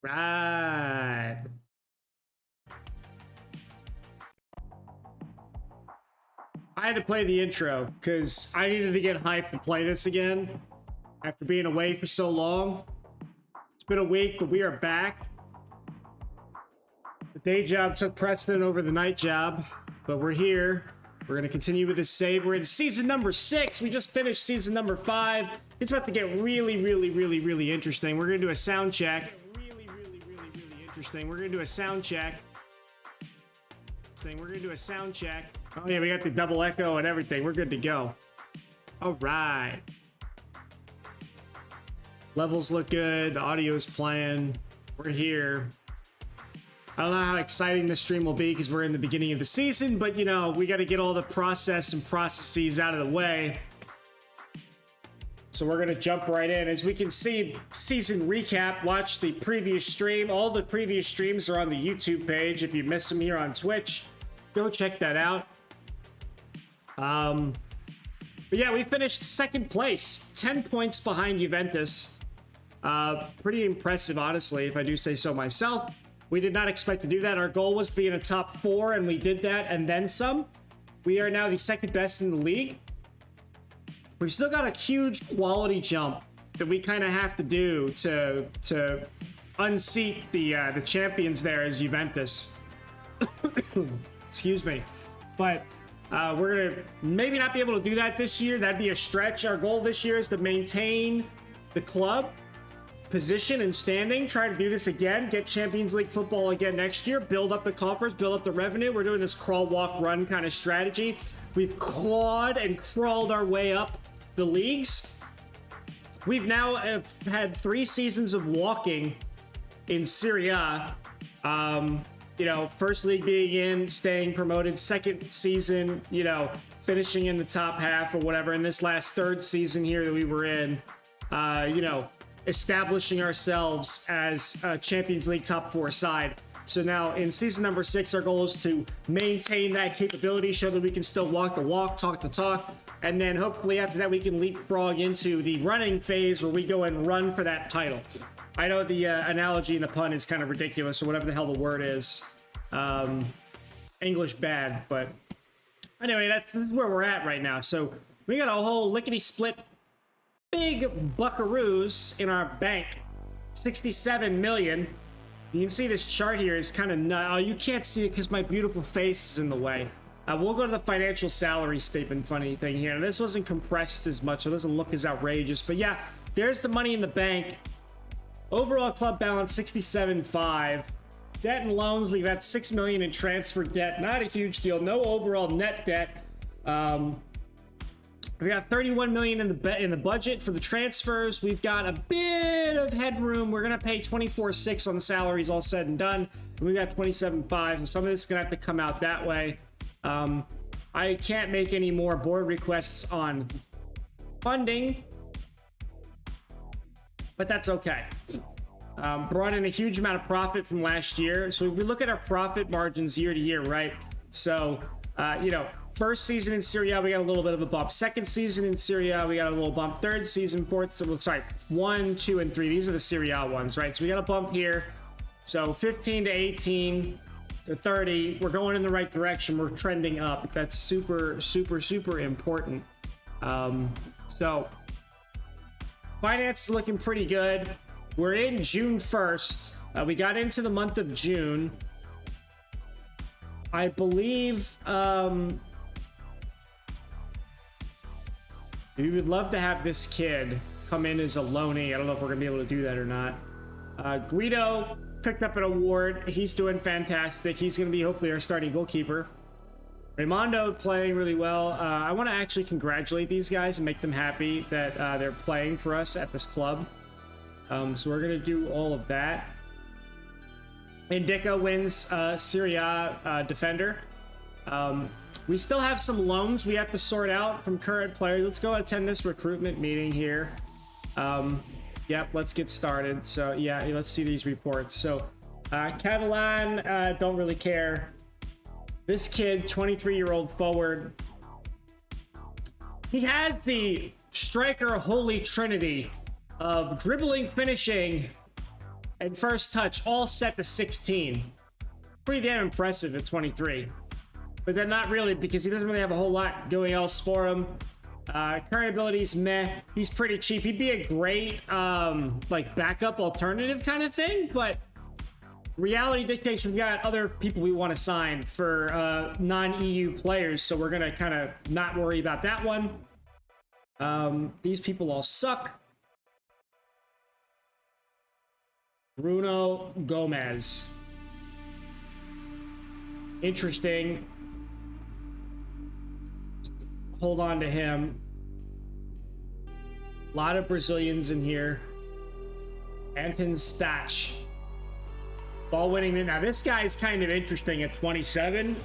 Right. I had to play the intro because I needed to get hyped to play this again after being away for so long. It's been a week, but we are back. The day job took precedent over the night job, but we're here. We're going to continue with this save. We're in season number 6. We just finished season number 5. It's about to get really interesting. We're going to do a sound check. Really interesting. We're going to do a sound check. We're going to do a sound check. Oh yeah, we got the double echo and everything. We're good to go. All right. Levels look good. The audio's playing. We're here. I don't know how exciting this stream will be because we're in the beginning of the season, but you know, we got to get all the processes out of the way. So we're going to jump right in. As we can see, season recap, watch the previous stream. All the previous streams are on the YouTube page. If you miss them here on Twitch, go check that out. But yeah, we finished second place, 10 points behind Juventus. Pretty impressive, honestly, if I do say so myself. We did not expect to do that. Our goal was to be in a top 4, and we did that, and then some. We are now the second best in the league. We've still got a huge quality jump that we kind of have to do to unseat the champions there as Juventus. Excuse me. But we're going to maybe not be able to do that this year. That'd be a stretch. Our goal this year is to maintain the club position and standing, try to do this again, get Champions League football again next year, build up the coffers, build up the revenue. We're doing this crawl, walk, run kind of strategy. We've clawed and crawled our way up the leagues. We've now had 3 seasons of walking in Serie A. You know, first league being in, staying promoted, second season, you know, finishing in the top half or whatever. And this last third season here that we were in, you know, establishing ourselves as a Champions League top 4 side. So now in season number 6, our goal is to maintain that capability, show that we can still walk the walk, talk the talk, and then hopefully after that we can leapfrog into the running phase where we go and run for that title. I know the analogy and the pun is kind of ridiculous, or whatever the hell the word is. English bad, but anyway, this is where we're at right now. So we got a whole lickety-split big buckaroos in our bank. 67 million. You can see this chart here is kind of nut. Oh, you can't see it because my beautiful face is in the way. We'll go to the financial salary statement funny thing here. This wasn't compressed as much, so it doesn't look as outrageous. But yeah, there's the money in the bank. Overall club balance 67.5. Debt and loans, we've got 6 million in transfer debt. Not a huge deal. No overall net debt. We got 31 million in the budget for the transfers. We've got a bit of headroom. We're gonna pay 24.6 on the salaries all said and done. And we got 27.5. So some of this is gonna have to come out that way. I can't make any more board requests on funding, but that's okay. Brought in a huge amount of profit from last year. So if we look at our profit margins year to year, right? So, you know, first season in Serie A, we got a little bit of a bump. Second season in Serie A, we got a little bump. Third season, fourth, so, sorry, 1, 2, and 3. These are the Serie A ones, right? So we got a bump here. So 15 to 18 to 30. We're going in the right direction. We're trending up. That's super important. So finance is looking pretty good. We're in June 1st. We got into the month of June. I believe we would love to have this kid come in as a loanee. I don't know if we're going to be able to do that or not. Guido picked up an award. He's doing fantastic. He's going to be hopefully our starting goalkeeper. Raimondo playing really well. I want to actually congratulate these guys and make them happy that they're playing for us at this club. So we're going to do all of that. Indica wins Serie A defender. We still have some loans we have to sort out from current players. Let's go attend this recruitment meeting here. Yep, let's get started. So yeah, let's see these reports. So Catalan, don't really care. This kid, 23-year-old forward. He has the striker holy trinity of dribbling, finishing, and first touch all set to 16. Pretty damn impressive at 23. But then not really, because he doesn't really have a whole lot going else for him. Current abilities, meh. He's pretty cheap. He'd be a great like backup alternative kind of thing, but reality dictates we've got other people we want to sign for non-EU players, so we're gonna kind of not worry about that one. These people all suck. Bruno Gomez. Interesting. Hold on to him. A lot of Brazilians in here. Anton Stach. Ball winning. Now this guy is kind of interesting at 27.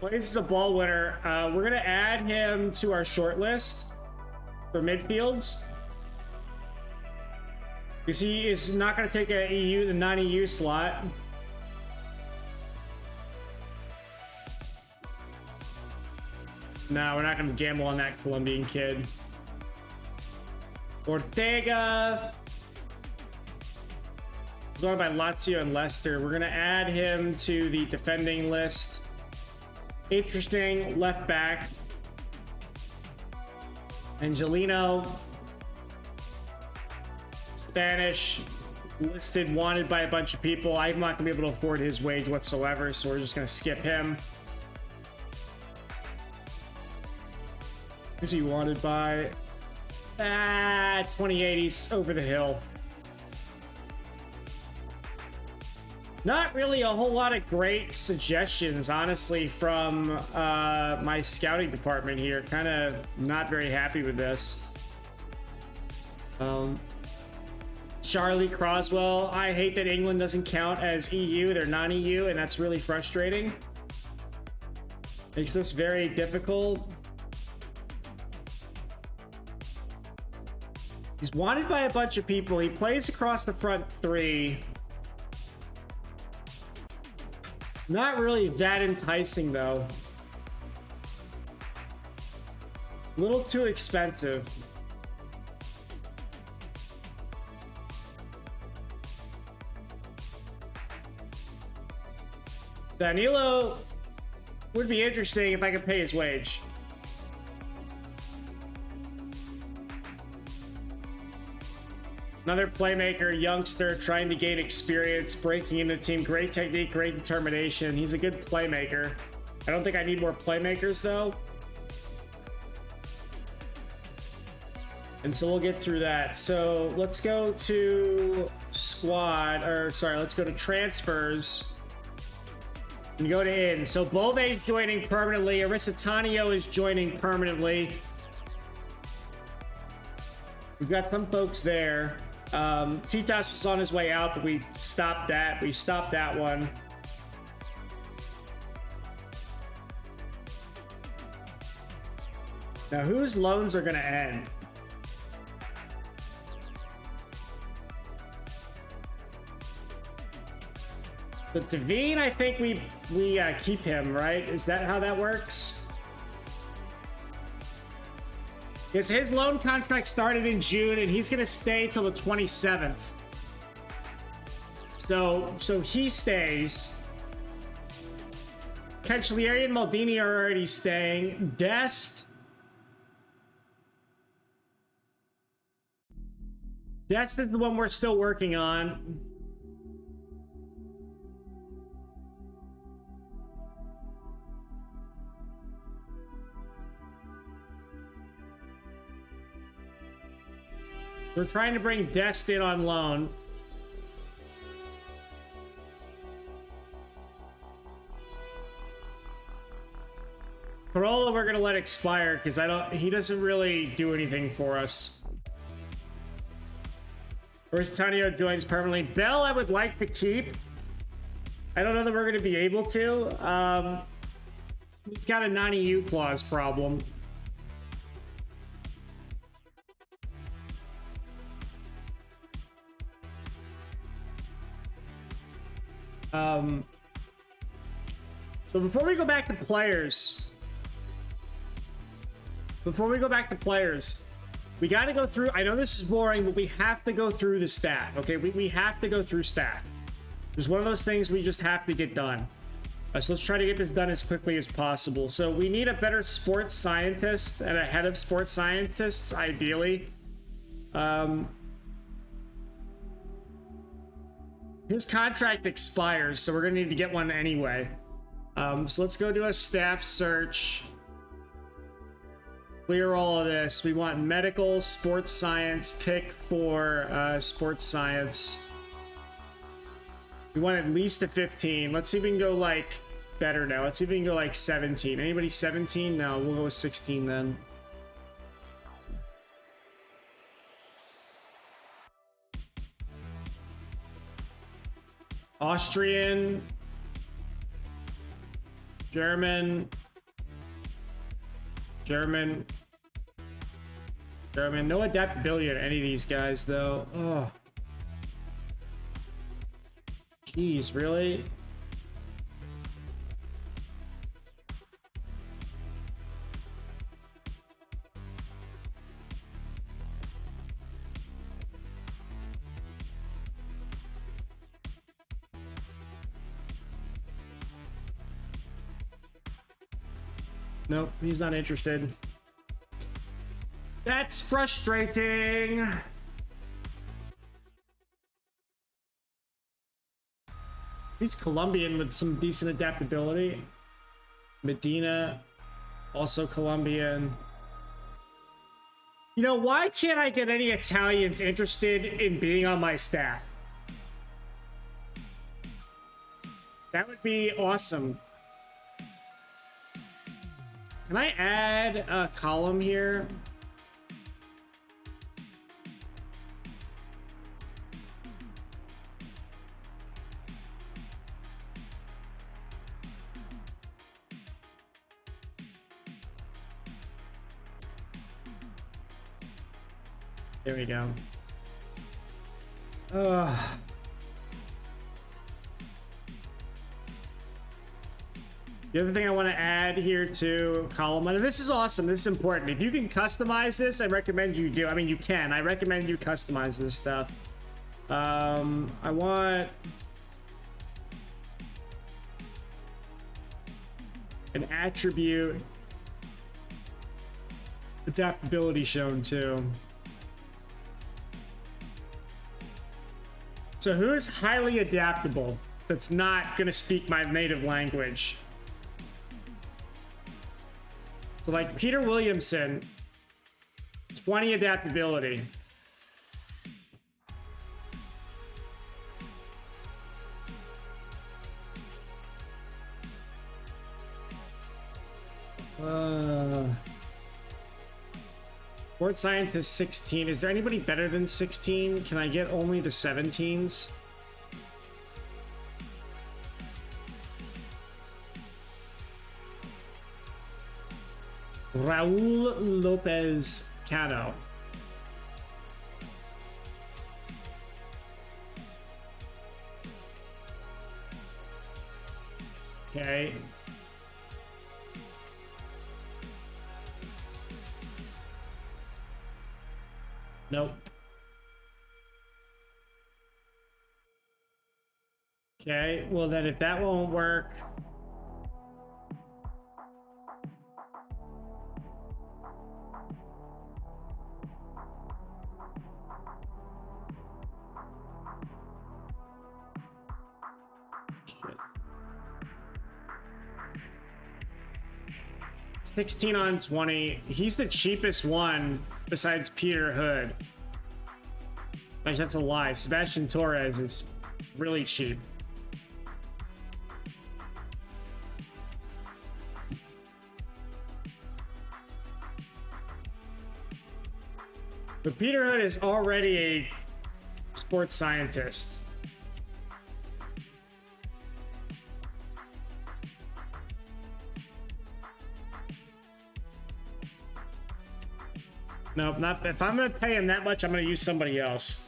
Plays as a ball winner. We're gonna add him to our short list for midfields, because he is not gonna take a EU, the non-EU slot. No, we're not gonna gamble on that Colombian kid. Ortega. He's going by Lazio and Leicester. We're gonna add him to the defending list. Interesting left back. Angelino. Spanish. Listed, wanted by a bunch of people. I'm not gonna be able to afford his wage whatsoever, so we're just gonna skip him. Who's he wanted by? 2080s over the hill. Not really a whole lot of great suggestions, honestly, from my scouting department here. Kind of not very happy with this. Charlie Croswell. I hate that England doesn't count as EU. They're non-EU, and that's really frustrating. Makes this very difficult. He's wanted by a bunch of people. He plays across the front three. Not really that enticing, though. A little too expensive. Danilo would be interesting if I could pay his wage. Another playmaker, youngster, trying to gain experience, breaking into the team. Great technique, great determination. He's a good playmaker. I don't think I need more playmakers, though. And so we'll get through that. So let's go to squad, or sorry, let's go to transfers. And go to in. So Bove is joining permanently. Aristotanio is joining permanently. We've got some folks there. Titas was on his way out, but we stopped that. We stopped that one. Now, whose loans are going to end? But Devine, I think we keep him, right? Is that how that works? Because his loan contract started in June, and he's going to stay till the 27th. So he stays. Cancellieri and Maldini are already staying. Dest is the one we're still working on. We're trying to bring Dest in on loan. Corolla, we're gonna let expire because he doesn't really do anything for us. Aristanio joins permanently. Bell, I would like to keep. I don't know that we're gonna be able to. We've got a non-EU clause problem. So before we go back to players, We got to go through. I know this is boring, but we have to go through the staff. Okay, we have to go through staff. There's one of those things we just have to get done. So let's try to get this done as quickly as possible. So we need a better sports scientist and a head of sports scientists, ideally. His contract expires, so we're gonna need to get one anyway. So let's go do a staff search. Clear all of this. We want medical, sports science, pick for sports science. We want at least a 15. Let's see if we can go like better now. Let's see if we can go like 17. Anybody 17? No, we'll go with 16 then. Austrian, German, no adaptability on any of these guys though. Oh, jeez, really? Nope, he's not interested. That's frustrating. He's Colombian with some decent adaptability. Medina, also Colombian. You know, why can't I get any Italians interested in being on my staff? That would be awesome. Can I add a column here? There we go. The other thing I want to add here to column, and this is awesome, this is important. If you can customize this, I recommend you do. I mean, you can. I recommend you customize this stuff. I want an attribute adaptability shown too. So who's highly adaptable that's not going to speak my native language? So like Peter Williamson, 20 adaptability. Sports scientist 16. Is there anybody better than 16? Can I get only the 17s? Raul Lopez Cano. Okay. Nope. Okay, well then if that won't work, shit. 16 on 20. He's the cheapest one besides Peter Hood. Actually, that's a lie. Sebastian Torres is really cheap. But Peter Hood is already a sports scientist. Nope, not if I'm gonna pay him that much, I'm gonna use somebody else.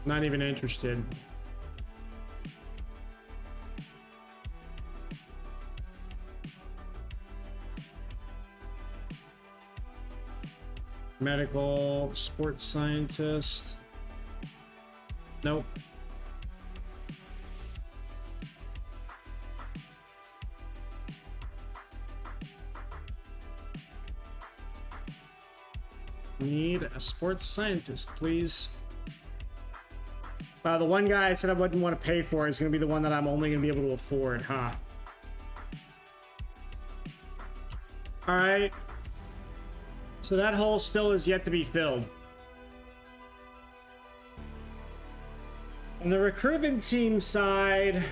Not even interested. Medical, sports scientist. Nope. Need a sports scientist, please. The one guy I said I wouldn't want to pay for is going to be the one that I'm only going to be able to afford, huh? All right. So that hole still is yet to be filled. On the recruitment team side,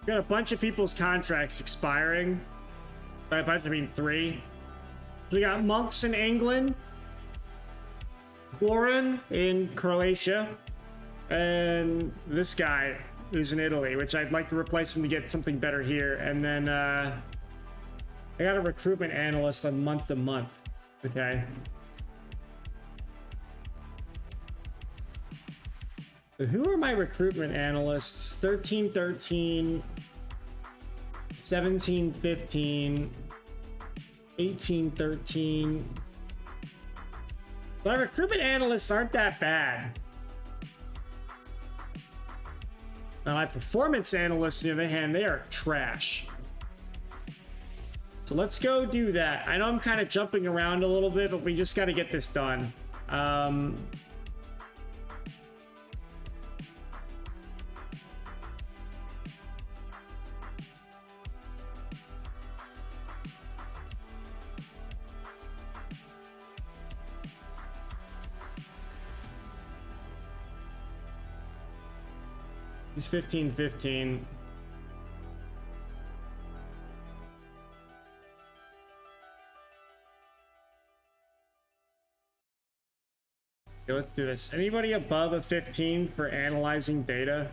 we got a bunch of people's contracts expiring. By a bunch, I mean 3. We got Monks in England, Goran in Croatia, and this guy who's in Italy, which I'd like to replace him to get something better here. And then I got a recruitment analyst on month to month. Okay. So who are my recruitment analysts? 13-13, 17-15, 18-13. My recruitment analysts aren't that bad. Now, my performance analysts, on the other hand, they are trash. So let's go do that. I know I'm kind of jumping around a little bit, but we just got to get this done. He's 15-15. Okay, let's do this. Anybody above a 15 for analyzing data?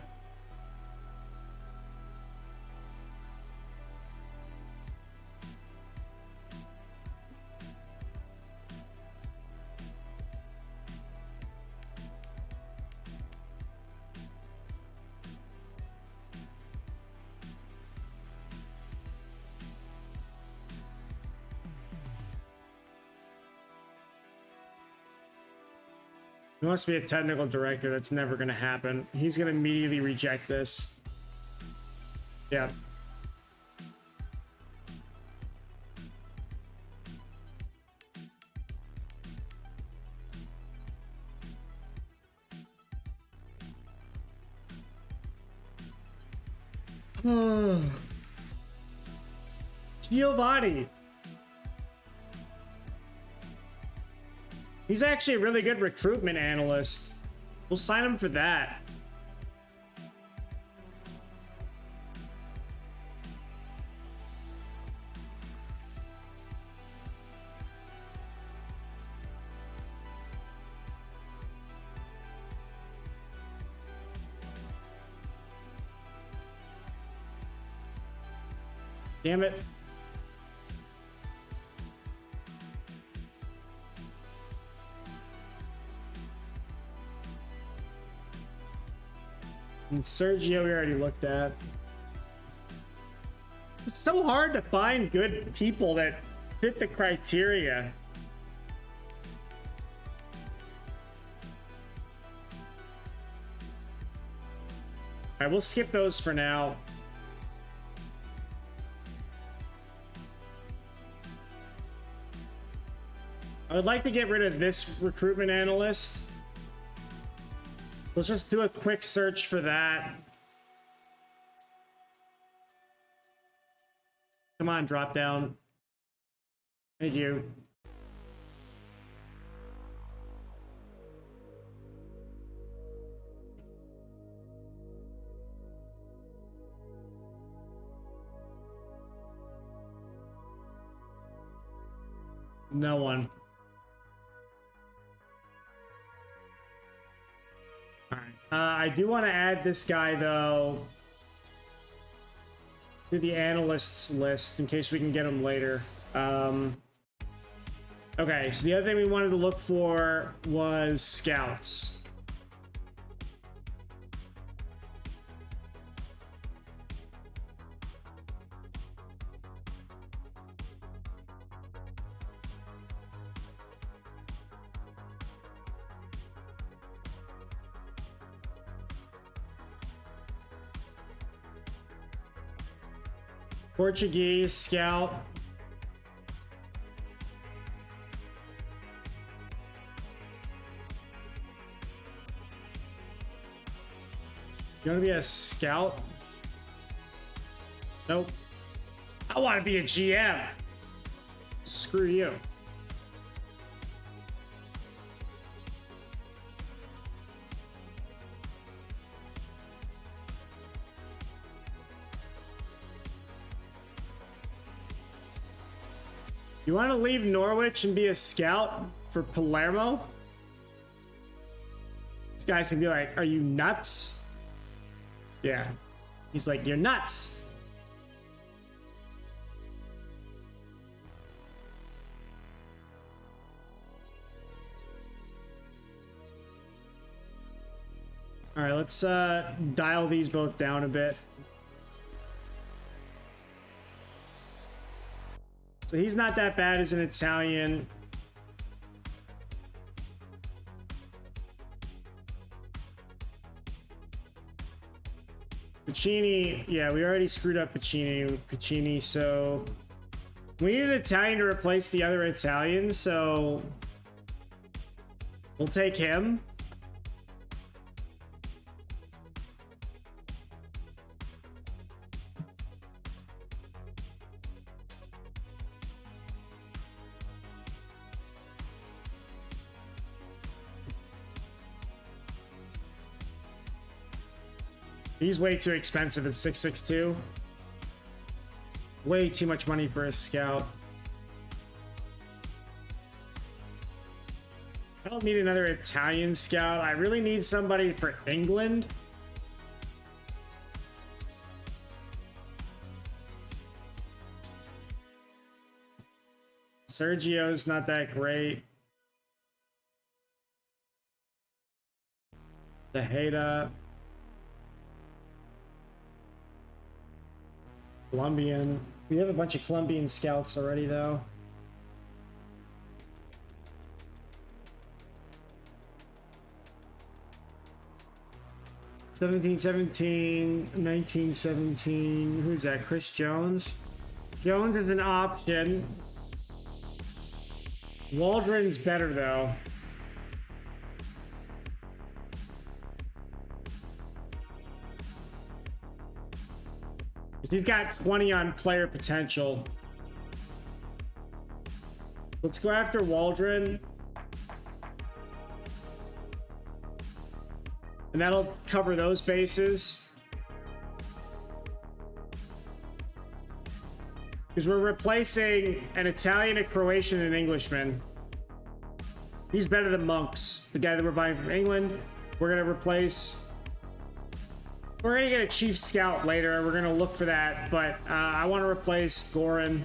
He wants to be a technical director. That's never going to happen. He's going to immediately reject this. Yeah. Giovanni. He's actually a really good recruitment analyst. We'll sign him for that. Damn it. And Sergio we already looked at. It's so hard to find good people that fit the criteria. Alright, we'll skip those for now. I would like to get rid of this recruitment analyst. Let's just do a quick search for that. Come on, drop down. Thank you. No one. I do want to add this guy, though, to the analysts list in case we can get him later. Okay, so the other thing we wanted to look for was scouts. Portuguese scout. You want to be a scout? Nope. I want to be a GM. Screw you. You want to leave Norwich and be a scout for Palermo? These guys can be like, are you nuts? Yeah. He's like, you're nuts. All right, let's dial these both down a bit. So he's not that bad as an Italian. Piccini, yeah, we already screwed up Piccini, so we need an Italian to replace the other Italians, so we'll take him. He's way too expensive at 6'6". Way too much money for a scout. I don't need another Italian scout. I really need somebody for England. Sergio's not that great. Tejeda. Colombian. We have a bunch of Colombian scouts already, though. (1717) (1917). Who's that? Chris Jones. Jones is an option. Waldron's better, though. He's got 20 on player potential. Let's go after Waldron. And that'll cover those bases. Because we're replacing an Italian, a Croatian, and an Englishman. He's better than Monks, the guy that we're buying from England. We're going to replace... We're going to get a chief scout later. We're going to look for that. But I want to replace Goran.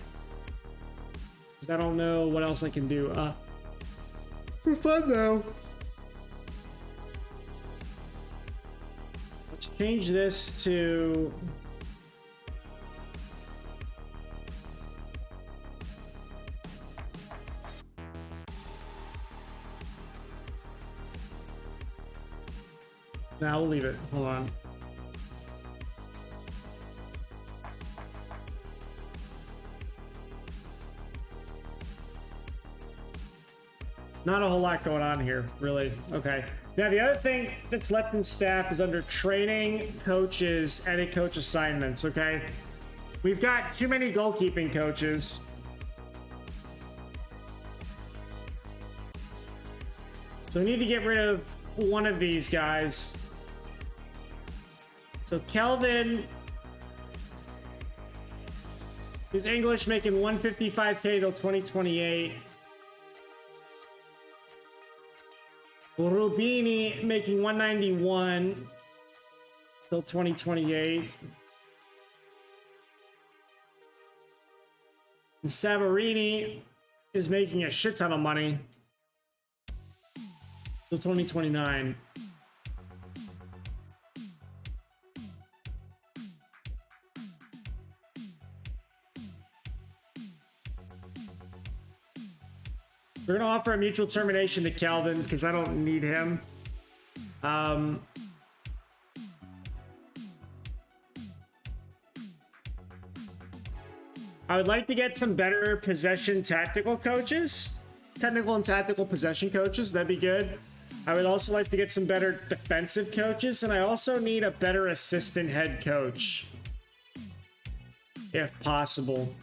Because I don't know what else I can do. For fun, though. Let's change this to... Now we'll leave it. Hold on. Not a whole lot going on here, really. Okay. Now, the other thing that's left in staff is under training, coaches, and head coach assignments, okay? We've got too many goalkeeping coaches. So we need to get rid of one of these guys. So Kelvin is English, making 155K till 2028. Rubini making 191 till 2028. And Savarini is making a shit ton of money till 2029. We're going to offer a mutual termination to Calvin because I don't need him. I would like to get some better possession tactical coaches. Technical and tactical possession coaches. That'd be good. I would also like to get some better defensive coaches. And I also need a better assistant head coach. If possible.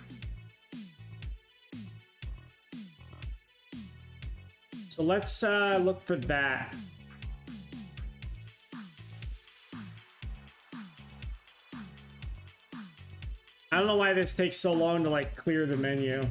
So let's look for that. I don't know why this takes so long to like clear the menu.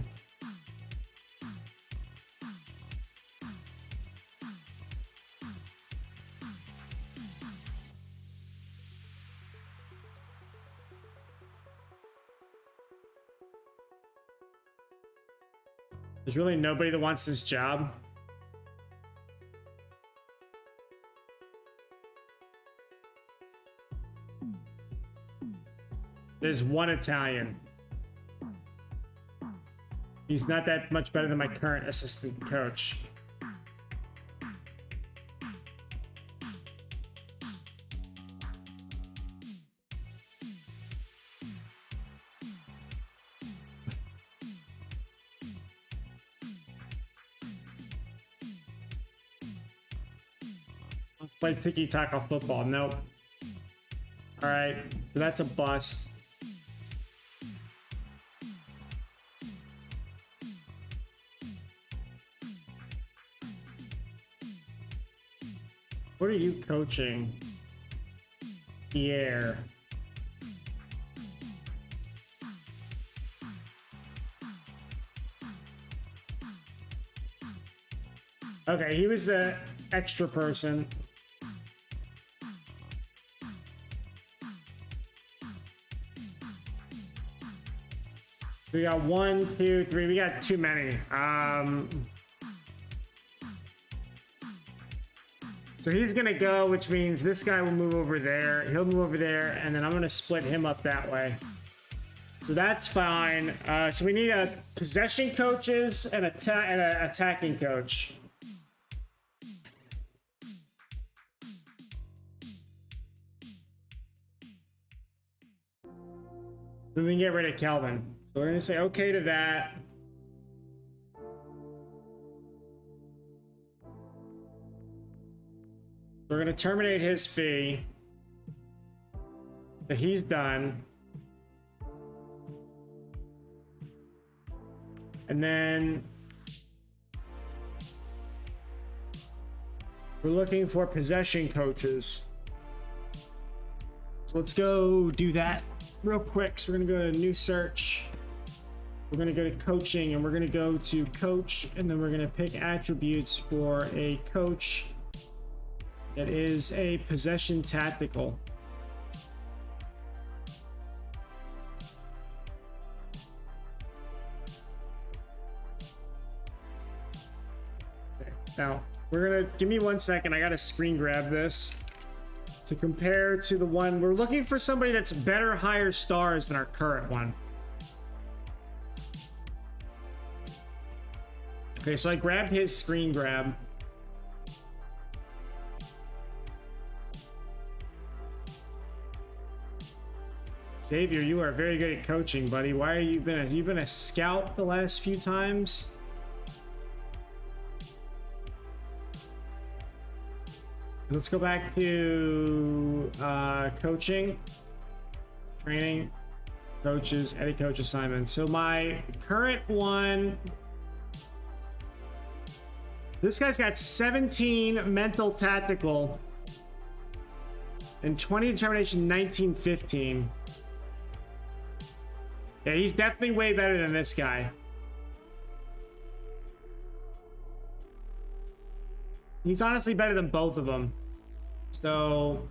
There's really nobody that wants this job. There's one Italian. He's not that much better than my current assistant coach. Let's play tiki-taka football. Nope. All right, so that's a bust. What are you coaching? Pierre. Okay, he was the extra person. We got 1, 2, 3. We got too many. So he's gonna go, which means this guy will move over there. He'll move over there, and then I'm gonna split him up that way. So that's fine. So we need a possession coaches and an attacking coach. Then we can get rid of Kelvin. So we're gonna say okay to that. We're gonna terminate his fee. So he's done. And then we're looking for possession coaches. So let's go do that real quick. So we're gonna go to new search. We're gonna go to coaching, and we're gonna go to coach, and then we're gonna pick attributes for a coach that is a possession tactical. Okay. Now we're gonna give me 1 second. I gotta screen grab this to compare to the one. We're looking for somebody that's better, higher stars than our current one. Okay, so I grabbed his screen grab. Xavier, you are very good at coaching, buddy. Why are you been you've been a scout the last few times? Let's go back to coaching, training, coaches, edit coach assignments. So my current one, this guy's got 17 mental tactical and 20 determination, 19 15. Yeah, he's definitely way better than this guy. He's honestly better than both of them. So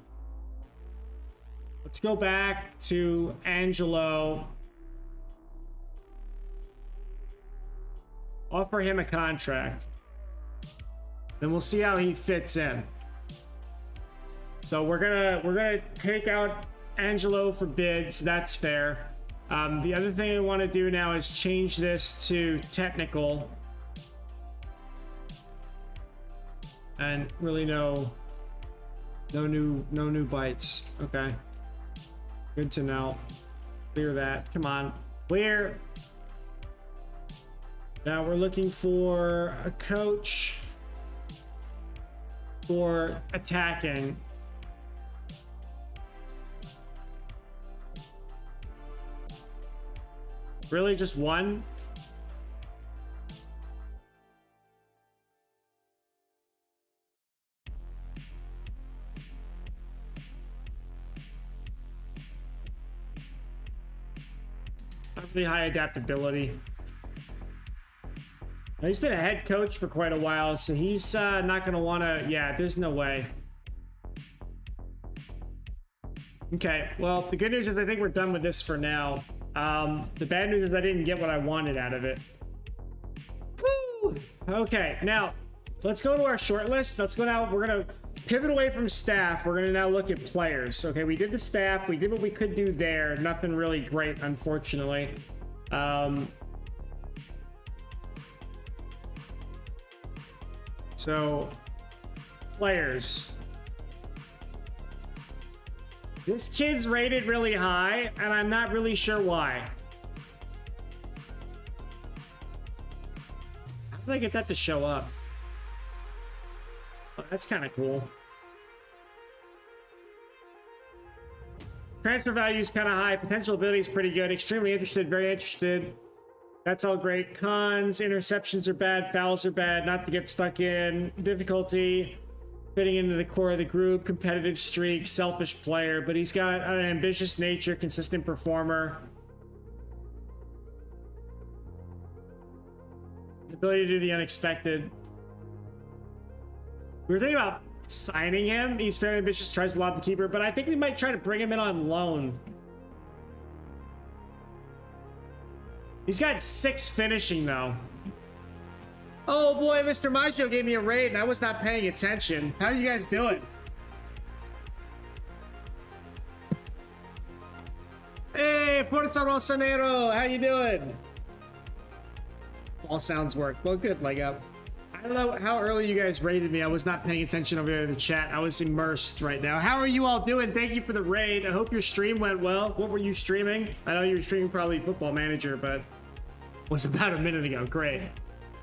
let's go back to Angelo. Offer him a contract. Then we'll see how he fits in. So we're gonna take out Angelo for bids. That's fair. The other thing I want to do now is change this to technical. And really no new bites. Okay. Good to know. Clear that. Come on. Clear. Now we're looking for a coach for attacking. Really, just one? Not really high adaptability. He's been a head coach for quite a while, so he's not going to want to... Yeah, there's no way. Okay, well, the good news is I think we're done with this for now. The bad news is I didn't get what I wanted out of it. Woo! Okay, now, let's go to our short list. Let's go now. We're going to pivot away from staff. We're going to now look at players. Okay, we did the staff. We did what we could do there. Nothing really great, unfortunately. So, players. This kid's rated really high, and I'm not really sure why. How did I get that to show up? Oh, that's kind of cool. Transfer value is kind of high. Potential ability is pretty good. Extremely interested. Very interested. That's all great. Cons, interceptions are bad, fouls are bad, not to get stuck in. Difficulty, fitting into the core of the group, competitive streak, selfish player, but he's got an ambitious nature, consistent performer. The ability to do the unexpected. We were thinking about signing him. He's very ambitious, tries a lot to keep her, but I think we might try to bring him in on loan. He's got 6 finishing, though. Oh, boy, Mr. Maggio gave me a raid, and I was not paying attention. How are you guys doing? Hey, Forza Rossonero, how you doing? All sounds work. Well, good, leg up. I don't know how early you guys raided me. I was not paying attention over there in the chat. I was immersed right now. How are you all doing? Thank you for the raid. I hope your stream went well. What were you streaming? I know you were streaming probably Football Manager, but it was about a minute ago. Great.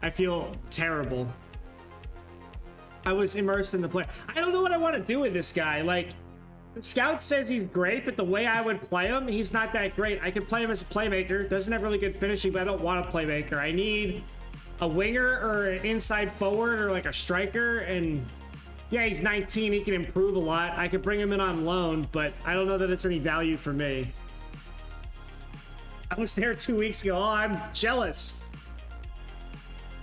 I feel terrible. I was immersed in the play. I don't know what I want to do with this guy. Like, the scout says he's great, but the way I would play him, he's not that great. I could play him as a playmaker. Doesn't have really good finishing, but I don't want a playmaker. I need a winger or an inside forward or like a striker. And yeah, he's 19. He can improve a lot. I could bring him in on loan, but I don't know that it's any value for me. I was there 2 weeks ago. Oh, I'm jealous.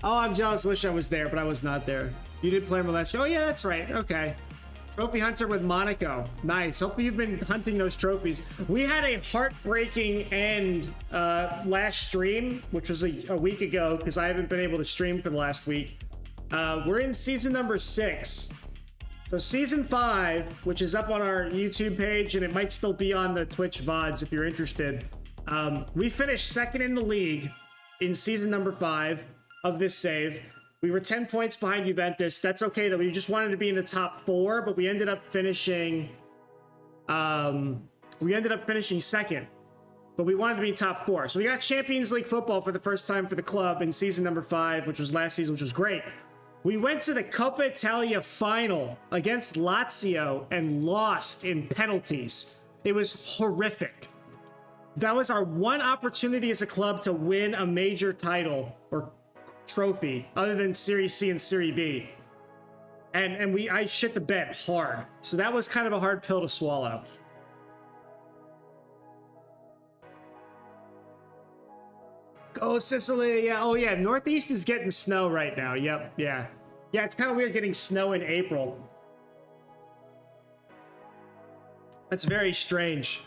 Oh, I'm jealous. Wish I was there, but I was not there. You did play him last year. Oh, yeah, that's right. Okay. Trophy hunter with Monaco. Nice. Hopefully you've been hunting those trophies. We had a heartbreaking end last stream, which was a week ago, because I haven't been able to stream for the last week. We're in season number 6. So season 5, which is up on our YouTube page, and it might still be on the Twitch VODs if you're interested. We finished second in the league in season number 5 of this save. We were 10 points behind Juventus. That's okay, though. We just wanted to be in the top 4, but we ended up finishing... second. But we wanted to be top 4. So we got Champions League football for the first time for the club in season number 5, which was last season, which was great. We went to the Coppa Italia final against Lazio and lost in penalties. It was horrific. That was our one opportunity as a club to win a major title or trophy other than Serie C and Serie B. And I shit the bed hard. So that was kind of a hard pill to swallow. Go Sicily. Yeah. Oh yeah. Northeast is getting snow right now. Yep. Yeah. Yeah. It's kind of weird getting snow in April. That's very strange.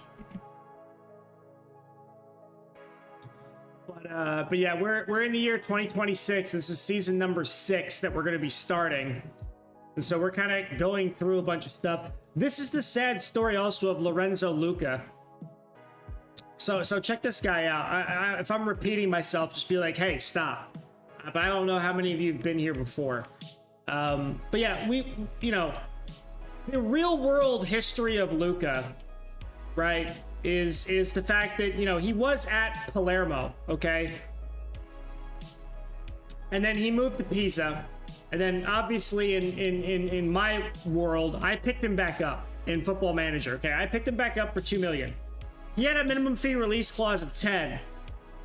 But yeah, we're in the year 2026. This is season number 6 that we're going to be starting. And so we're kind of going through a bunch of stuff. This is the sad story also of Lorenzo Luca. So check this guy out. If I'm repeating myself, just be like, hey, stop. But I don't know how many of you have been here before. But yeah, the real world history of Luca, right, is the fact that, he was at Palermo, okay? and then he moved to Pisa. And then obviously in my world, I picked him back up in Football Manager. Okay, I picked him back up for $2 million. He had a minimum fee release clause of 10.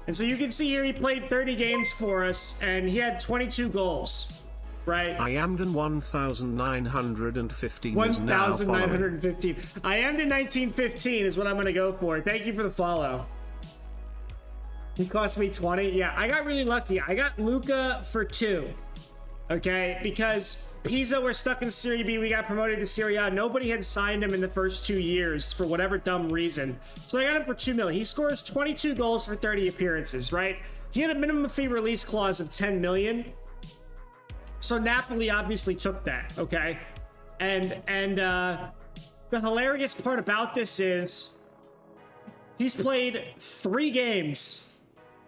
And so you can see here he played 30 games for us and he had 22 goals. Right. I am in 1,915 1,915. I am in 1915 is what I'm going to go for. Thank you for the follow. He cost me 20. Yeah, I got really lucky. I got Luca for 2. Okay, because Pisa were stuck in Serie B. We got promoted to Serie A. Nobody had signed him in the first 2 years for whatever dumb reason. So I got him for $2 million. He scores 22 goals for 30 appearances, right? He had a minimum fee release clause of $10 million. So Napoli obviously took that, okay? And the hilarious part about this is he's played 3 games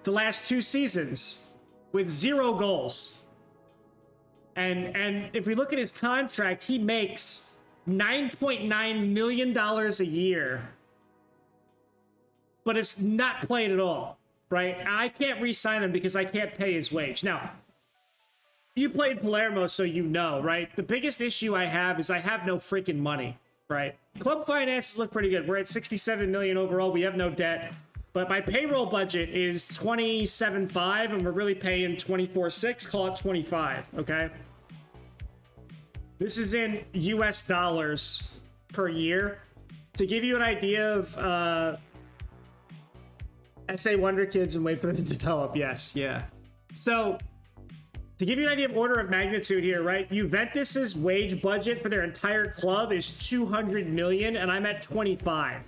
the last 2 seasons with 0 goals. And if we look at his contract, he makes $9.9 million a year. But it's not played at all, right? I can't re-sign him because I can't pay his wage. Now, you played Palermo, so you know, right? The biggest issue I have is I have no freaking money, right? Club finances look pretty good. We're at 67 million overall. We have no debt, but my payroll budget is 27.5, and we're really paying 24.6. Call it 25. Okay. This is in US dollars per year. To give you an idea of SA Wonder Kids and wait for them to develop. Yes, yeah. So, to give you an idea of order of magnitude here, right? Juventus's wage budget for their entire club is 200 million, and I'm at 25.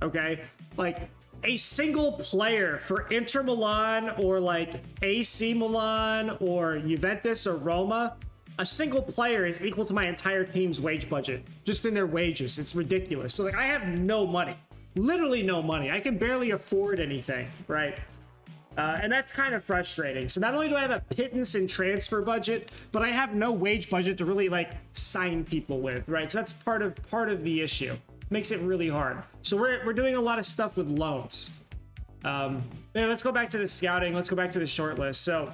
Okay? Like, a single player for Inter Milan or like AC Milan or Juventus or Roma, a single player is equal to my entire team's wage budget, just in their wages. It's ridiculous. So, like, I have no money. Literally no money. I can barely afford anything, right? And that's kind of frustrating. So not only do I have a pittance in transfer budget, but I have no wage budget to really like sign people with, right? So that's part of the issue. Makes it really hard. So we're doing a lot of stuff with loans. Yeah, let's go back to the scouting. Let's go back to the short list. So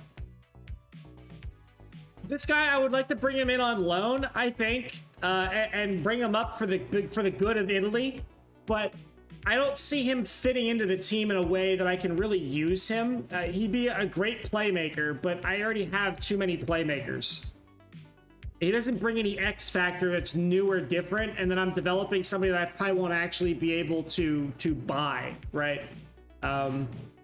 this guy, I would like to bring him in on loan, I think, and bring him up for the good of Italy, but I don't see him fitting into the team in a way that I can really use him. He'd be a great playmaker, but I already have too many playmakers. He doesn't bring any X factor that's new or different, and then I'm developing somebody that I probably won't actually be able to buy, right?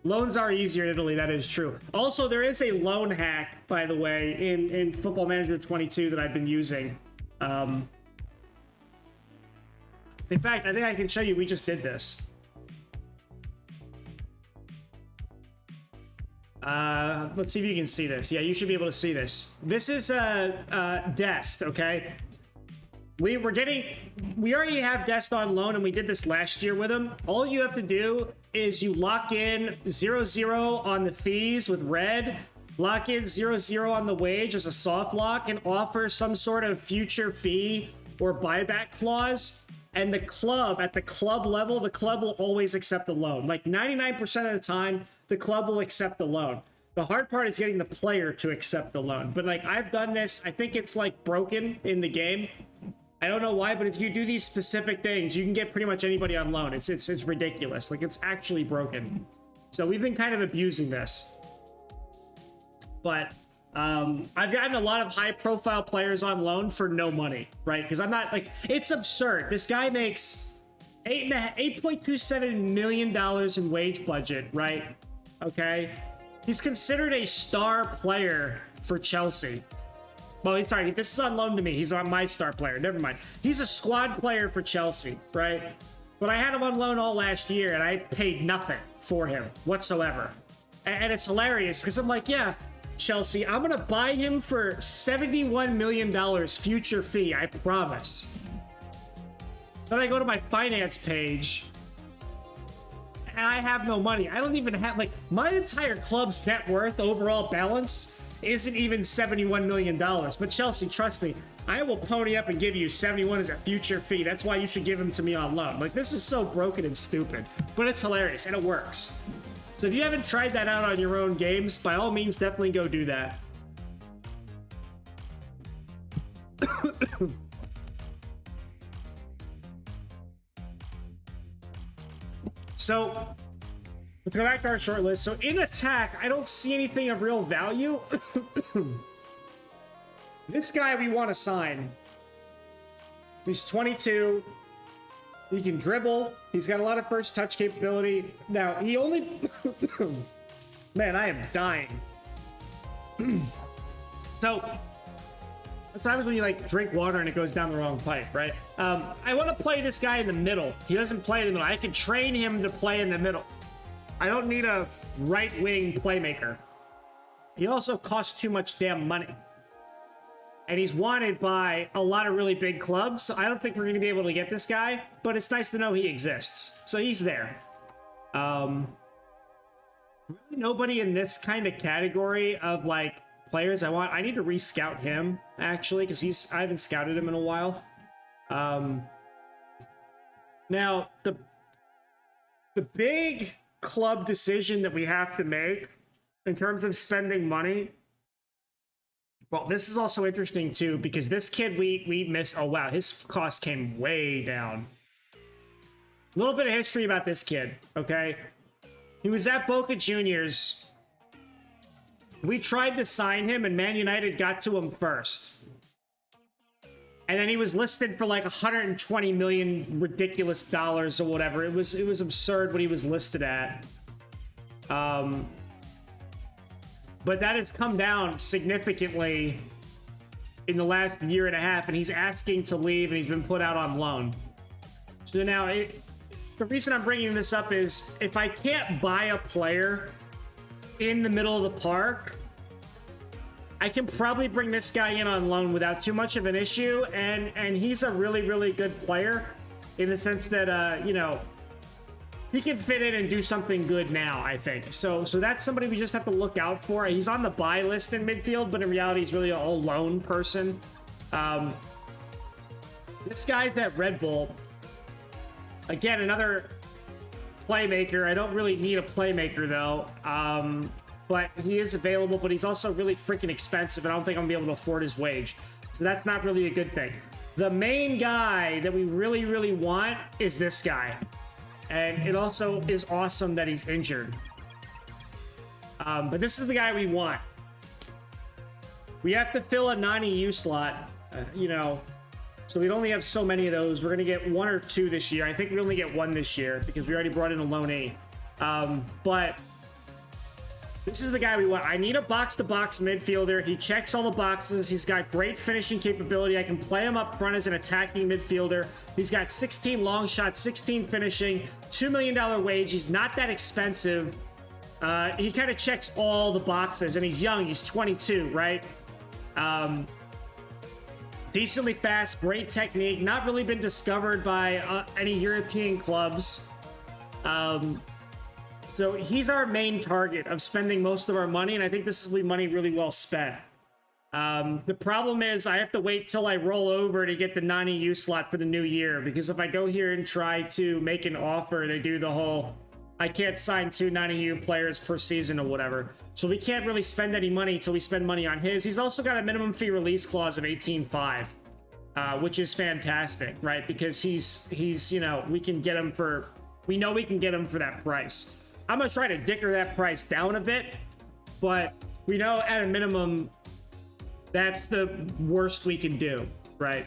Loans are easier in Italy, that is true. Also, there is a loan hack, by the way, in Football Manager 22 that I've been using. In fact, I think I can show you. We just did this. Let's see if you can see this. Yeah, you should be able to see this. This is Dest, okay? We already have Dest on loan, and we did this last year with him. All you have to do is you lock in 0-0 on the fees with red, lock in 0-0 on the wage as a soft lock, and offer some sort of future fee or buyback clause. And the club, at the club level, the club will always accept the loan. Like 99% of the time, the club will accept the loan. The hard part is getting the player to accept the loan. But like, I've done this. I think it's like broken in the game. I don't know why, but if you do these specific things, you can get pretty much anybody on loan. It's ridiculous. Like, it's actually broken. So we've been kind of abusing this. But I've gotten a lot of high-profile players on loan for no money, right? Because I'm not, like, it's absurd. This guy makes $8.27 million in wage budget, right? Okay? He's considered a star player for Chelsea. Well, sorry, this is on loan to me. He's on my star player. Never mind. He's a squad player for Chelsea, right? But I had him on loan all last year, and I paid nothing for him whatsoever. And it's hilarious because I'm like, yeah, Chelsea, I'm going to buy him for $71 million future fee, I promise. Then I go to my finance page, and I have no money. I don't even have, like, my entire club's net worth, overall balance, isn't even $71 million. But Chelsea, trust me, I will pony up and give you 71 as a future fee. That's why you should give him to me on loan. Like, this is so broken and stupid, but it's hilarious, and it works. So if you haven't tried that out on your own games, by all means, definitely go do that. So, let's go back to our short list. So, in attack, I don't see anything of real value. This guy we want to sign. He's 22. He can dribble. He's got a lot of first touch capability. Now, he only... Man, I am dying. So, sometimes when you, like, drink water and it goes down the wrong pipe, right? I want to play this guy in the middle. He doesn't play in the middle. I can train him to play in the middle. I don't need a right-wing playmaker. He also costs too much damn money. And he's wanted by a lot of really big clubs, so I don't think we're going to be able to get this guy, but it's nice to know he exists. So he's there. Really nobody in this kind of category of, like, players I want. I need to re-scout him, actually, because I haven't scouted him in a while. Now, the big club decision that we have to make in terms of spending money... Well, this is also interesting, too, because this kid we missed... Oh, wow, his cost came way down. A little bit of history about this kid, okay? He was at Boca Juniors. We tried to sign him, and Man United got to him first. And then he was listed for, like, 120 million ridiculous dollars or whatever. It was absurd what he was listed at. But that has come down significantly in the last year and a half, and he's asking to leave, and he's been put out on loan. So now, the reason I'm bringing this up is, if I can't buy a player in the middle of the park, I can probably bring this guy in on loan without too much of an issue, and he's a really, really good player in the sense that, you know, he can fit in and do something good now, I think. So that's somebody we just have to look out for. He's on the buy list in midfield, but in reality, he's really a loan person. This guy's at Red Bull. Again, another playmaker. I don't really need a playmaker, though. But he is available, but he's also really freaking expensive, and I don't think I'm going to be able to afford his wage. So that's not really a good thing. The main guy that we really, really want is this guy. And it also is awesome that he's injured. But this is the guy we want. We have to fill a 90U slot, you know, so we'd only have so many of those. We're going to get one or two this year. I think we only get one this year because we already brought in a loanee. But this is the guy we want. I need a box-to-box midfielder. He checks all the boxes. He's got great finishing capability. I can play him up front as an attacking midfielder. He's got 16 long shots, 16 finishing, $2 million wage. He's not that expensive. He kind of checks all the boxes, and he's young. He's 22, right? Decently fast, great technique. Not really been discovered by any European clubs. So he's our main target of spending most of our money, and I think this is money really well spent. The problem is I have to wait till I roll over to get the 90U slot for the new year, because if I go here and try to make an offer, they do the whole, I can't sign 2 90U players per season or whatever. So we can't really spend any money until we spend money on his. He's also got a minimum fee release clause of 18.5, which is fantastic, right? Because he's you know, we know we can get him for that price. I'm going to try to dicker that price down a bit, but we know at a minimum that's the worst we can do, right?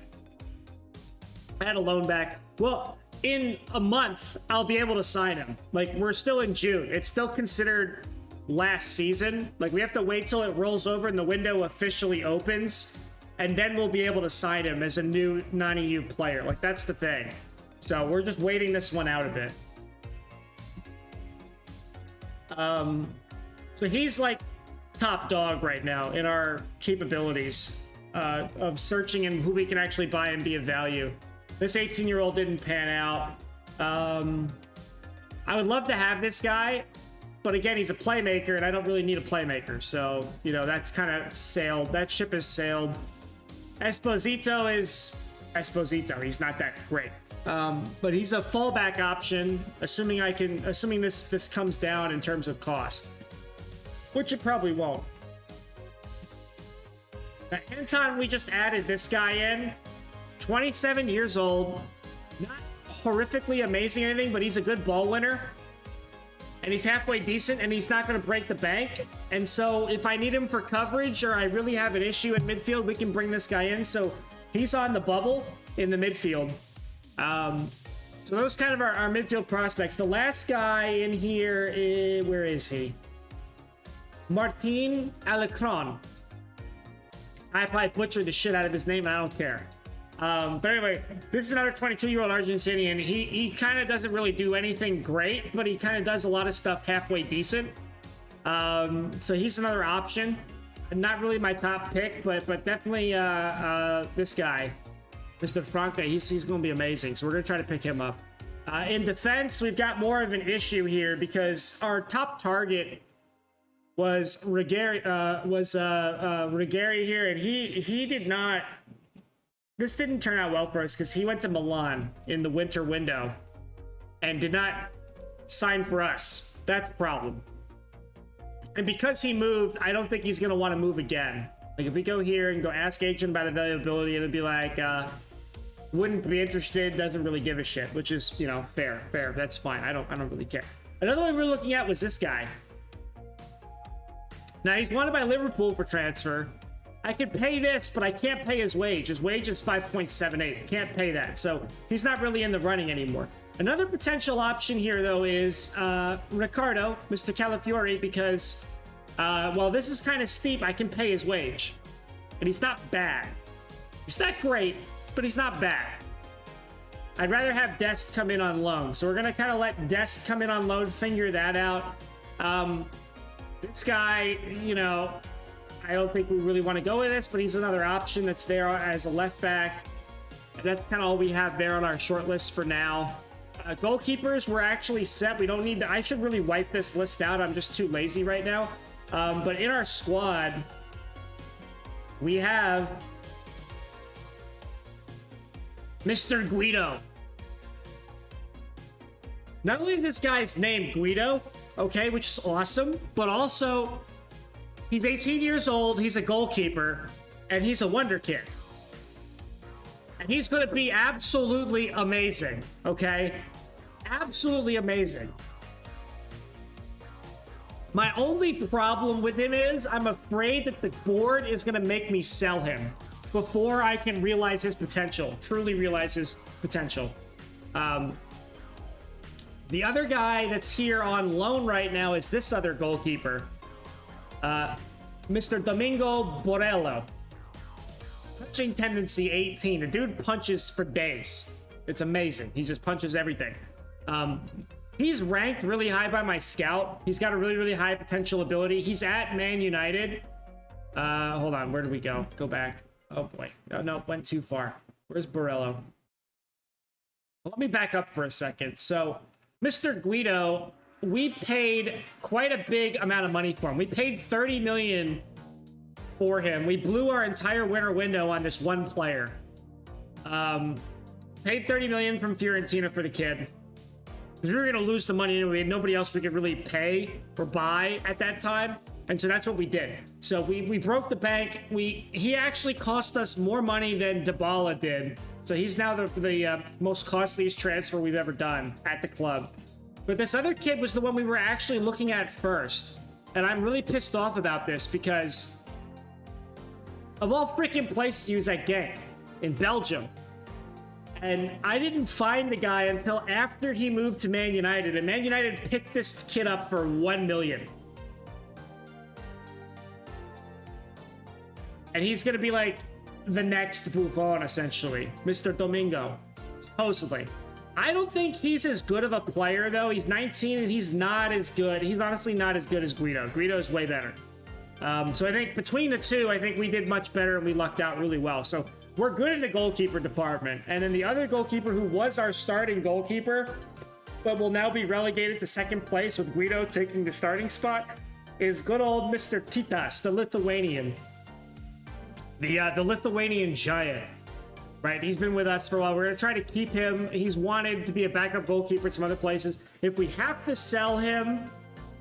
I had a loan back. Well, in a month, I'll be able to sign him. Like, we're still in June. It's still considered last season. Like, we have to wait till it rolls over and the window officially opens, and then we'll be able to sign him as a new 90U player. Like, that's the thing. So we're just waiting this one out a bit. So he's like top dog right now in our capabilities of searching and who we can actually buy and be of value. This 18-year-old didn't pan out. I would love to have this guy, but again, he's a playmaker, and I don't really need a playmaker. So, you know, that's kind of sailed. That ship has sailed. Esposito is Esposito. He's not that great. But he's a fallback option, assuming this comes down in terms of cost, which it probably won't. Anton, we just added this guy in. 27 years old. Not horrifically amazing or anything, but he's a good ball winner. And he's halfway decent, and he's not going to break the bank. And so if I need him for coverage or I really have an issue in midfield, we can bring this guy in. So he's on the bubble in the midfield. So those kind of our midfield prospects. The last guy in here is, where is he? Martin Alecron. I probably butchered the shit out of his name, and I don't care. But anyway, this is another 22-year-old Argentinian. He kind of doesn't really do anything great, but he kind of does a lot of stuff halfway decent. So he's another option. Not really my top pick, but definitely this guy, Mr. Franca. He's going to be amazing. So we're going to try to pick him up. In defense, we've got more of an issue here because our top target was Ruggeri here, and he did not. This didn't turn out well for us because he went to Milan in the winter window and did not sign for us. That's a problem. And because he moved, I don't think he's going to want to move again. Like, if we go here and go ask agent about availability, it'll be like, wouldn't be interested, doesn't really give a shit, which is, you know, fair. That's fine. I don't really care. Another one we were looking at was this guy. Now, he's wanted by Liverpool for transfer. I could pay this, but I can't pay his wage. His wage is 5.78. Can't pay that. So he's not really in the running anymore. Another potential option here, though, is Ricardo, Mr. Calafiori, because while this is kind of steep, I can pay his wage. And he's not bad. He's not great, but he's not bad. I'd rather have Dest come in on loan. So we're going to kind of let Dest come in on loan, figure that out. This guy, you know, I don't think we really want to go with this, but he's another option that's there as a left back. And that's kind of all we have there on our short list for now. Goalkeepers, we're actually set. We don't need to. I should really wipe this list out. I'm just too lazy right now. But in our squad, we have Mr. Guido. Not only is this guy's name Guido, okay, which is awesome, but also he's 18 years old, he's a goalkeeper, and he's a wonder kid. And he's going to be absolutely amazing, okay? Absolutely amazing. My only problem with him is I'm afraid that the board is going to make me sell him before I can realize his potential, truly realize his potential. The other guy that's here on loan right now is this other goalkeeper, Mr. Domingo Borello. Punching tendency 18. The dude punches for days. It's amazing. He just punches everything. He's ranked really high by my scout. He's got a really, really high potential ability. He's at Man United. Hold on. Where did we go? Go back. Oh, boy. No, went too far. Where's Borello? Let me back up for a second. So, Mr. Guido, we paid quite a big amount of money for him. We paid $30 million for him. We blew our entire winter window on this one player. Paid $30 million from Fiorentina for the kid. Because we were going to lose the money and we had nobody else we could really pay or buy at that time. And so that's what we did. So we broke the bank. He actually cost us more money than Dybala did. So he's now the most costliest transfer we've ever done at the club. But this other kid was the one we were actually looking at first. And I'm really pissed off about this because of all freaking places, he was at Genk in Belgium. And I didn't find the guy until after he moved to Man United. And Man United picked this kid up for $1 million. And he's going to be like the next Buffon, essentially. Mr. Domingo, supposedly. I don't think he's as good of a player, though. He's 19 and he's not as good. He's honestly not as good as Guido. Guido is way better. So I think between the two, I think we did much better and we lucked out really well. So we're good in the goalkeeper department. And then the other goalkeeper who was our starting goalkeeper, but will now be relegated to second place with Guido taking the starting spot, is good old Mr. Titas, the Lithuanian. The Lithuanian giant, right? He's been with us for a while. We're going to try to keep him. He's wanted to be a backup goalkeeper at some other places. If we have to sell him,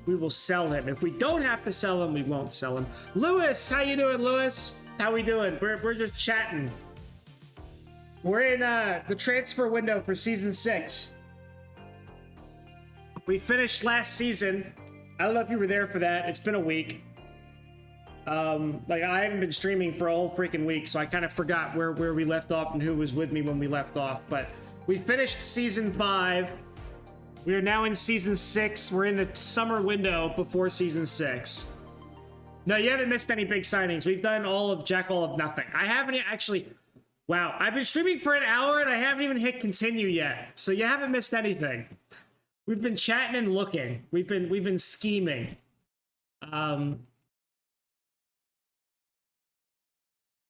we will sell him. If we don't have to sell him, we won't sell him. Lewis, how you doing, Lewis? How we doing? We're just chatting. We're in the transfer window for season 6. We finished last season. I don't know if you were there for that. It's been a week. Like, I haven't been streaming for a whole freaking week, so I kind of forgot where we left off and who was with me when we left off. But we finished season 5. We are now in season 6. We're in the summer window before season 6. No, you haven't missed any big signings. We've done all of Jack All of Nothing. I haven't actually... Wow, I've been streaming for an hour and I haven't even hit continue yet. So you haven't missed anything. We've been chatting and looking. We've been scheming. But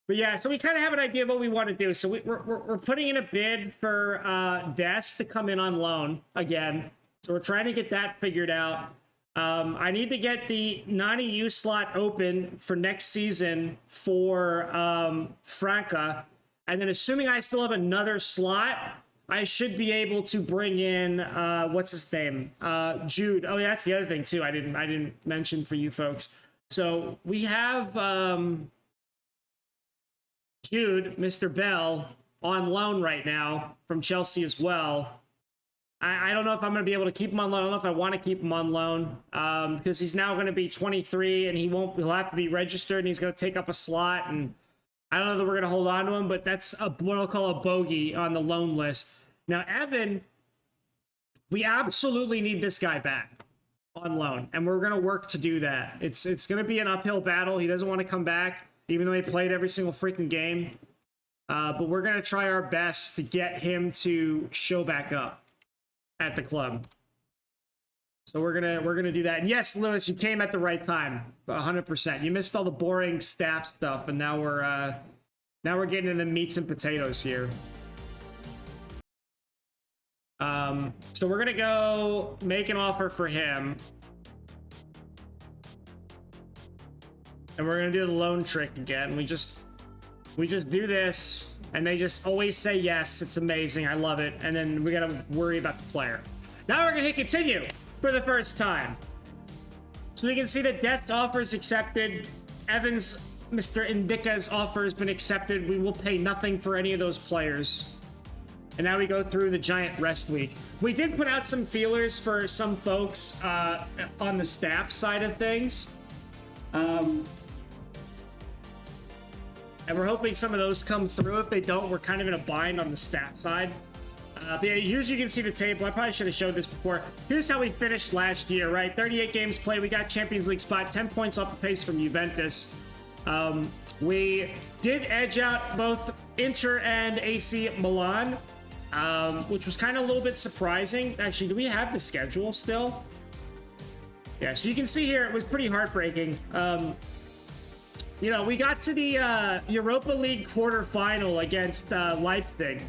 yeah, so we kind of have an idea of what we want to do. So we're putting in a bid for Des to come in on loan again. So we're trying to get that figured out. I need to get the non-EU slot open for next season for Franca. And then assuming I still have another slot, I should be able to bring in, what's his name? Jude. Oh, yeah, that's the other thing, too. I didn't mention for you folks. So we have Jude, Mr. Bell, on loan right now from Chelsea as well. I don't know if I'm going to be able to keep him on loan. I don't know if I want to keep him on loan because he's now going to be 23 and he'll have to be registered and he's going to take up a slot. And I don't know that we're going to hold on to him, but that's what I'll call a bogey on the loan list. Now, Evan, we absolutely need this guy back on loan, and we're going to work to do that. It's going to be an uphill battle. He doesn't want to come back, even though he played every single freaking game. But we're going to try our best to get him to show back up at the club. So we're gonna do that. And yes, Lewis, you came at the right time, 100%. You missed all the boring staff stuff, and now we're getting into the meats and potatoes here. So we're gonna go make an offer for him, and we're gonna do the loan trick again. We just do this, and they just always say yes. It's amazing. I love it. And then we gotta worry about the player. Now we're gonna hit continue for the first time. So we can see that Death's offer is accepted. Evans, Mr. Indica's offer has been accepted. We will pay nothing for any of those players. And now we go through the giant rest week. We did put out some feelers for some folks on the staff side of things. And we're hoping some of those come through. If they don't, we're kind of in a bind on the staff side. But yeah, here's you can see the table. I probably should have showed this before. Here's how we finished last year, right? 38 games played. We got Champions League spot, 10 points off the pace from Juventus. We did edge out both Inter and AC Milan, which was kind of a little bit surprising. Actually, do we have the schedule still? Yeah, so you can see here, it was pretty heartbreaking. You know, we got to the Europa League quarterfinal against Leipzig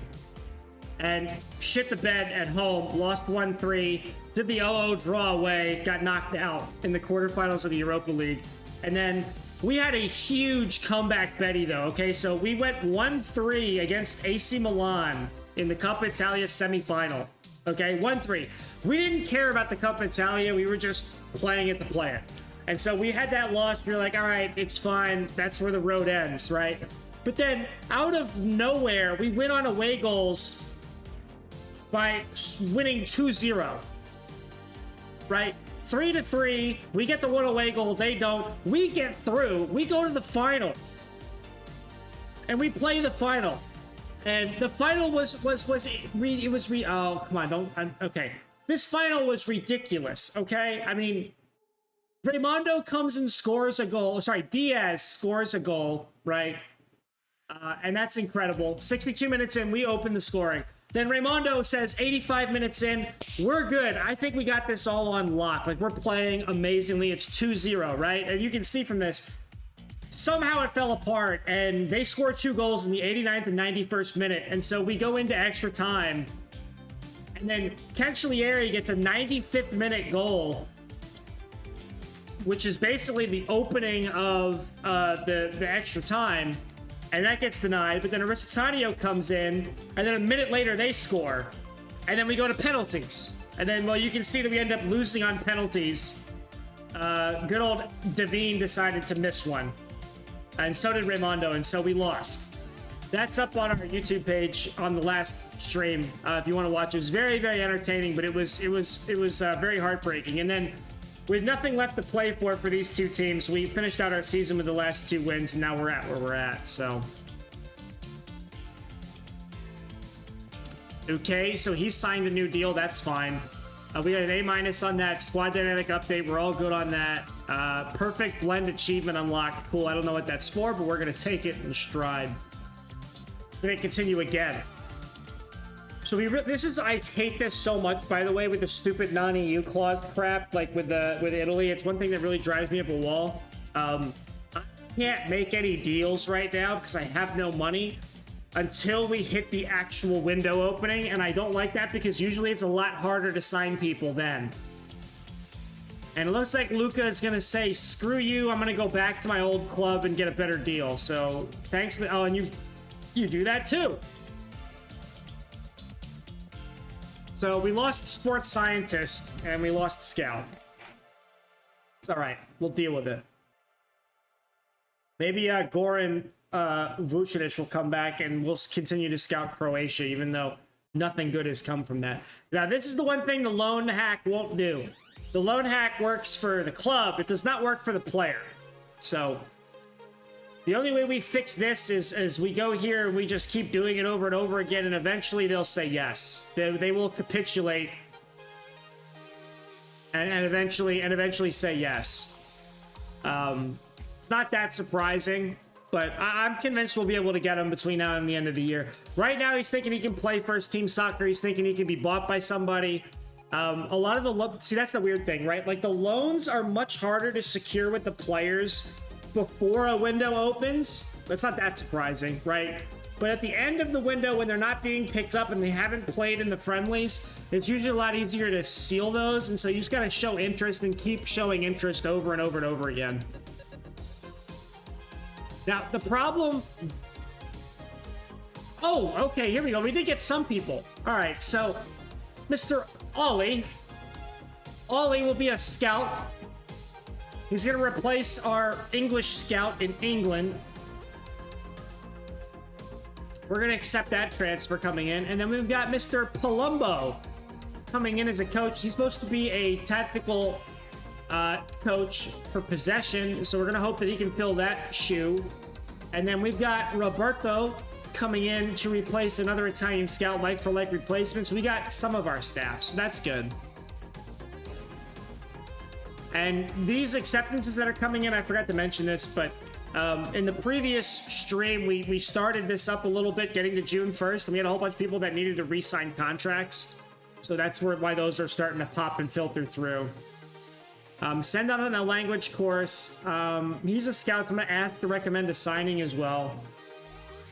and shit the bed at home, lost 1-3, did the 0-0 draw away, got knocked out in the quarterfinals of the Europa League. And then we had a huge comeback Betty, though, okay? So we went 1-3 against AC Milan in the Coppa Italia semifinal, okay? 1-3. We didn't care about the Coppa Italia. We were just playing it to play it. And so we had that loss. We were like, all right, it's fine. That's where the road ends, right? But then out of nowhere, we went on away goals by winning 2-0, right? 3-3, we get the one away goal, they don't. We get through, we go to the final, and we play the final. And the final oh, come on, okay. This final was ridiculous, okay? I mean, Raimondo comes and scores a goal. Sorry, Diaz scores a goal, right? And that's incredible. 62 minutes in, we open the scoring. Then Raimondo says 85 minutes in, we're good. I think we got this all on lock. Like, we're playing amazingly. It's 2-0, right? And you can see from this, somehow it fell apart, and they scored 2 goals in the 89th and 91st minute. And so we go into extra time, and then Cancellieri gets a 95th minute goal, which is basically the opening of the extra time. And that gets denied, but then Aristotanio comes in, and then a minute later they score. And then we go to penalties. And then, well, you can see that we end up losing on penalties. Good old Devine decided to miss one. And so did Raimondo, and so we lost. That's up on our YouTube page on the last stream. If you want to watch, it was very, very entertaining, but it was very heartbreaking. And then, with nothing left to play for these two teams, we finished out our season with the last 2 wins, and now we're at where we're at. So, okay, so he signed a new deal. That's fine. We got an A- on that squad dynamic update. We're all good on that. Perfect blend achievement unlocked. Cool. I don't know what that's for, but we're gonna take it in stride. We're gonna continue again. So this is, I hate this so much, by the way, with the stupid non-EU clause crap, like with Italy. It's one thing that really drives me up a wall. I can't make any deals right now because I have no money until we hit the actual window opening, and I don't like that because usually it's a lot harder to sign people then. And it looks like Luca is going to say, screw you, I'm going to go back to my old club and get a better deal. So, thanks. Oh, and you do that too. So, we lost sports scientist, and we lost scout. It's alright. We'll deal with it. Maybe Goran Vucinic will come back, and we'll continue to scout Croatia, even though nothing good has come from that. Now, this is the one thing the loan hack won't do. The loan hack works for the club. It does not work for the player. So, the only way we fix this is we go here and we just keep doing it over and over again, and eventually they'll say yes. They will capitulate and eventually say yes. It's not that surprising, but I'm convinced we'll be able to get him between now and the end of the year. Right now, he's thinking he can play first-team soccer. He's thinking he can be bought by somebody. A lot of the... See, that's the weird thing, right? Like, the loans are much harder to secure with the players before a window opens. That's not that surprising, right? But at the end of the window, when they're not being picked up and they haven't played in the friendlies, it's usually a lot easier to seal those. And so you just got to show interest and keep showing interest over and over and over again. Now, the problem... Oh, okay, here we go. We did get some people. All right, so Mr. Ollie will be a scout. He's going to replace our English scout in England. We're going to accept that transfer coming in. And then we've got Mr. Palumbo coming in as a coach. He's supposed to be a tactical coach for possession, so we're going to hope that he can fill that shoe. And then we've got Roberto coming in to replace another Italian scout, like-for-like replacements. We got some of our staff, so that's good. And these acceptances that are coming in, I forgot to mention this, but in the previous stream, we started this up a little bit, getting to June 1st, and we had a whole bunch of people that needed to re-sign contracts. So that's why those are starting to pop and filter through. Send out on a language course. He's a scout. I'm going to ask to recommend a signing as well.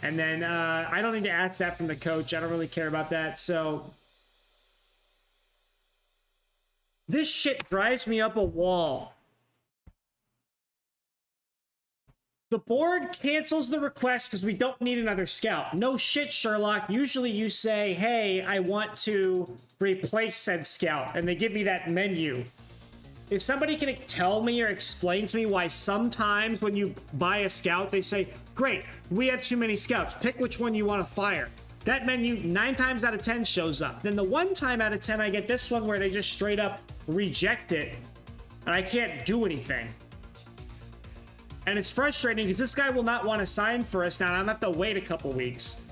And then I don't need to ask that from the coach. I don't really care about that. So this shit drives me up a wall. The board cancels the request because we don't need another scout. No shit, Sherlock. Usually you say, hey, I want to replace said scout. And they give me that menu. If somebody can tell me or explain to me why sometimes when you buy a scout, they say, great, we have too many scouts. Pick which one you want to fire. That menu 9 times out of 10 shows up. Then the 1 time out of 10, I get this one where they just straight up reject it. And I can't do anything. And it's frustrating because this guy will not want to sign for us now. I'm going to have to wait a couple weeks.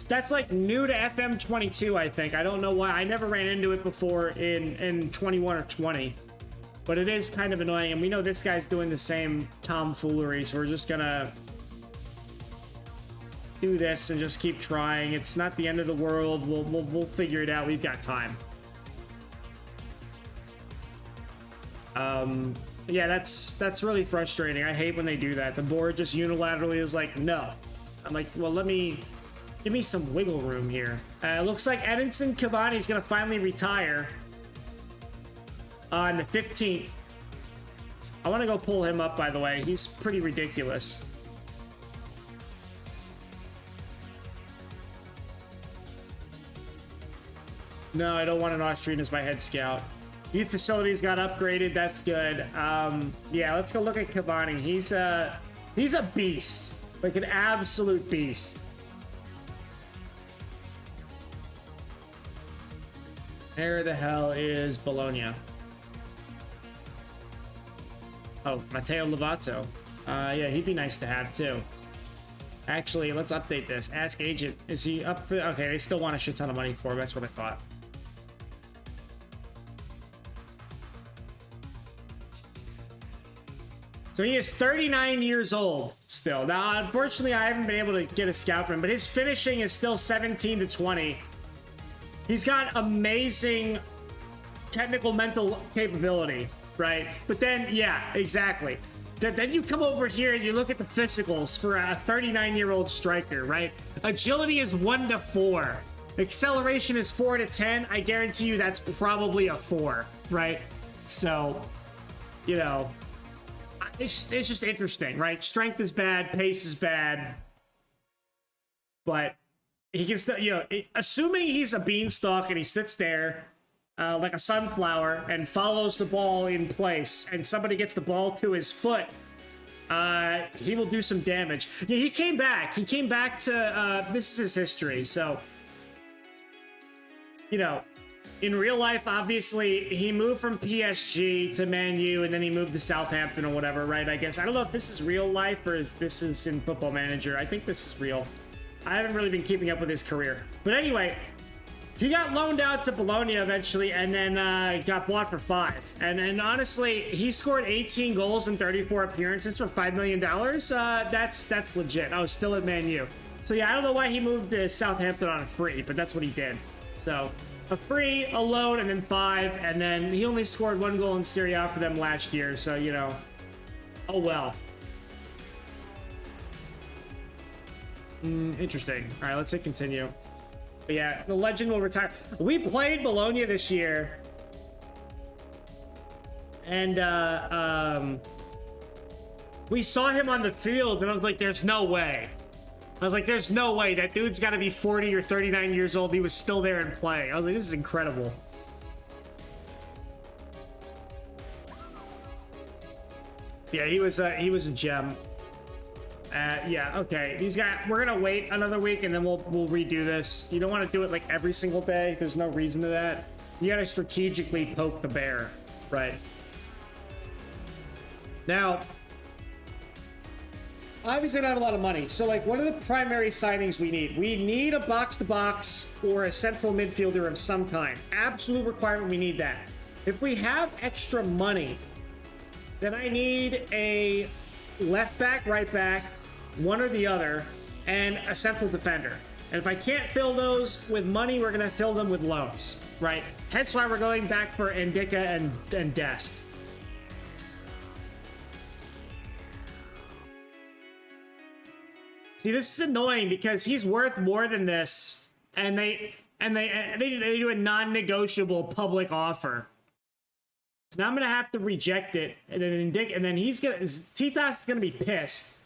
That's like new to FM22, I think. I don't know why. I never ran into it before in 21 or 20. But it is kind of annoying, and we know this guy's doing the same tomfoolery, so we're just gonna do this and just keep trying. It's not the end of the world. We'll figure it out. We've got time. Yeah, that's really frustrating. I hate when they do that. The board just unilaterally is like, no. I'm like, well, give me some wiggle room here. Looks like Edinson Cavani's gonna finally retire on the 15th. I want to go pull him up, by the way. He's pretty ridiculous. No, I don't want an Austrian as my head scout. Youth facilities got upgraded. That's good. Yeah, let's go look at Cavani. He's a beast. Like an absolute beast. Where the hell is Bologna? Oh, Mateo Lovato. Yeah, he'd be nice to have too. Actually, let's update this. Ask agent. Is he up for... Okay, they still want a shit ton of money for him. That's what I thought. So he is 39 years old still. Now, unfortunately, I haven't been able to get a scout for him, but his finishing is still 17 to 20. He's got amazing technical mental capability, right? But then, yeah, exactly. Then you come over here and you look at the physicals for a 39-year-old striker, right? Agility is 1 to 4. Acceleration is 4 to 10. I guarantee you that's probably a 4, right? So, you know... It's just interesting, right? Strength is bad, pace is bad, but he can still, you know, assuming he's a beanstalk and he sits there like a sunflower and follows the ball in place and somebody gets the ball to his foot, he will do some damage. Yeah, he came back. He came back to, this is his history, so, you know, in real life, obviously, he moved from PSG to Man U, and then he moved to Southampton or whatever, right? I guess. I don't know if this is real life or is this is in Football Manager. I think this is real. I haven't really been keeping up with his career. But anyway, he got loaned out to Bologna eventually, and then got bought for 5. And honestly, he scored 18 goals in 34 appearances for $5 million. That's legit. I was still at Man U. So yeah, I don't know why he moved to Southampton on a free, but that's what he did. So... a free, a loan, and then 5, and then he only scored 1 goal in Serie A for them last year, so, you know, oh well. Interesting. All right, let's hit continue. But yeah, the legend will retire. We played Bologna this year, and we saw him on the field, and I was like, there's no way. I was like, there's no way. That dude's got to be 40 or 39 years old. He was still there and playing. I was like, this is incredible. Yeah, he was a gem. Yeah, okay. We're going to wait another week, and then we'll redo this. You don't want to do it, like, every single day. There's no reason to that. You got to strategically poke the bear. Right. Now... obviously, not a lot of money. So, like, what are the primary signings we need? We need a box-to-box or a central midfielder of some kind. Absolute requirement, we need that. If we have extra money, then I need a left back, right back, one or the other, and a central defender. And if I can't fill those with money, we're going to fill them with loans, right? Hence why we're going back for Ndicka and Dest. See, this is annoying because he's worth more than this, and they do a non-negotiable public offer. So now I'm gonna have to reject it, and then Titas is gonna be pissed.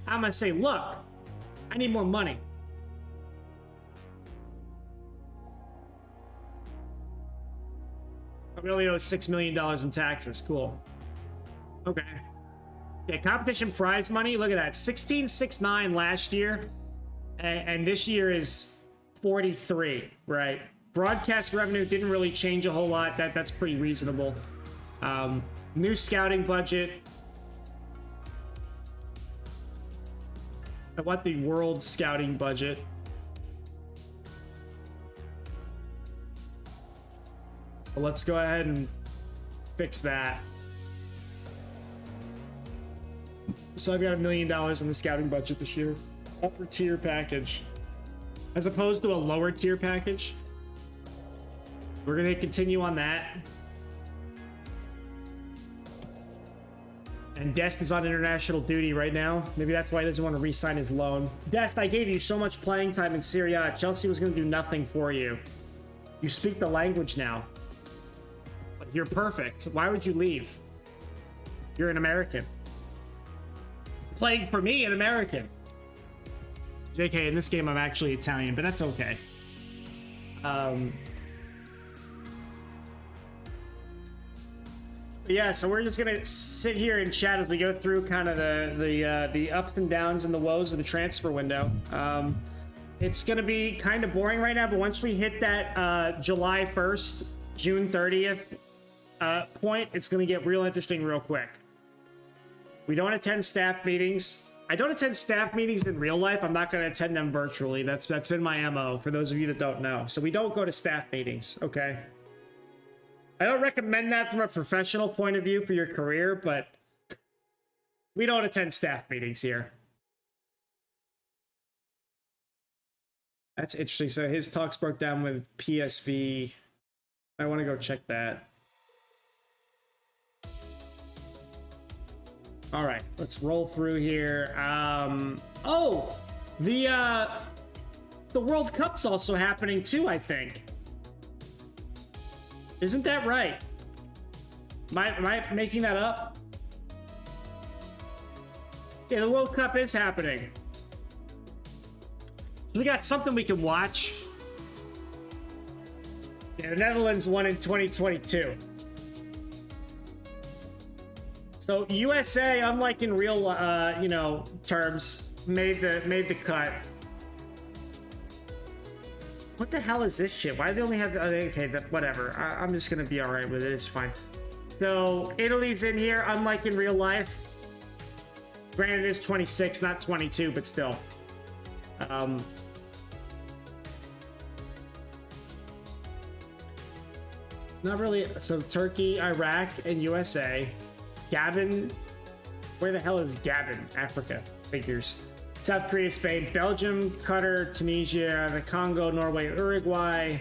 I'm gonna say, look, I need more money. We only owe $6 million in taxes. Cool. Okay. Yeah, competition prize money. Look at that. 16.69 last year, and this year is 43. Right. Broadcast revenue didn't really change a whole lot. That's pretty reasonable. New scouting budget. I want the world scouting budget. So let's go ahead and fix that. So I've got $1 million in the scouting budget this year. Upper tier package. As opposed to a lower tier package. We're going to continue on that. And Dest is on international duty right now. Maybe that's why he doesn't want to re-sign his loan. Dest, I gave you so much playing time in Serie A. Chelsea was going to do nothing for you. You speak the language now. You're perfect. Why would you leave? You're an American. Playing for me, an American. JK, in this game, I'm actually Italian, but that's okay. Yeah, so we're just gonna sit here and chat as we go through kind of the ups and downs and the woes of the transfer window. It's gonna be kind of boring right now, but once we hit that July 1st, June 30th point, it's gonna get real interesting real quick. We don't attend staff meetings. I don't attend staff meetings in real life. I'm not gonna attend them virtually. That's been my MO for those of you that don't know. So we don't go to staff meetings, okay? I don't recommend that from a professional point of view for your career, but we don't attend staff meetings here. That's interesting. So his talks broke down with PSV. I want to go check that. All right, let's roll through here. Oh, the World Cup's also happening too, I think. Isn't that right? Am I making that up? Yeah, the World Cup is happening. So we got something we can watch. Yeah, the Netherlands won in 2022. So USA, unlike in real, terms, made the cut. What the hell is this shit? Why do they only have... Okay, whatever. I'm just going to be all right with it. It's fine. So, Italy's in here, unlike in real life. Granted, it is 26, not 22, but still. Not really... So, Turkey, Iraq, and USA. Gabon... Where the hell is Gabon? Africa. Figures. South Korea, Spain, Belgium, Qatar, Tunisia, the Congo, Norway, Uruguay,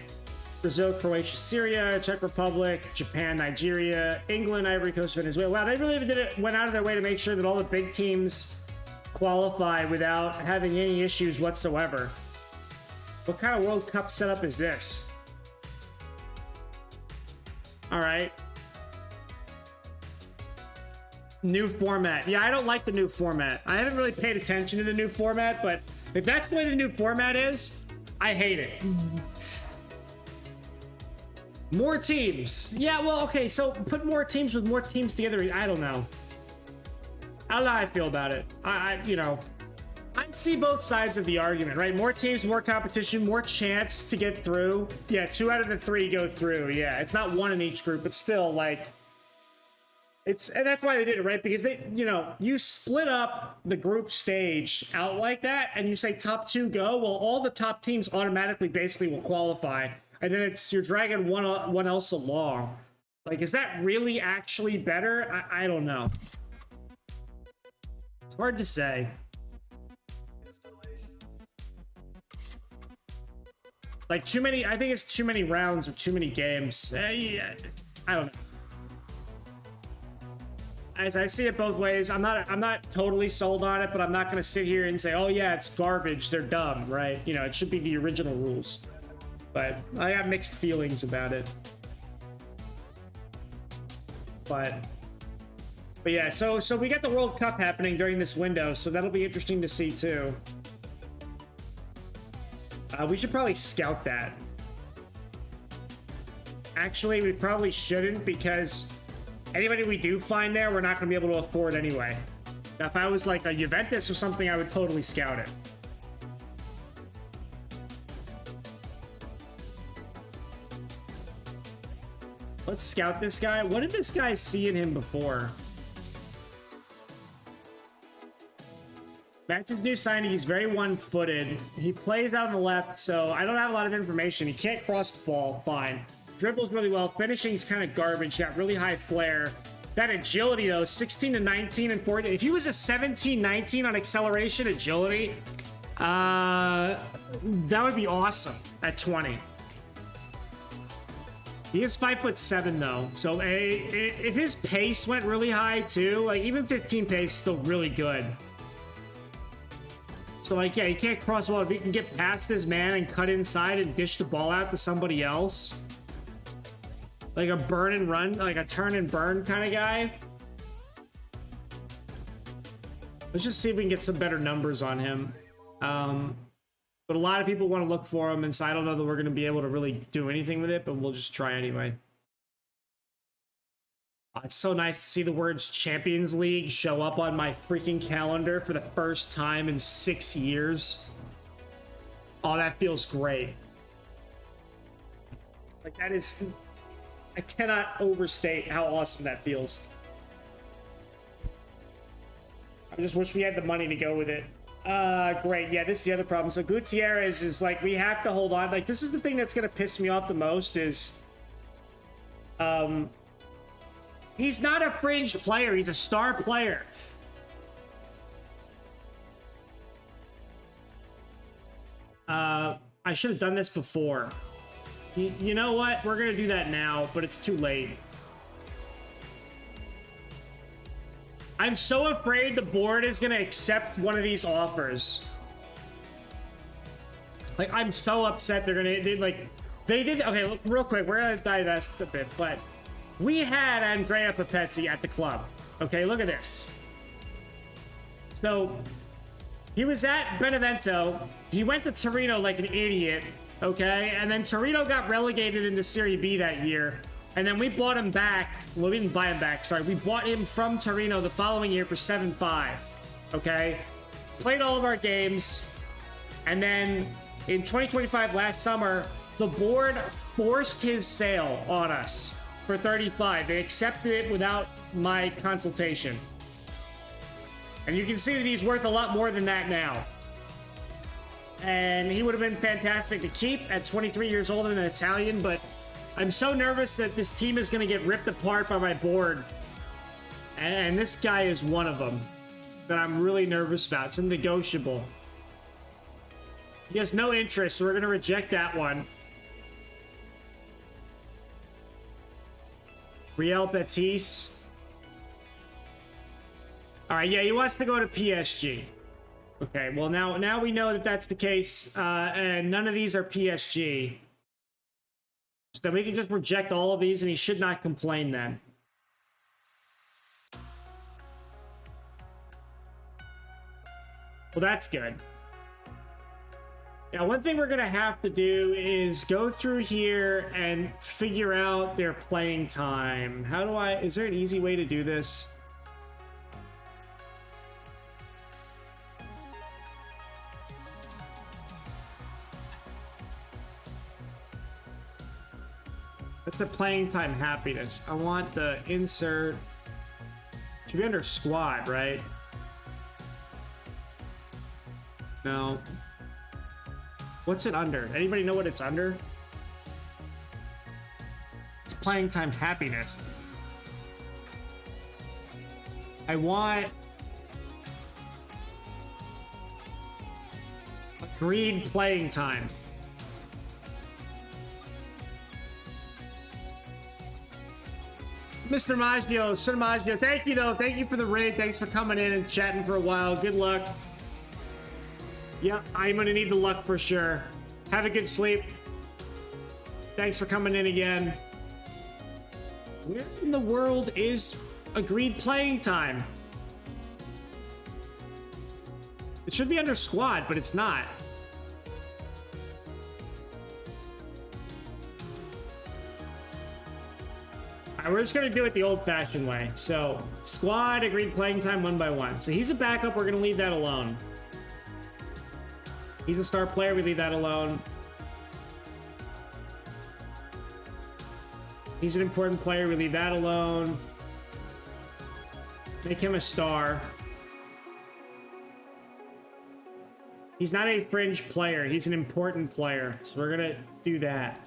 Brazil, Croatia, Syria, Czech Republic, Japan, Nigeria, England, Ivory Coast, Venezuela. Wow, they really went out of their way to make sure that all the big teams qualify without having any issues whatsoever. What kind of World Cup setup is this? All right. New format. Yeah, I don't like the new format. I haven't really paid attention to the new format, but if that's the way the new format is, I hate it. More teams. Yeah, well, okay, so put more teams with more teams together. I don't know. I don't know how I feel about it. I see both sides of the argument, right? More teams, more competition, more chance to get through. Yeah, 2 out of the 3 go through. Yeah, it's not 1 in each group, but still, like... And that's why they did it, right? Because you split up the group stage out like that, and you say top 2 go. Well, all the top teams automatically basically will qualify, and then you're dragging one else along. Like, is that really actually better? I don't know. It's hard to say. Like too many. I think it's too many rounds or too many games. Yeah, I don't know. As I see it both ways, I'm not totally sold on it, but I'm not going to sit here and say, oh yeah, it's garbage, they're dumb, right? It should be the original rules. But I got mixed feelings about it. But yeah, so we got the World Cup happening during this window, so that'll be interesting to see too. We should probably scout that. Actually, we probably shouldn't, because anybody we do find there, we're not going to be able to afford anyway. Now, if I was like a Juventus or something, I would totally scout it. Let's scout this guy. What did this guy see in him before? Match's new signing, he's very one-footed. He plays out on the left, so I don't have a lot of information. He can't cross the ball, fine. Dribbles really well. Finishing's kind of garbage. Got really high flair. That agility, though, 16 to 19 and 14. If he was a 17-19 on acceleration agility, that would be awesome at 20. He is 5'7", though. So if his pace went really high, too, like even 15 pace is still really good. So, like, yeah, he can't cross well. If he can get past his man and cut inside and dish the ball out to somebody else, like a burn and run, like a turn and burn kind of guy. Let's just see if we can get some better numbers on him. But a lot of people want to look for him, and so I don't know that we're going to be able to really do anything with it, but we'll just try anyway. It's so nice to see the words Champions League show up on my freaking calendar for the first time in 6 years. Oh, that feels great. Like, that is... I cannot overstate how awesome that feels. I just wish we had the money to go with it. Great. Yeah, this is the other problem. So Gutierrez is like, we have to hold on. Like, this is the thing that's going to piss me off the most is... He's not a fringe player. He's a star player. I should have done this before. You know what? We're going to do that now, but it's too late. I'm so afraid the board is going to accept one of these offers. Like, I'm so upset they're going to... They did... Okay, look, real quick. We're going to divest a bit, but... We had Andrea Papezzi at the club. Okay, look at this. So, he was at Benevento. He went to Torino like an idiot, okay? And then Torino got relegated into Serie B that year. And then we bought him back. Well, we didn't buy him back, sorry. We bought him from Torino the following year for 7.5, okay? Played all of our games. And then in 2025, last summer, the board forced his sale on us. For 35. They accepted it without my consultation. And you can see that he's worth a lot more than that now. And he would have been fantastic to keep at 23 years old and an Italian, but I'm so nervous that this team is going to get ripped apart by my board. And this guy is one of them that I'm really nervous about. It's negotiable. He has no interest, so we're going to reject that one. Real Betis. All right, yeah, he wants to go to PSG. Okay, well, now we know that that's the case, and none of these are PSG. So then we can just reject all of these, and he should not complain then. Well, that's good. Now, one thing we're going to have to do is go through here and figure out their playing time. How do I... Is there an easy way to do this? That's the playing time happiness. I want the insert... Should be under squad, right? No. What's it under? Anybody know what it's under? It's playing time happiness. I want agreed playing time. Mr. Maggio, Sir Maggio, thank you though. Thank you for the raid. Thanks for coming in and chatting for a while. Good luck. Yep, I'm gonna need the luck for sure. Have a good sleep. Thanks for coming in again. Where in the world is agreed playing time? It should be under squad, but it's not. Alright, we're just gonna do it the old-fashioned way. So, squad, agreed playing time, 1 by 1. So he's a backup, we're gonna leave that alone. He's a star player, we leave that alone. He's an important player, we leave that alone. Make him a star. He's not a fringe player, he's an important player. So we're gonna do that.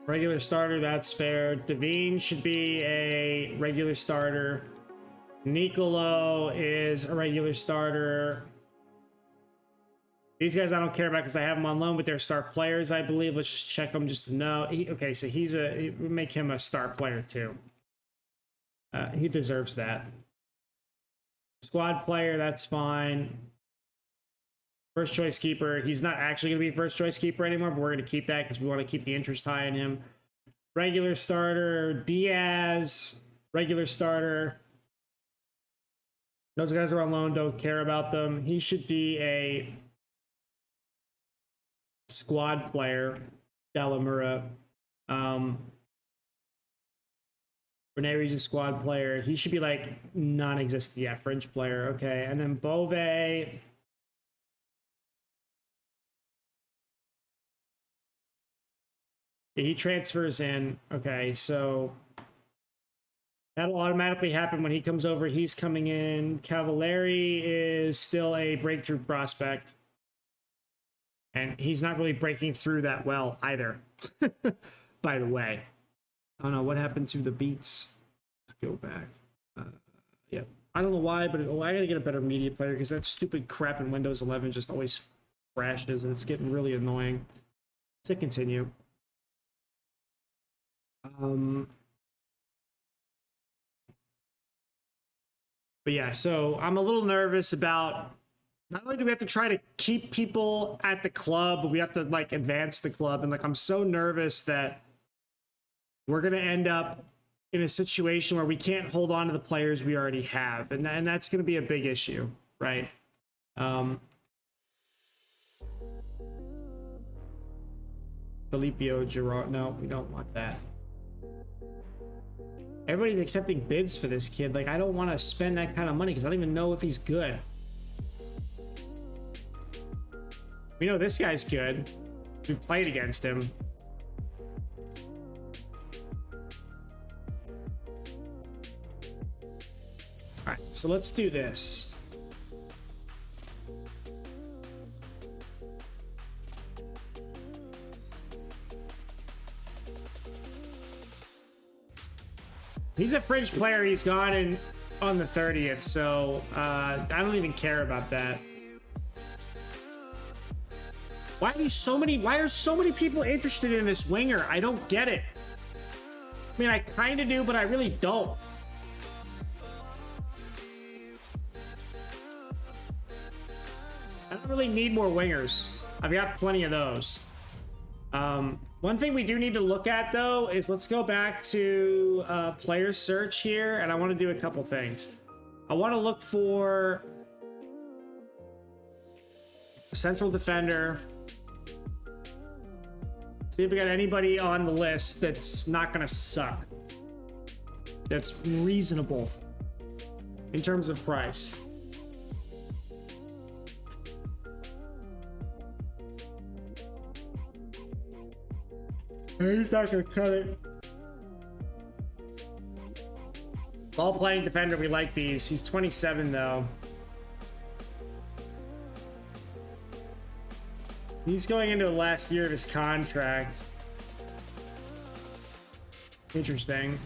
Regular starter, that's fair. Devine should be a regular starter. Nicolo is a regular starter. These guys I don't care about because I have them on loan, but they're star players, I believe. Let's just check them just to know. Okay, so we make him a star player too. He deserves that. Squad player, that's fine. First choice keeper. He's not actually going to be first choice keeper anymore, but we're going to keep that because we want to keep the interest high in him. Regular starter. Diaz. Regular starter. Those guys are on loan. Don't care about them. He should be a squad player. Delamura. Rene's a squad player. He should be like non-existent. Yeah, French player. Okay, and then Bove. He transfers in. Okay, so that'll automatically happen when he comes over. He's coming in. Cavallari is still a breakthrough prospect. And he's not really breaking through that well either, by the way. Oh no, what happened to the beats? Let's go back. Yeah, I don't know why, but I gotta get a better media player because that stupid crap in Windows 11 just always crashes and it's getting really annoying. To continue. But yeah, so I'm a little nervous about not only do we have to try to keep people at the club, but we have to like advance the club. And like, I'm so nervous that we're going to end up in a situation where we can't hold on to the players we already have. And that's going to be a big issue, right? Filippo Girard. No, we don't want that. Everybody's accepting bids for this kid. Like, I don't want to spend that kind of money because I don't even know if he's good. We know this guy's good. We've played against him. All right, so let's do this. He's a fringe player. He's gone in on the 30th, so I don't even care about that. Why are so many people interested in this winger? I don't get it. I mean, I kind of do, but I really don't. I don't really need more wingers. I've got plenty of those. One thing we do need to look at, though, is let's go back to player search here, and I want to do a couple things. I want to look for a central defender. See if we got anybody on the list that's not going to suck. That's reasonable in terms of price. He's not going to cut it. Ball playing defender, we like these. He's 27 though. He's going into the last year of his contract. Interesting.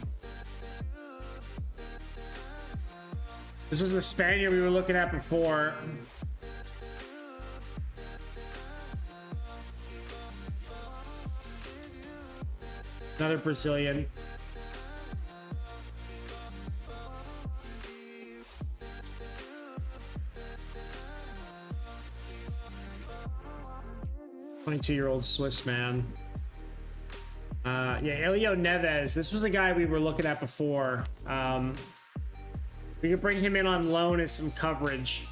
This was the Spaniard we were looking at before. Another Brazilian. "22-year-old Swiss man." Yeah, Elio Nevez. This was a guy we were looking at before. We could bring him in on loan as some coverage.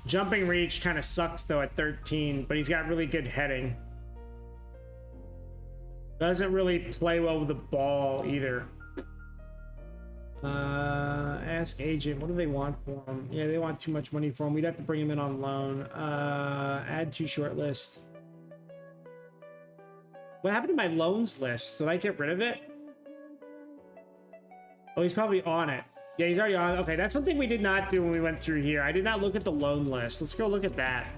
Jumping reach kind of sucks though at 13, but he's got really good heading. Doesn't really play well with the ball either. Ask agent, what do they want for him? Yeah, they want too much money for him. We'd have to bring him in on loan. Add to short list. What happened to my loans list? Did I get rid of it? Oh, he's probably on it. Yeah, he's already on. Okay, that's one thing we did not do when we went through here. I did not look at the loan list. Let's go look at that.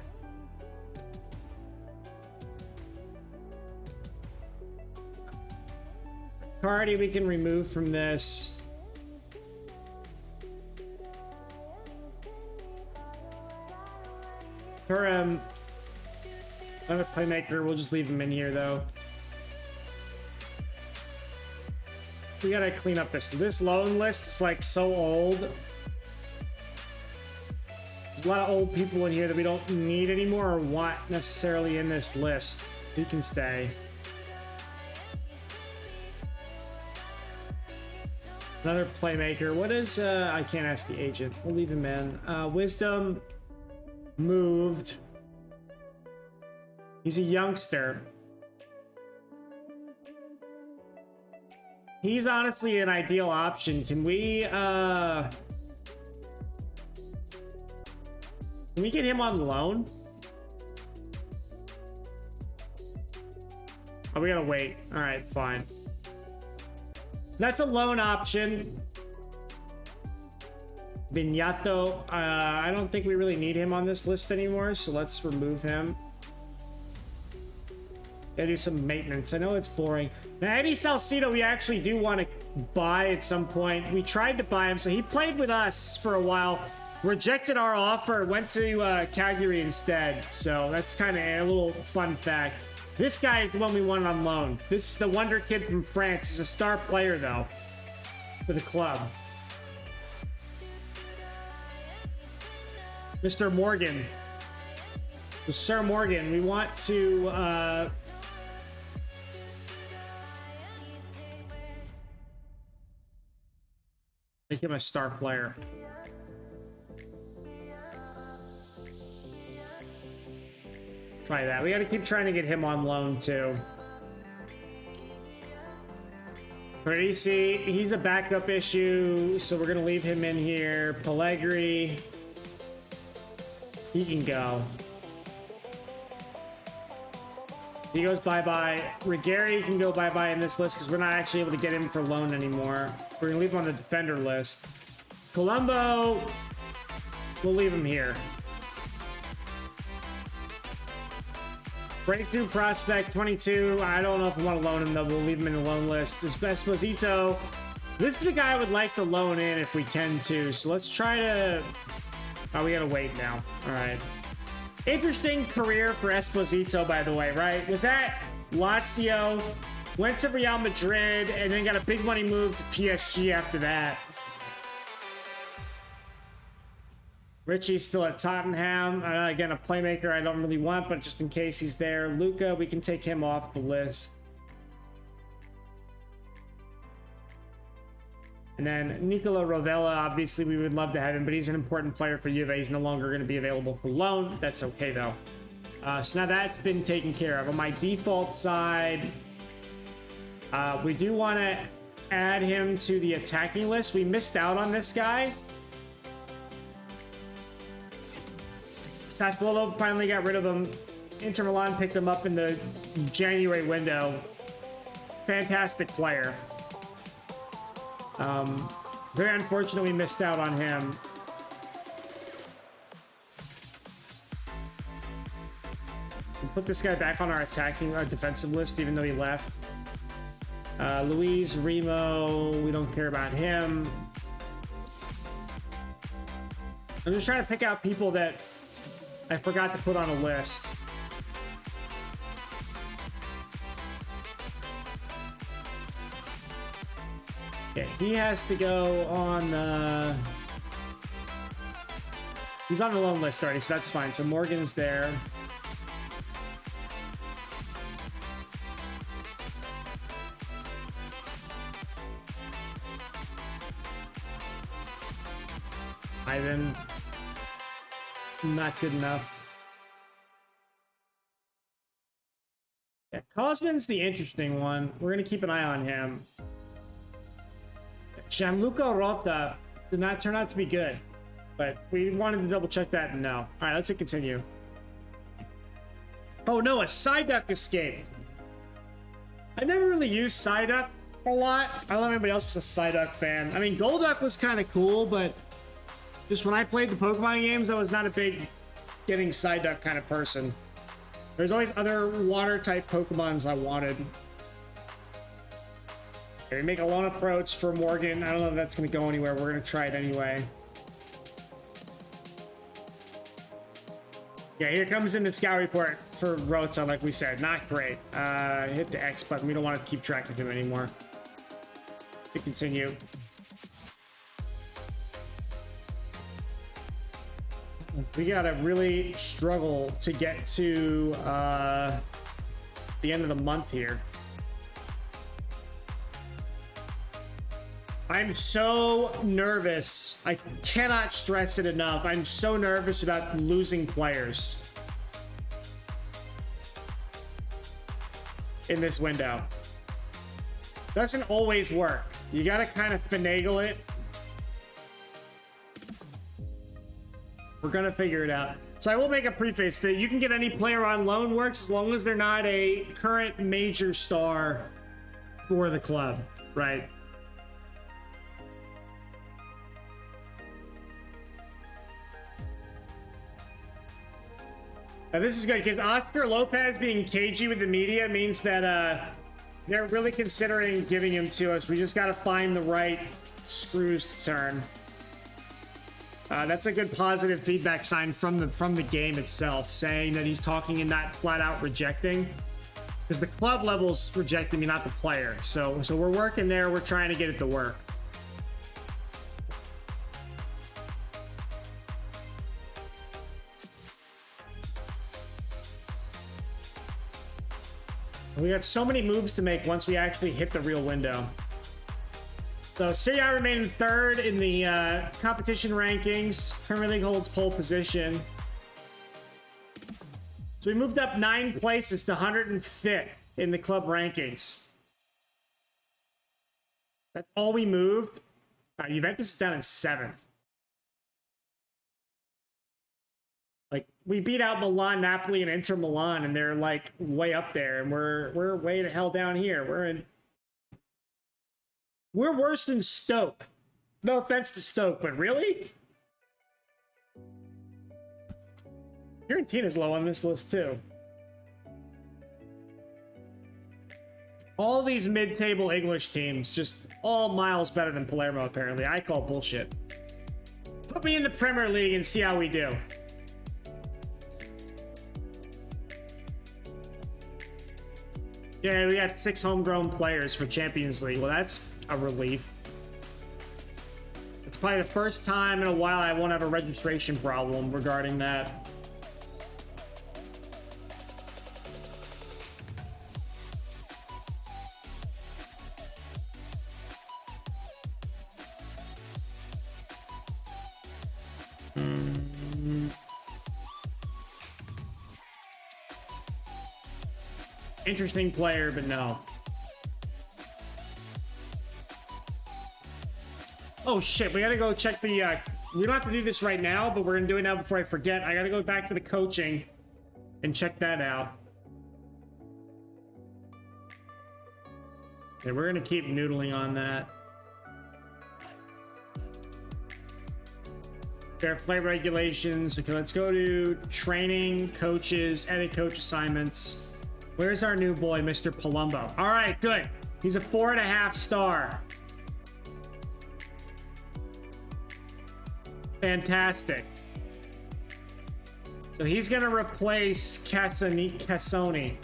Cardi we can remove from this. Turam, another playmaker. We'll just leave him in here though. We gotta clean up this loan list. It's like so old. There's a lot of old people in here that we don't need anymore or want necessarily in this list. He can stay. Another playmaker. What is I can't ask the agent. We'll leave him in. Wisdom moved. He's a youngster. He's honestly an ideal option. Can we get him on loan? Oh, we gotta wait. All right, fine. So that's a loan option. Vignato. I don't think we really need him on this list anymore, so let's remove him. Gotta do some maintenance. I know it's boring. Now, Eddie Salcido, we actually do want to buy at some point. We tried to buy him, so he played with us for a while. Rejected our offer, went to Calgary instead. So that's kind of a little fun fact. This guy is the one we wanted on loan. This is the wonder kid from France. He's a star player, though, for the club. Mr. Morgan. So Sir Morgan, we want to... make him a star player. Try that. We got to keep trying to get him on loan too. Parisi, he's a backup issue, so we're gonna leave him in here. Pellegrini, he can go. He goes bye-bye. Rigeri can go bye-bye in this list because we're not actually able to get him for loan anymore. We're gonna leave him on the defender list. Colombo, we'll leave him here. Breakthrough prospect 22. I don't know if we want to loan him though. We'll leave him in the loan list. Esposito. This is the guy I would like to loan in if we can too. So let's try to. Oh, we gotta wait now. All right. Interesting career for Esposito, by the way. Right? Was at Lazio, went to Real Madrid, and then got a big money move to PSG after that. Richie's still at Tottenham. Again, a playmaker I don't really want, but just in case he's there. Luca, we can take him off the list. And then Nicola Rovella, obviously we would love to have him, but he's an important player for Juve. He's no longer going to be available for loan. That's okay, though. So now that's been taken care of. On my default side, we do want to add him to the attacking list. We missed out on this guy. Sassuolo finally got rid of him. Inter Milan picked him up in the January window. Fantastic player. Very unfortunate we missed out on him. We'll put this guy back on our defensive list, even though he left. Luis Remo, we don't care about him. I'm just trying to pick out people that I forgot to put on a list. Okay, he has to go on he's on the loan list already, so that's fine. So Morgan's there. Ivan, not good enough. Yeah, Cosman's the interesting one. We're gonna keep an eye on him. Gianluca Rota did not turn out to be good, but we wanted to double check that and no. All right, let's continue. Oh no, a Psyduck escaped. I never really used Psyduck a lot. I don't know if anybody else was a Psyduck fan. I mean, Golduck was kind of cool, but just when I played the Pokemon games, I was not a big getting Psyduck kind of person. There's always other water-type Pokemons I wanted. Okay, we make a loan approach for Morgan. I don't know if that's going to go anywhere. We're going to try it anyway. Yeah, here comes in the scout report for Rota, like we said. Not great. Hit the X button. We don't want to keep track of him anymore. To continue. We gotta really struggle to get to the end of the month here. I'm so nervous. I cannot stress it enough. I'm so nervous about losing players in this window. Doesn't always work. You gotta kind of finagle it. We're gonna figure it out. So I will make a preface that you can get any player on loan works as long as they're not a current major star for the club, right? Now this is good because Oscar Lopez being cagey with the media means that they're really considering giving him to us. We just got to find the right screws to turn. That's a good positive feedback sign from the game itself, saying that he's talking and not flat out rejecting. Because the club level's rejecting me, not the player. So we're working there. We're trying to get it to work. We got so many moves to make once we actually hit the real window. So Serie A remained third in the competition rankings. Premier League holds pole position. So we moved up 9 places to 105th in the club rankings. That's all we moved. Juventus is down in 7th. Like, we beat out Milan, Napoli, and Inter Milan, and they're like way up there, and we're way the hell down here. We're worse than Stoke. No offense to Stoke, but really? Fiorentina's low on this list too. All these mid-table English teams, just all miles better than Palermo, apparently. I call bullshit. Put me in the Premier League and see how we do. Yeah, we got 6 homegrown players for Champions League. Well, that's a relief. It's probably the first time in a while I won't have a registration problem regarding that. Interesting player, but no. Oh shit, we gotta go check the we don't have to do this right now, but we're gonna do it now before I forget. I gotta go back to the coaching and check that out. Okay, we're gonna keep noodling on that. Fair play regulations. Okay, let's go to training, coaches, edit coach assignments. Where's our new boy, Mr. Palumbo? All right, good. He's a 4.5 star. Fantastic. So he's going to replace Cassoni.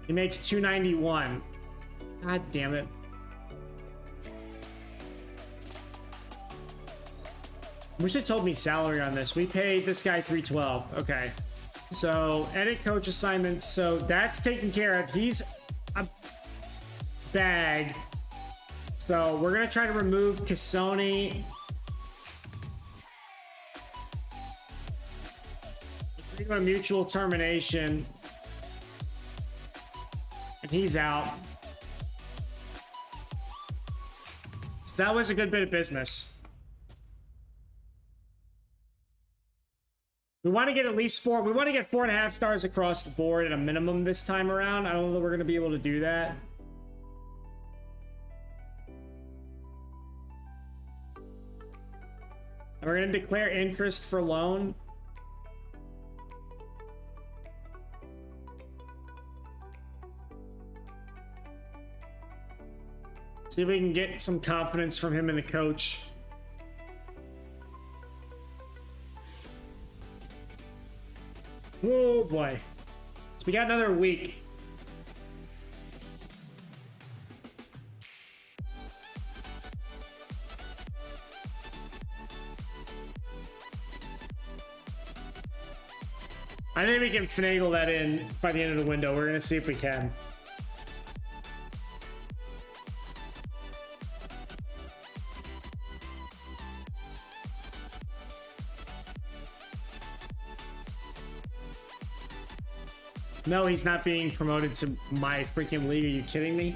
He makes 291. God damn it. Wish they told me salary on this. We paid this guy 312. Okay. So, edit coach assignments. So, that's taken care of. He's a bag. So, we're going to try to remove Cassoni. We're going to mutual termination. And he's out. So, that was a good bit of business. We want to get at least 4. We want to get 4.5 stars across the board at a minimum this time around. I don't know that we're going to be able to do that. And we're going to declare interest for loan. See if we can get some confidence from him and the coach. Oh boy. So we got another week. I think we can finagle that in by the end of the window. We're going to see if we can. No, he's not being promoted to my freaking league. Are you kidding me?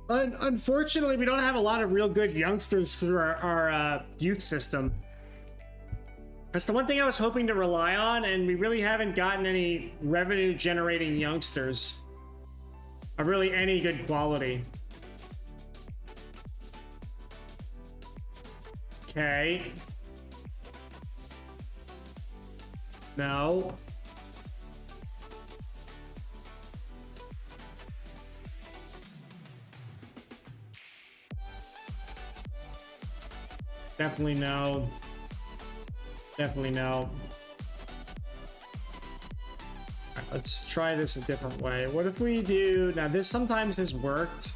Unfortunately, we don't have a lot of real good youngsters through our youth system. That's the one thing I was hoping to rely on, and we really haven't gotten any revenue-generating youngsters of really any good quality. Okay. No. Definitely no. Definitely no. All right, let's try this a different way. What if we do... Now, this sometimes has worked.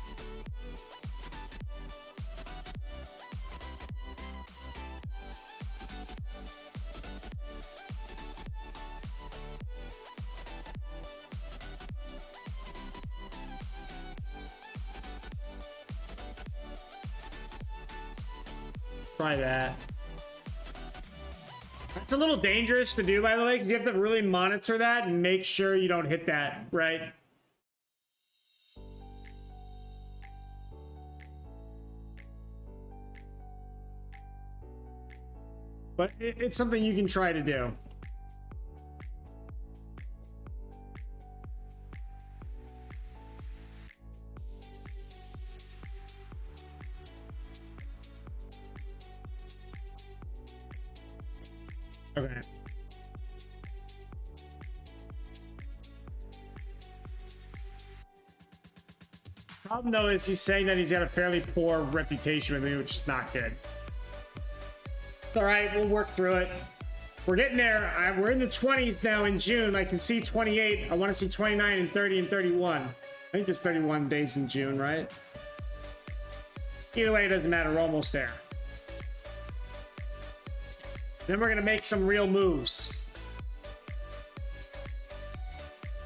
Try that. It's a little dangerous to do, by the way, because you have to really monitor that and make sure you don't hit that, right? But it's something you can try to do. Okay. Problem though is he's saying that he's got a fairly poor reputation with me, which is not good. It's all right. We'll work through it. We're getting there. We're in the 20s now in June. I can see 28. I want to see 29 and 30 and 31. I think there's 31 days in June, right? Either way, it doesn't matter. We're almost there. Then we're going to make some real moves.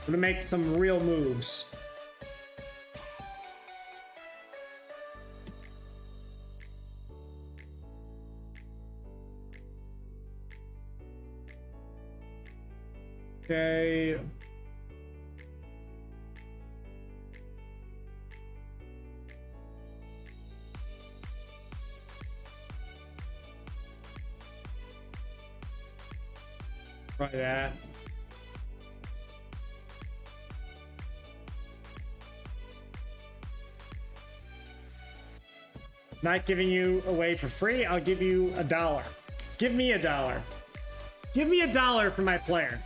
We're going to make some real moves. Okay. Try that. Not giving you away for free. I'll give you $1. Give me $1. Give me $1 for my player.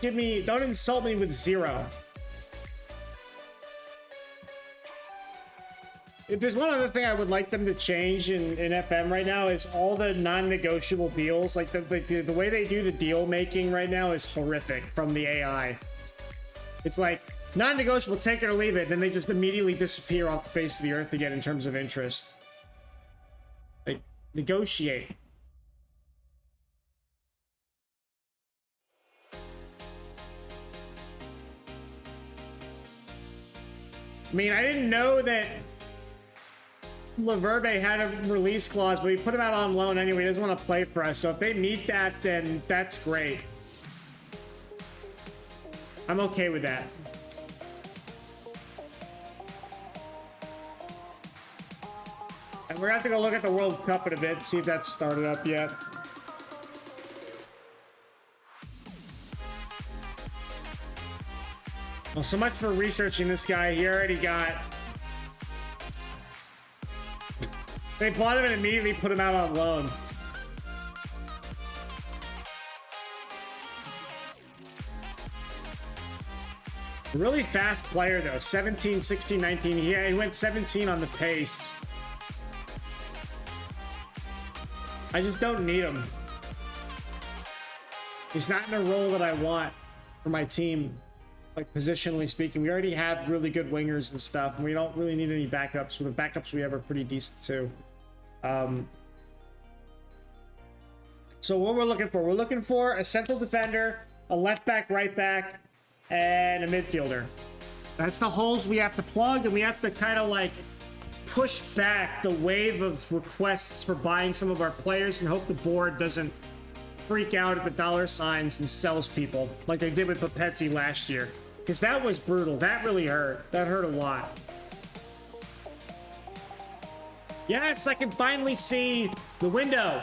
Don't insult me with 0. If there's one other thing I would like them to change in FM right now is all the non-negotiable deals. Like the way they do the deal making right now is horrific from the AI. It's like non-negotiable, take it or leave it, and then they just immediately disappear off the face of the earth again in terms of interest. Like, negotiate. I mean, I didn't know that Laverbe had a release clause, but we put him out on loan anyway. He doesn't want to play for us. So if they meet that, then that's great. I'm okay with that. And we're going to have to go look at the World Cup in a bit, see if that's started up yet. Well, so much for researching this guy. He already got... They bought him and immediately put him out on loan. Really fast player, though. 17, 16, 19. He went 17 on the pace. I just don't need him. He's not in a role that I want for my team. Like, positionally speaking, we already have really good wingers and stuff, and we don't really need any backups. The backups we have are pretty decent, too. So what we're looking for a central defender, a left back, right back, and a midfielder. That's the holes we have to plug, and we have to kind of like push back the wave of requests for buying some of our players and hope the board doesn't freak out at the dollar signs and sells people like they did with Papetti last year. Because that was brutal. That really hurt. That hurt a lot. Yes, I can finally see the window.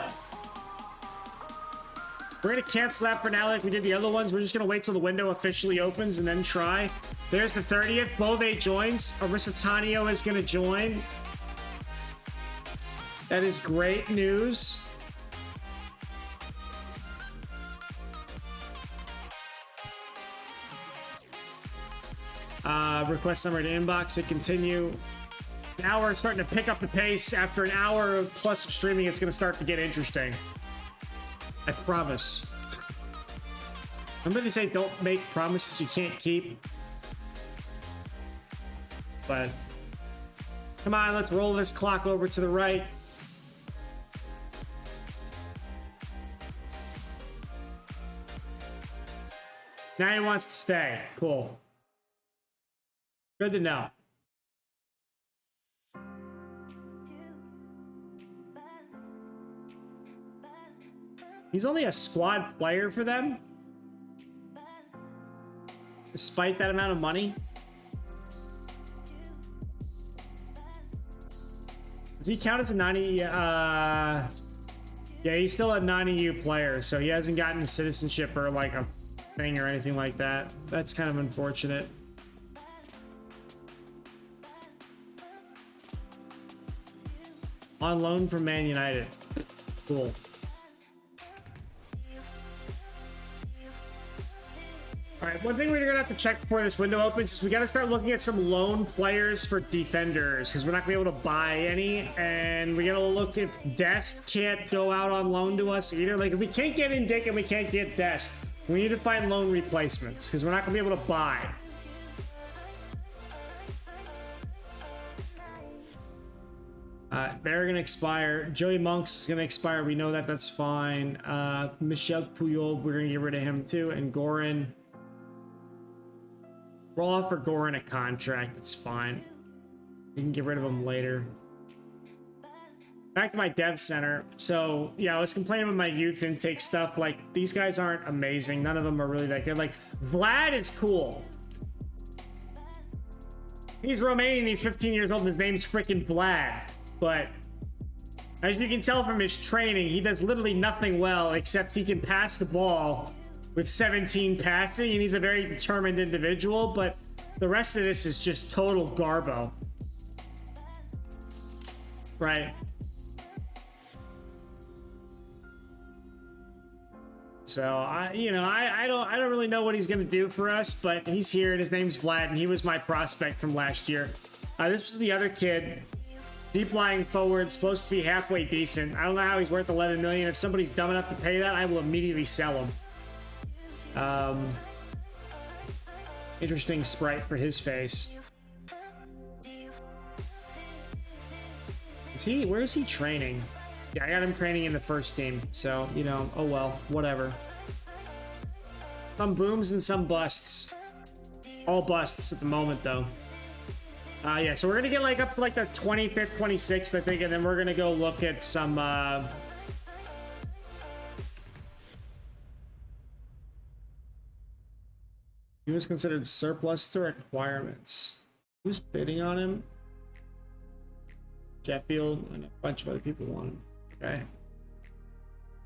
We're going to cancel that for now like we did the other ones. We're just going to wait till the window officially opens and then try. There's the 30th. Bove joins. Arissa Tanio is going to join. That is great news. Request summary to inbox to continue. Now we're starting to pick up the pace. After an hour plus of streaming, it's going to start to get interesting. I promise. Remember they say don't make promises you can't keep? But come on, let's roll this clock over to the right. Now he wants to stay. Cool. Good to know. He's only a squad player for them, despite that amount of money. Does he count as a 90? Yeah, he's still a 90U player, so he hasn't gotten citizenship or like a thing or anything like that. That's kind of unfortunate. On loan from Man United. Cool. All right, one thing we're gonna have to check before this window opens is we gotta start looking at some loan players for defenders because we're not gonna be able to buy any, and we gotta look if Dest can't go out on loan to us either. Like if we can't get in Dick and we can't get Dest, we need to find loan replacements because we're not gonna be able to buy. They're gonna expire. Joey Monks is gonna expire. We know that. That's fine. Michel Puyol, we're gonna get rid of him too, and Goran. We'll offer Goran a contract. It's fine. We can get rid of him later. Back to my dev center. So yeah, I was complaining about my youth intake stuff. Like these guys aren't amazing. None of them are really that good. Like Vlad is cool. He's Romanian. He's 15 years old. And his name's freaking Vlad. But as you can tell from his training, he does literally nothing well except he can pass the ball with 17 passing, and he's a very determined individual, but the rest of this is just total garbo. Right. So I don't really know what he's gonna do for us, but he's here and his name's Vlad, and he was my prospect from last year. This was the other kid. Deep lying forward, supposed to be halfway decent. I don't know how he's worth 11 million. If somebody's dumb enough to pay that, I will immediately sell him. Interesting sprite for his face. Where is he training? Yeah, I got him training in the first team. So, you know, oh well, whatever. Some booms and some busts. All busts at the moment, though. Yeah, so we're gonna get like up to like the 25th, 26th, I think, and then we're gonna go look at some he was considered surplus to requirements. Who's bidding on him? Sheffield and a bunch of other people want him. Okay.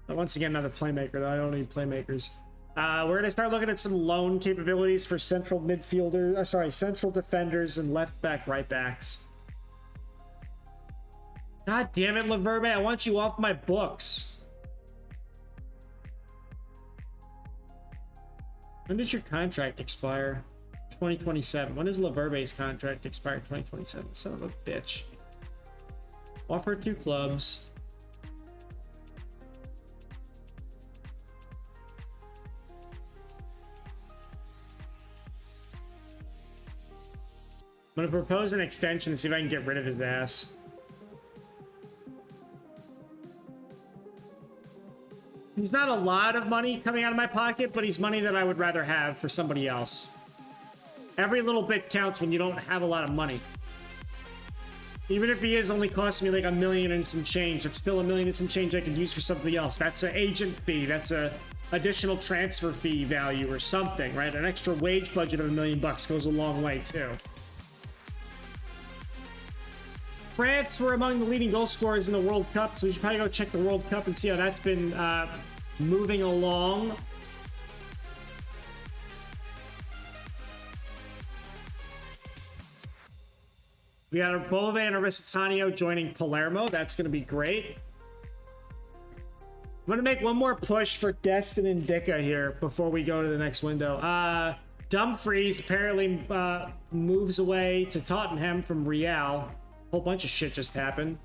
But once again, another playmaker, though. I don't need playmakers. We're going to start looking at some loan capabilities for central midfielders, central defenders and left back, right backs. God damn it, Laverbe, I want you off my books. When does your contract expire? 2027. When does Laverbe's contract expire? 2027. Son of a bitch. Offer 2 clubs. I'm gonna propose an extension and see if I can get rid of his ass. He's not a lot of money coming out of my pocket, but he's money that I would rather have for somebody else. Every little bit counts when you don't have a lot of money. Even if he is only costing me like $1 million and some change, it's still $1 million and some change I could use for something else. That's an agent fee. That's a additional transfer fee value or something, right? An extra wage budget of $1 million goes a long way too. France were among the leading goal scorers in the World Cup, so we should probably go check the World Cup and see how that's been moving along. We got a Bove and Aristotano joining Palermo. That's going to be great. I'm going to make one more push for Destin and Dicka here before we go to the next window. Dumfries apparently moves away to Tottenham from Real. A whole bunch of shit just happened.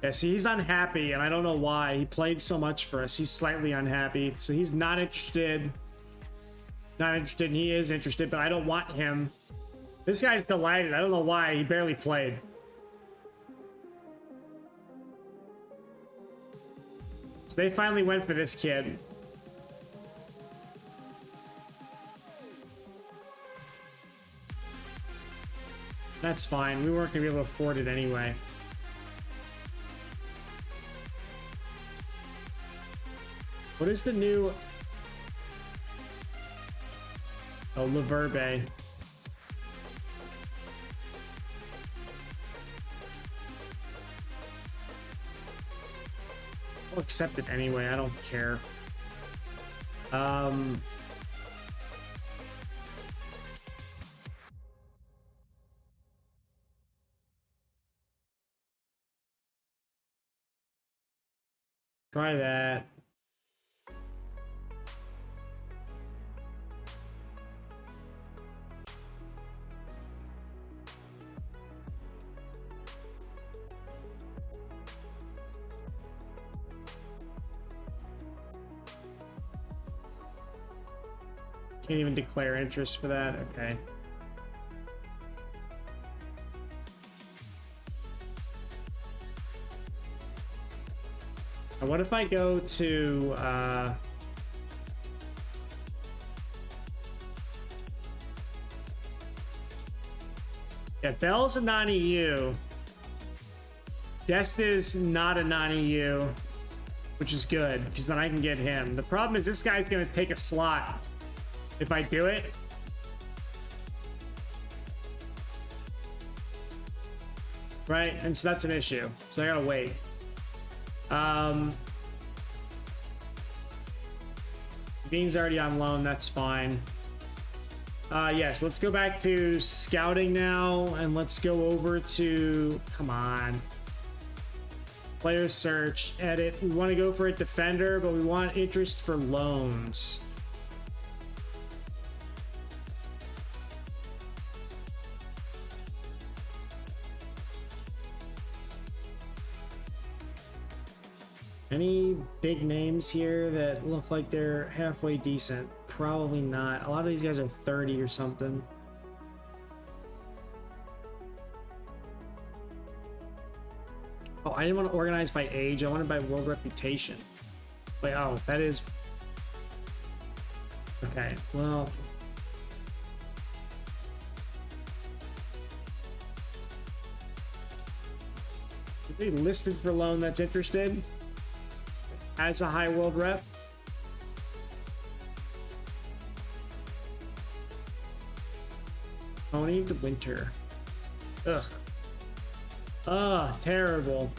Yeah, see, he's unhappy, and I don't know why. He played so much for us. He's slightly unhappy, so he's not interested. Not interested, and he is interested, but I don't want him. This guy's delighted. I don't know why. He barely played. So they finally went for this kid. That's fine. We weren't going to be able to afford it anyway. What is the new... Oh, Leverbe. I'll accept it anyway. I don't care. Try that. Can't even declare interest for that. Okay. Now what if I go to yeah, Bell's a non-EU. Dest is not a non-EU, which is good because then I can get him. The problem is this guy's gonna take a slot if I do it. Right? And so that's an issue. So I gotta wait. Bean's already on loan, that's fine. Yes, let's go back to scouting now, and let's go over to, come on. Player search, edit. We want to go for a defender, but we want interest for loans. Any big names here that look like they're halfway decent? Probably not. A lot of these guys are 30 or something. Oh, I didn't want to organize by age. I wanted by world reputation. Wait, oh, that is... Okay, well... They listed for loan that's interested. As a high world rep. Tony de Winter. Ugh. Ugh, terrible.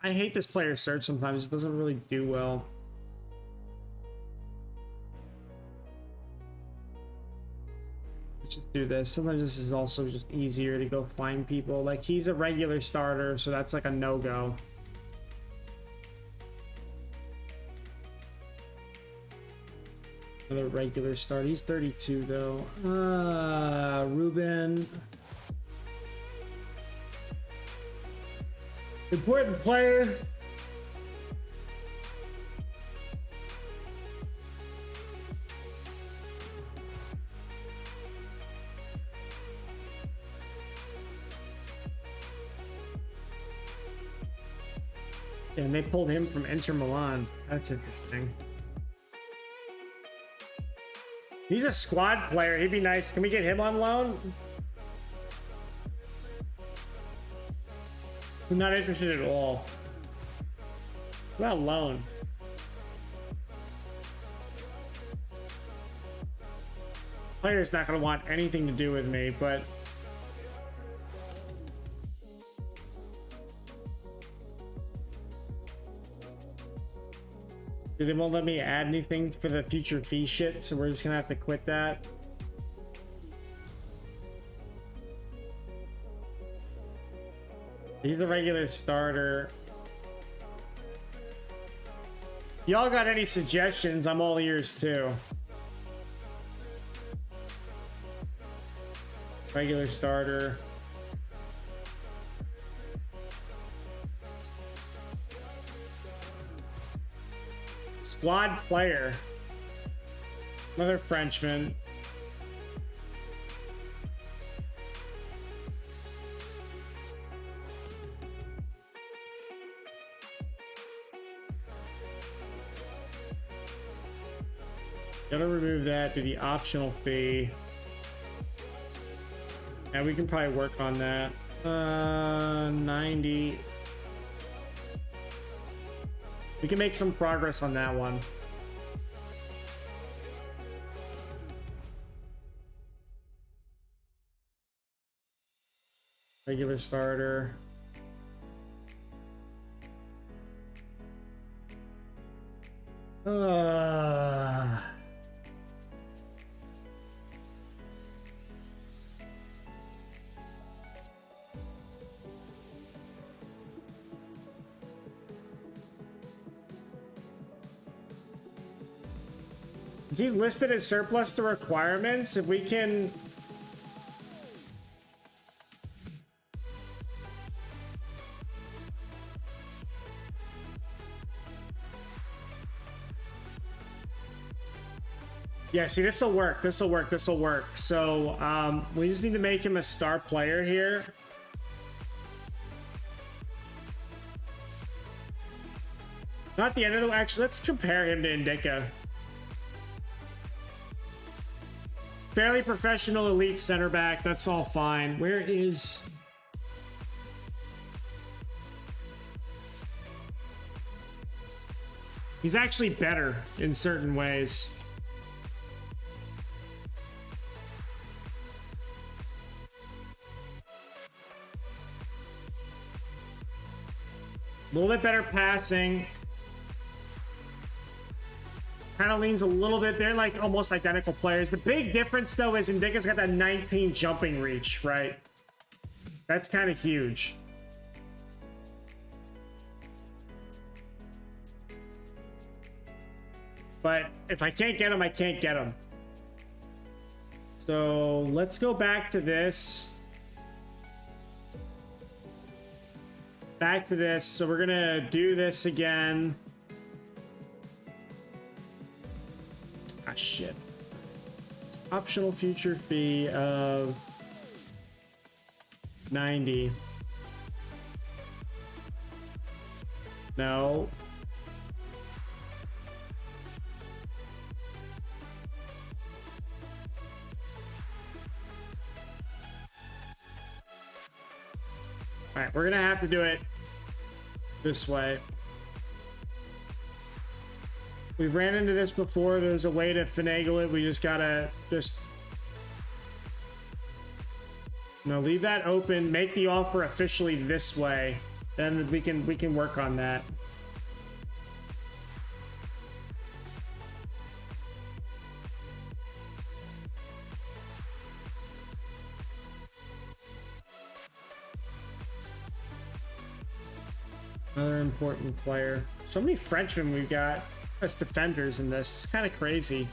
I hate this player search sometimes. It doesn't really do well. Let's just do this. Sometimes this is also just easier to go find people. Like, he's a regular starter, so that's like a no-go. Another regular start. He's 32 though. Ruben. Important player. Yeah, and they pulled him from Inter Milan. That's interesting. He's a squad player. He'd be nice. Can we get him on loan? I'm not interested at all. What about loan? Player's not going to want anything to do with me, but... They won't let me add anything for the future fee shit, so we're just gonna have to quit that. He's a regular starter. Y'all got any suggestions? I'm all ears too. Regular starter. Squad player. Another Frenchman. Gotta remove that, do the optional fee. Yeah, we can probably work on that. 90. We can make some progress on that one. Regular starter. He's listed as surplus to requirements. If we can... Yeah, see, this will work. This will work. This will work. So, we just need to make him a star player here. Not the end of the... Actually, let's compare him to Indica. Fairly professional elite center back. That's all fine. Where is... He's actually better in certain ways. A little bit better passing. Kind of leans a little bit. They're like almost identical players. The big difference though is Indica's got that 19 jumping reach, right? That's kind of huge. But if I can't get him, I can't get him. So let's go back to this. Back to this. So we're gonna do this again. Ah, shit. Optional future fee of 90. No. All right, we're gonna have to do it this way. We've ran into this before. There's a way to finagle it. We just gotta leave that open. Make the offer officially this way. Then we can work on that. Another important player. So many Frenchmen we've got as defenders in this. It's kind of crazy.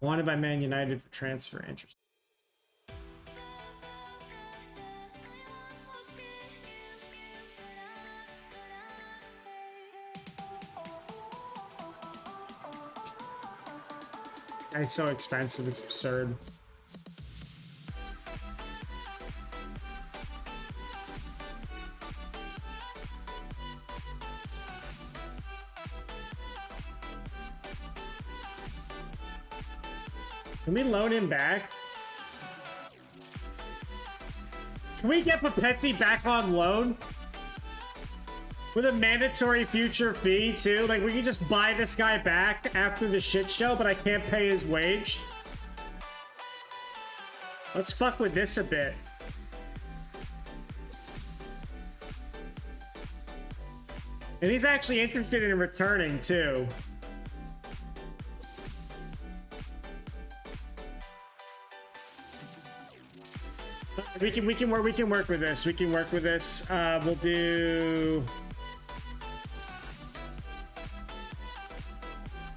Wanted by Man United for transfer. Interesting. It's so expensive, it's absurd. Can we loan him back? Can we get Papetti back on loan? With a mandatory future fee, too? Like, we can just buy this guy back after the shit show, but I can't pay his wage. Let's fuck with this a bit. And he's actually interested in returning, too. We can work with this. We can work with this. We'll do.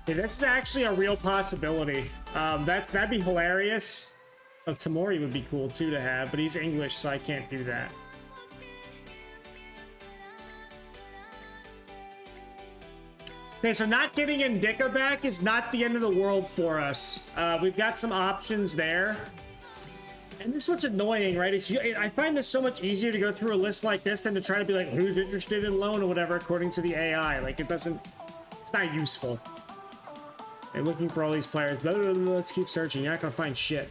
Okay, this is actually a real possibility. That'd be hilarious. Oh, Tamori would be cool too to have, but he's English, so I can't do that. Okay, so not getting Ndicka back is not the end of the world for us. We've got some options there. And this is what's annoying, right? I find this so much easier to go through a list like this than to try to be like, who's interested in loan or whatever, according to the AI. Like, it's not useful. They're looking for all these players. Blah, blah, blah, let's keep searching. You're not gonna find shit.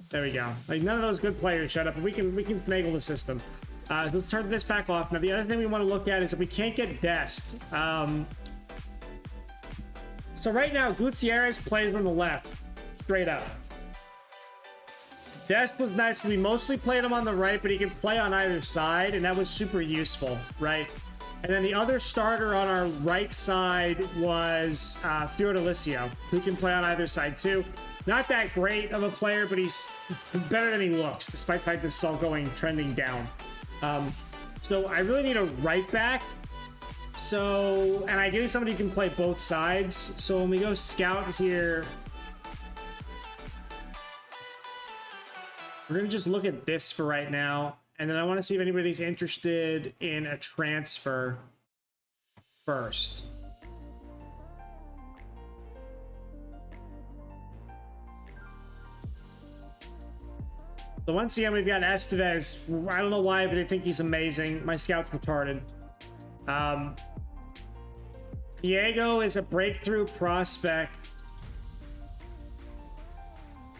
There we go. Like, none of those good players shut up, but we can finagle the system. Let's turn this back off. Now, the other thing we want to look at is if we can't get Dest. So right now, Gutierrez plays on the left. Straight up. Dest was nice. We mostly played him on the right, but he can play on either side, and that was super useful, right? And then the other starter on our right side was Fiordalicio, who can play on either side too. Not that great of a player, but he's better than he looks, despite the fact that it's all trending down. So I really need a right back. So, and ideally somebody who can play both sides. So when we go scout here, we're going to just look at this for right now. And then I want to see if anybody's interested in a transfer first. So once again, we've got Estevez. I don't know why, but they think he's amazing. My scout's retarded. Diego is a breakthrough prospect.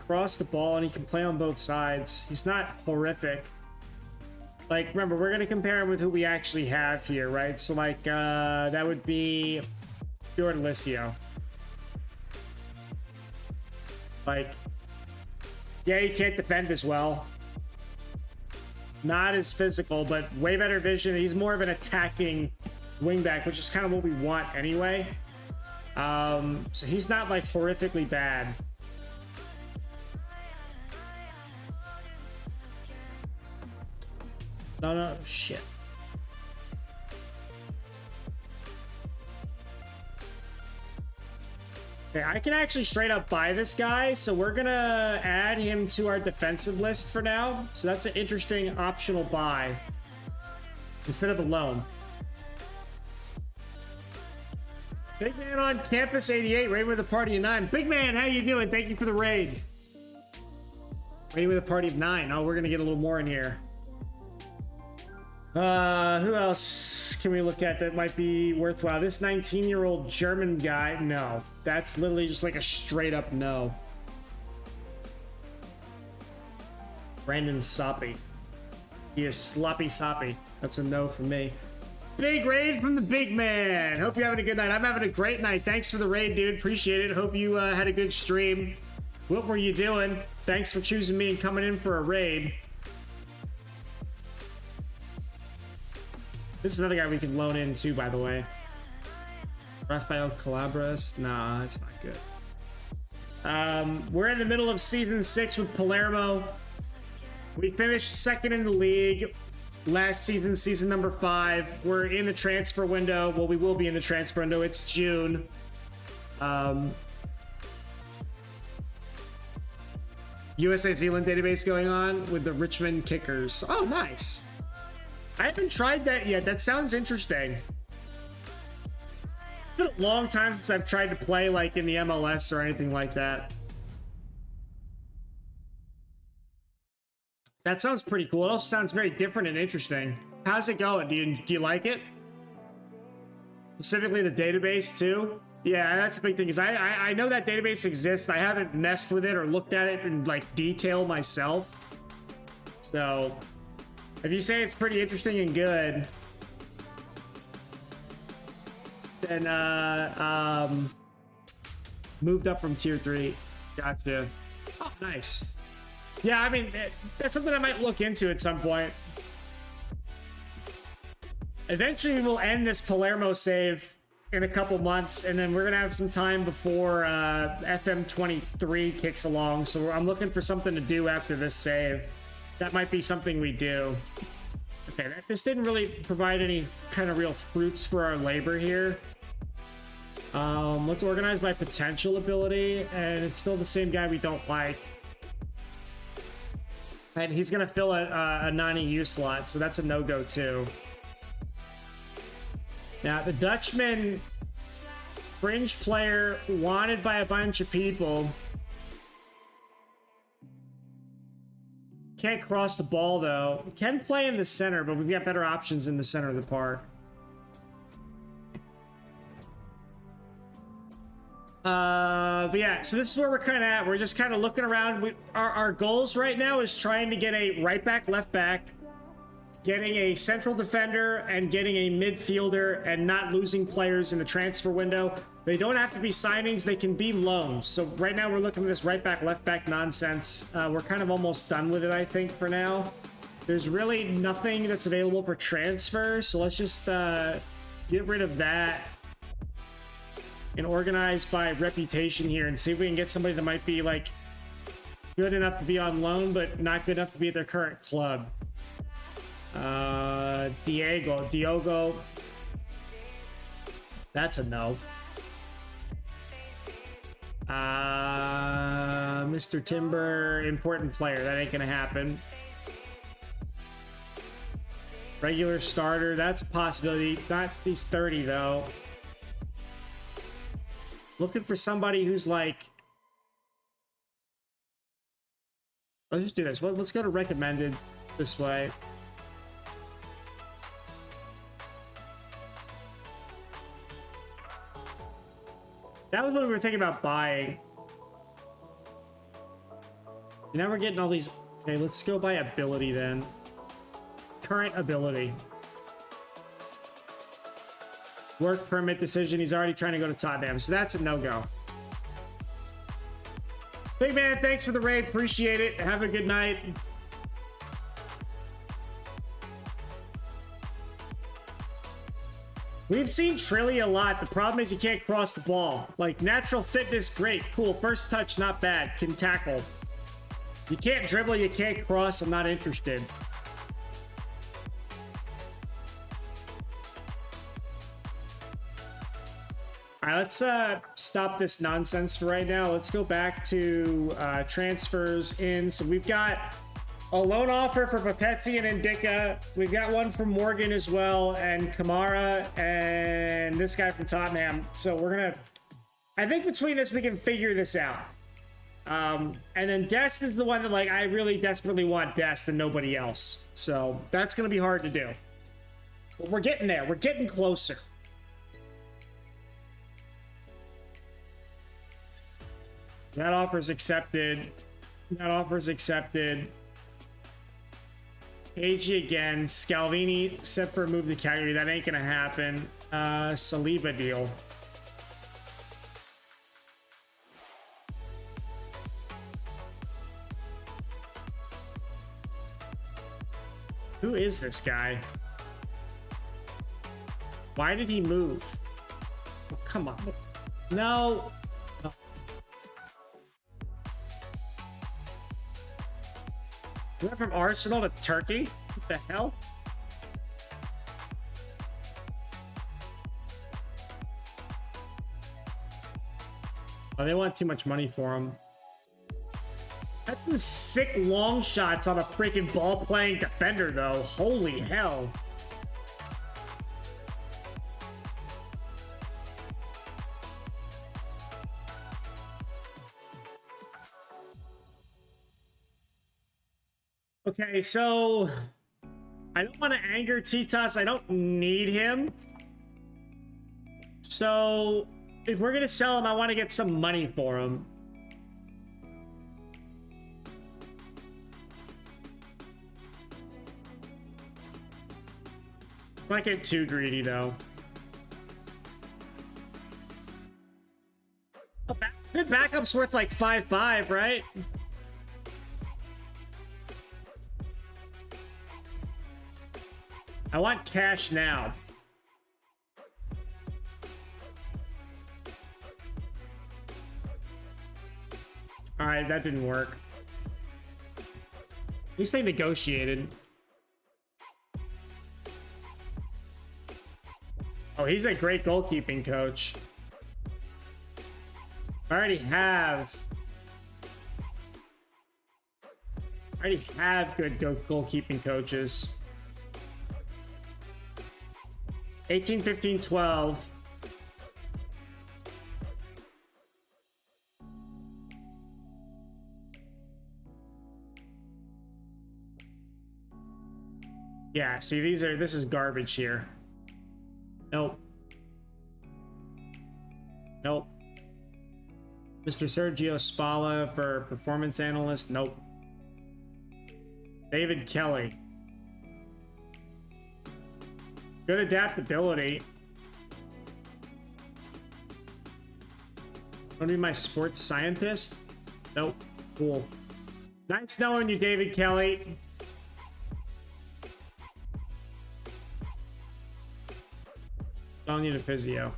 Cross the ball, and he can play on both sides. He's not horrific. Like, remember, we're going to compare him with who we actually have here, right? So, like, that would be Fiordalicio. Like, yeah, he can't defend as well. Not as physical, but way better vision. He's more of an attacking wingback, which is kind of what we want anyway. So he's not, like, horrifically bad. No, shit. Okay, I can actually straight up buy this guy, so we're gonna add him to our defensive list for now. So that's an interesting optional buy instead of a loan. Big man on campus 88, raid with a party of 9. Big man, how you doing? Thank you for the raid. Raid with a party of 9. Oh, we're gonna get a little more in here. Who else can we look at that might be worthwhile? This 19-year-old German guy? No. That's literally just like a straight up no. Brandon Soppy. He is sloppy soppy. That's a no for me. Big raid from the big man. Hope you're having a good night. I'm having a great night. Thanks for the raid, dude. Appreciate it. Hope you had a good stream. What were you doing? Thanks for choosing me and coming in for a raid. This is another guy we can loan in too, by the way. Rafael Calabres. Nah, that's not good. We're in the middle of season 6 with Palermo. We finished second in the league last season, season number 5. We're in the transfer window. Well, we will be in the transfer window. It's June. USA Zealand database going on with the Richmond Kickers. Oh, nice. I haven't tried that yet. That sounds interesting. It's been a long time since I've tried to play like in the MLS or anything like that. That sounds pretty cool. It also sounds very different and interesting. How's it going? Do you like it? Specifically the database too? Yeah, that's the big thing, is I know that database exists. I haven't messed with it or looked at it in like detail myself. So if you say it's pretty interesting and good, then moved up from tier 3. Gotcha. Oh, nice. Yeah, I mean, that's something I might look into at some point. Eventually, we'll end this Palermo save in a couple months, and then we're gonna have some time before FM23 kicks along. So I'm looking for something to do after this save. That might be something we do. Okay, this didn't really provide any kind of real fruits for our labor here. Let's organize by potential ability, and it's still the same guy we don't like. And he's gonna fill a non-EU slot, so that's a no-go too. Now, the Dutchman, fringe player, wanted by a bunch of people. Can't cross the ball, though. Can play in the center, but we've got better options in the center of the park. But yeah, so this is where we're kind of at. We're just kind of looking around. Our goals right now is trying to get a right back, left back, getting a central defender, and getting a midfielder, and not losing players in the transfer window. They don't have to be signings, they can be loans. So right now we're looking at this right back, left back nonsense. We're kind of almost done with it, I think, for now. There's really nothing that's available for transfer, so let's just get rid of that and organize by reputation here and see if we can get somebody that might be like good enough to be on loan but not good enough to be at their current club. Diogo. That's a no. Mr. Timber, important player. That ain't gonna happen. Regular starter, that's a possibility. Not he's 30 though. Looking for somebody who's like... Let's just do this. Well, let's go to recommended this way. That was what we were thinking about buying. Now we're getting all these... Okay, let's go by ability then. Current ability. Work permit decision. He's already trying to go to Tottenham, so that's a no-go. Big man, thanks for the raid. Appreciate it. Have a good night. We've seen Trilly a lot. The problem is he can't cross the ball. Like, natural fitness, great. Cool. First touch, not bad. Can tackle. You can't dribble, you can't cross. I'm not interested. All right, let's stop this nonsense for right now. Let's go back to transfers in. So we've got a loan offer for Papetti and Indica. We've got one from Morgan as well, and Kamara, and this guy from Tottenham. So we're gonna... I think between us, we can figure this out. And then Dest is the one that, like, I really desperately want Dest and nobody else. So that's gonna be hard to do. But we're getting there. We're getting closer. That offer's accepted. That offer's accepted. AG again. Scalvini set for a move to Calgary. That ain't gonna happen. Saliba deal. Who is this guy? Why did he move? Oh, come on. No. We went from Arsenal to Turkey? What the hell? Oh, they want too much money for him. That's some sick long shots on a freaking ball-playing defender, though. Holy hell. Okay, so I don't want to anger Titas. I don't need him. So if we're going to sell him, I want to get some money for him. Let's not get too greedy, though. Good backup's worth like 5.5, right? I want cash now. All right, that didn't work. At least they negotiated. Oh, he's a great goalkeeping coach. I already have good goalkeeping coaches. 18, 15, 12. Yeah, see, this is garbage here. Nope. Nope. Mr. Sergio Spalla for performance analyst. Nope. David Kelly. Good adaptability. Want to be my sports scientist? Nope. Cool. Nice knowing you, David Kelly. Don't need a physio.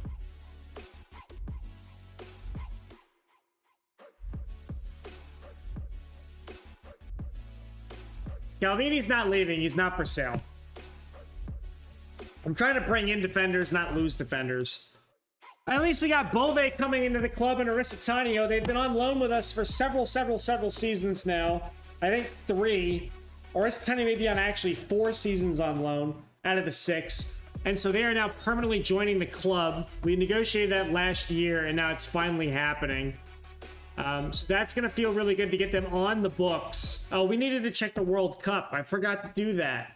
Scalvini's not leaving. He's not for sale. I'm trying to bring in defenders, not lose defenders. At least we got Bove coming into the club and Aristotanio. They've been on loan with us for several seasons now. I think 3. Aristotanio may be on actually 4 seasons on loan out of the 6. And so they are now permanently joining the club. We negotiated that last year, and now it's finally happening. So that's going to feel really good to get them on the books. Oh, we needed to check the World Cup. I forgot to do that.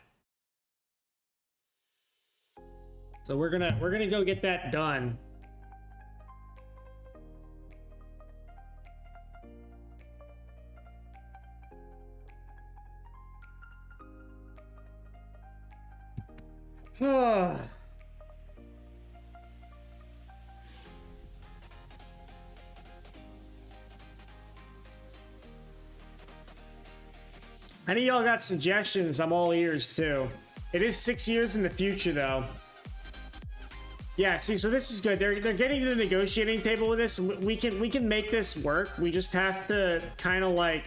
So we're gonna go get that done. Any of y'all got suggestions? I'm all ears too. It is 6 years in the future though. Yeah, see, so this is good. They're getting to the negotiating table with this. We can make this work. We just have to kind of like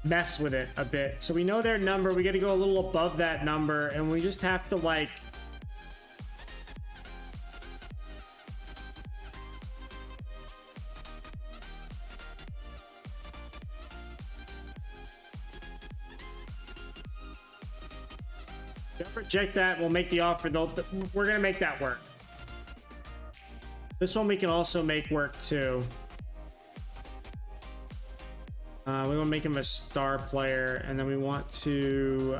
mess with it a bit. So we know their number. We got to go a little above that number, and we just have to like reject that. We'll make the offer. We're gonna make that work. This one we can also make work too. We want to make him a star player, and then we want to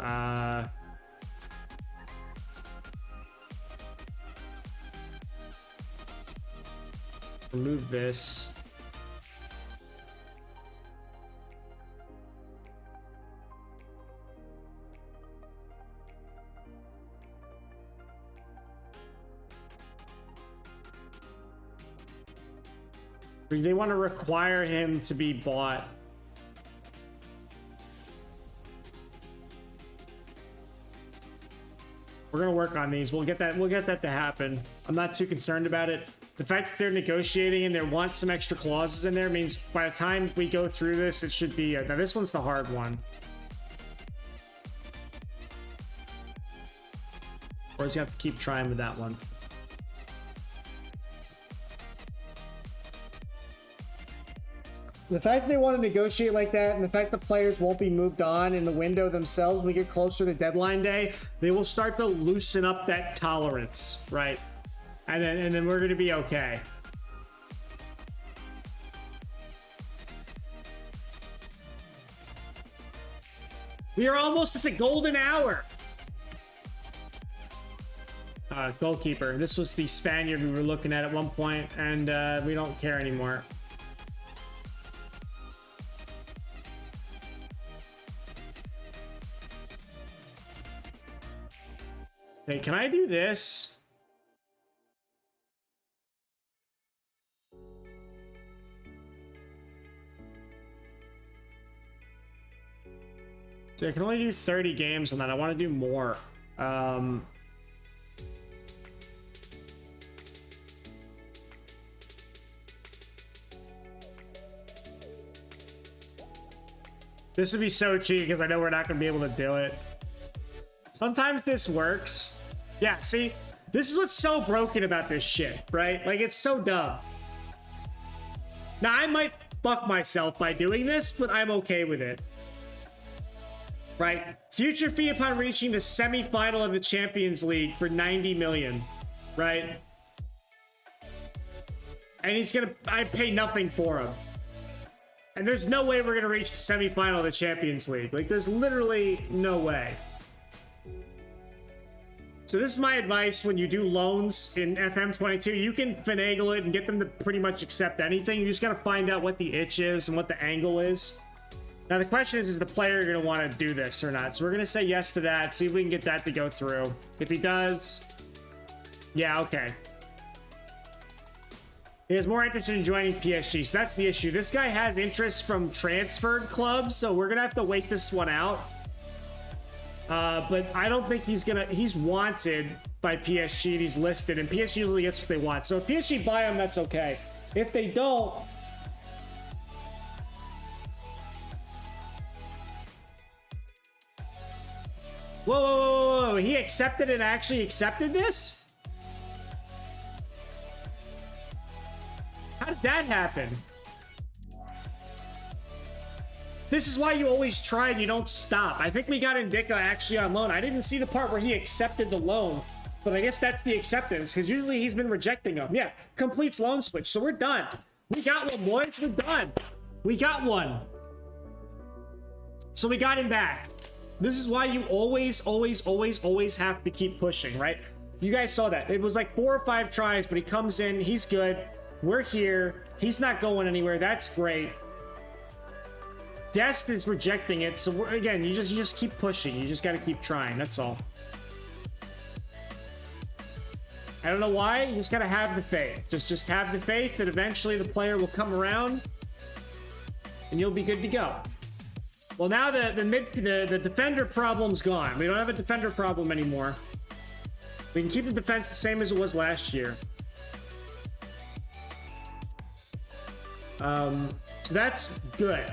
remove this. They want to require him to be bought. We're gonna work on these. We'll get that to happen. I'm not too concerned about it. The fact that they're negotiating and they want some extra clauses in there means by the time we go through this, it should be. Now this one's the hard one. Or you have to keep trying with that one. The fact they want to negotiate like that, and the fact the players won't be moved on in the window themselves when we get closer to deadline day, they will start to loosen up that tolerance, right? And then we're going to be okay. We are almost at the golden hour. Goalkeeper. This was the Spaniard we were looking at one point, and we don't care anymore. Hey, can I do this? So I can only do 30 games on that. I want to do more. This would be so cheap because I know we're not going to be able to do it. Sometimes this works. Yeah, see? This is what's so broken about this shit, right? Like, it's so dumb. Now, I might fuck myself by doing this, but I'm okay with it. Right? Future fee upon reaching the semi-final of the Champions League for 90 million. Right? And he's gonna... I pay nothing for him. And there's no way we're gonna reach the semi-final of the Champions League. Like, there's literally no way. So this is my advice when you do loans in FM22. You can finagle it and get them to pretty much accept anything. You just gotta find out what the itch is and what the angle is. Now the question is the player gonna want to do this or not? So we're gonna say yes to that, see if we can get that to go through. If he does, yeah, okay. He is more interested in joining PSG, so that's the issue. This guy has interest from transferred clubs, so we're gonna have to wait this one out. But I don't think he's wanted by PSG and he's listed, and PSG usually gets what they want. So if PSG buy him, that's okay. If they don't, whoa, he accepted and actually accepted this? How did that happen? This is why you always try and you don't stop. I think we got Indica actually on loan. I didn't see the part where he accepted the loan, but I guess that's the acceptance, because usually he's been rejecting them. Yeah, completes loan switch, so we're done. We got one, boys. We're done. We got one. So we got him back. This is why you always have to keep pushing, right? You guys saw that. It was like 4 or 5 tries, but he comes in. He's good. We're here. He's not going anywhere. That's great. Dest is rejecting it, so again, you just keep pushing. You just got to keep trying. That's all. I don't know why. You just got to have the faith. Just have the faith that eventually the player will come around, and you'll be good to go. Well, now the defender problem's gone. We don't have a defender problem anymore. We can keep the defense the same as it was last year. So that's good.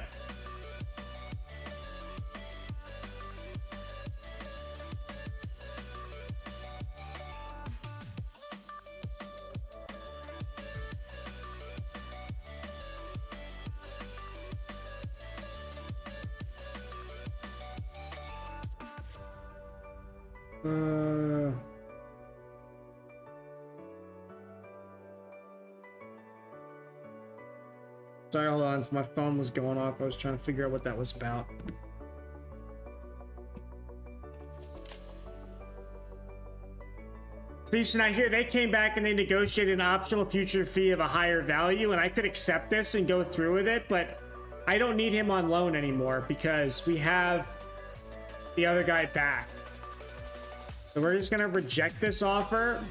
Sorry, hold on. My phone was going off. I was trying to figure out what that was about. So now here, they came back and they negotiated an optional future fee of a higher value, and I could accept this and go through with it, but I don't need him on loan anymore because we have the other guy back. So we're just going to reject this offer.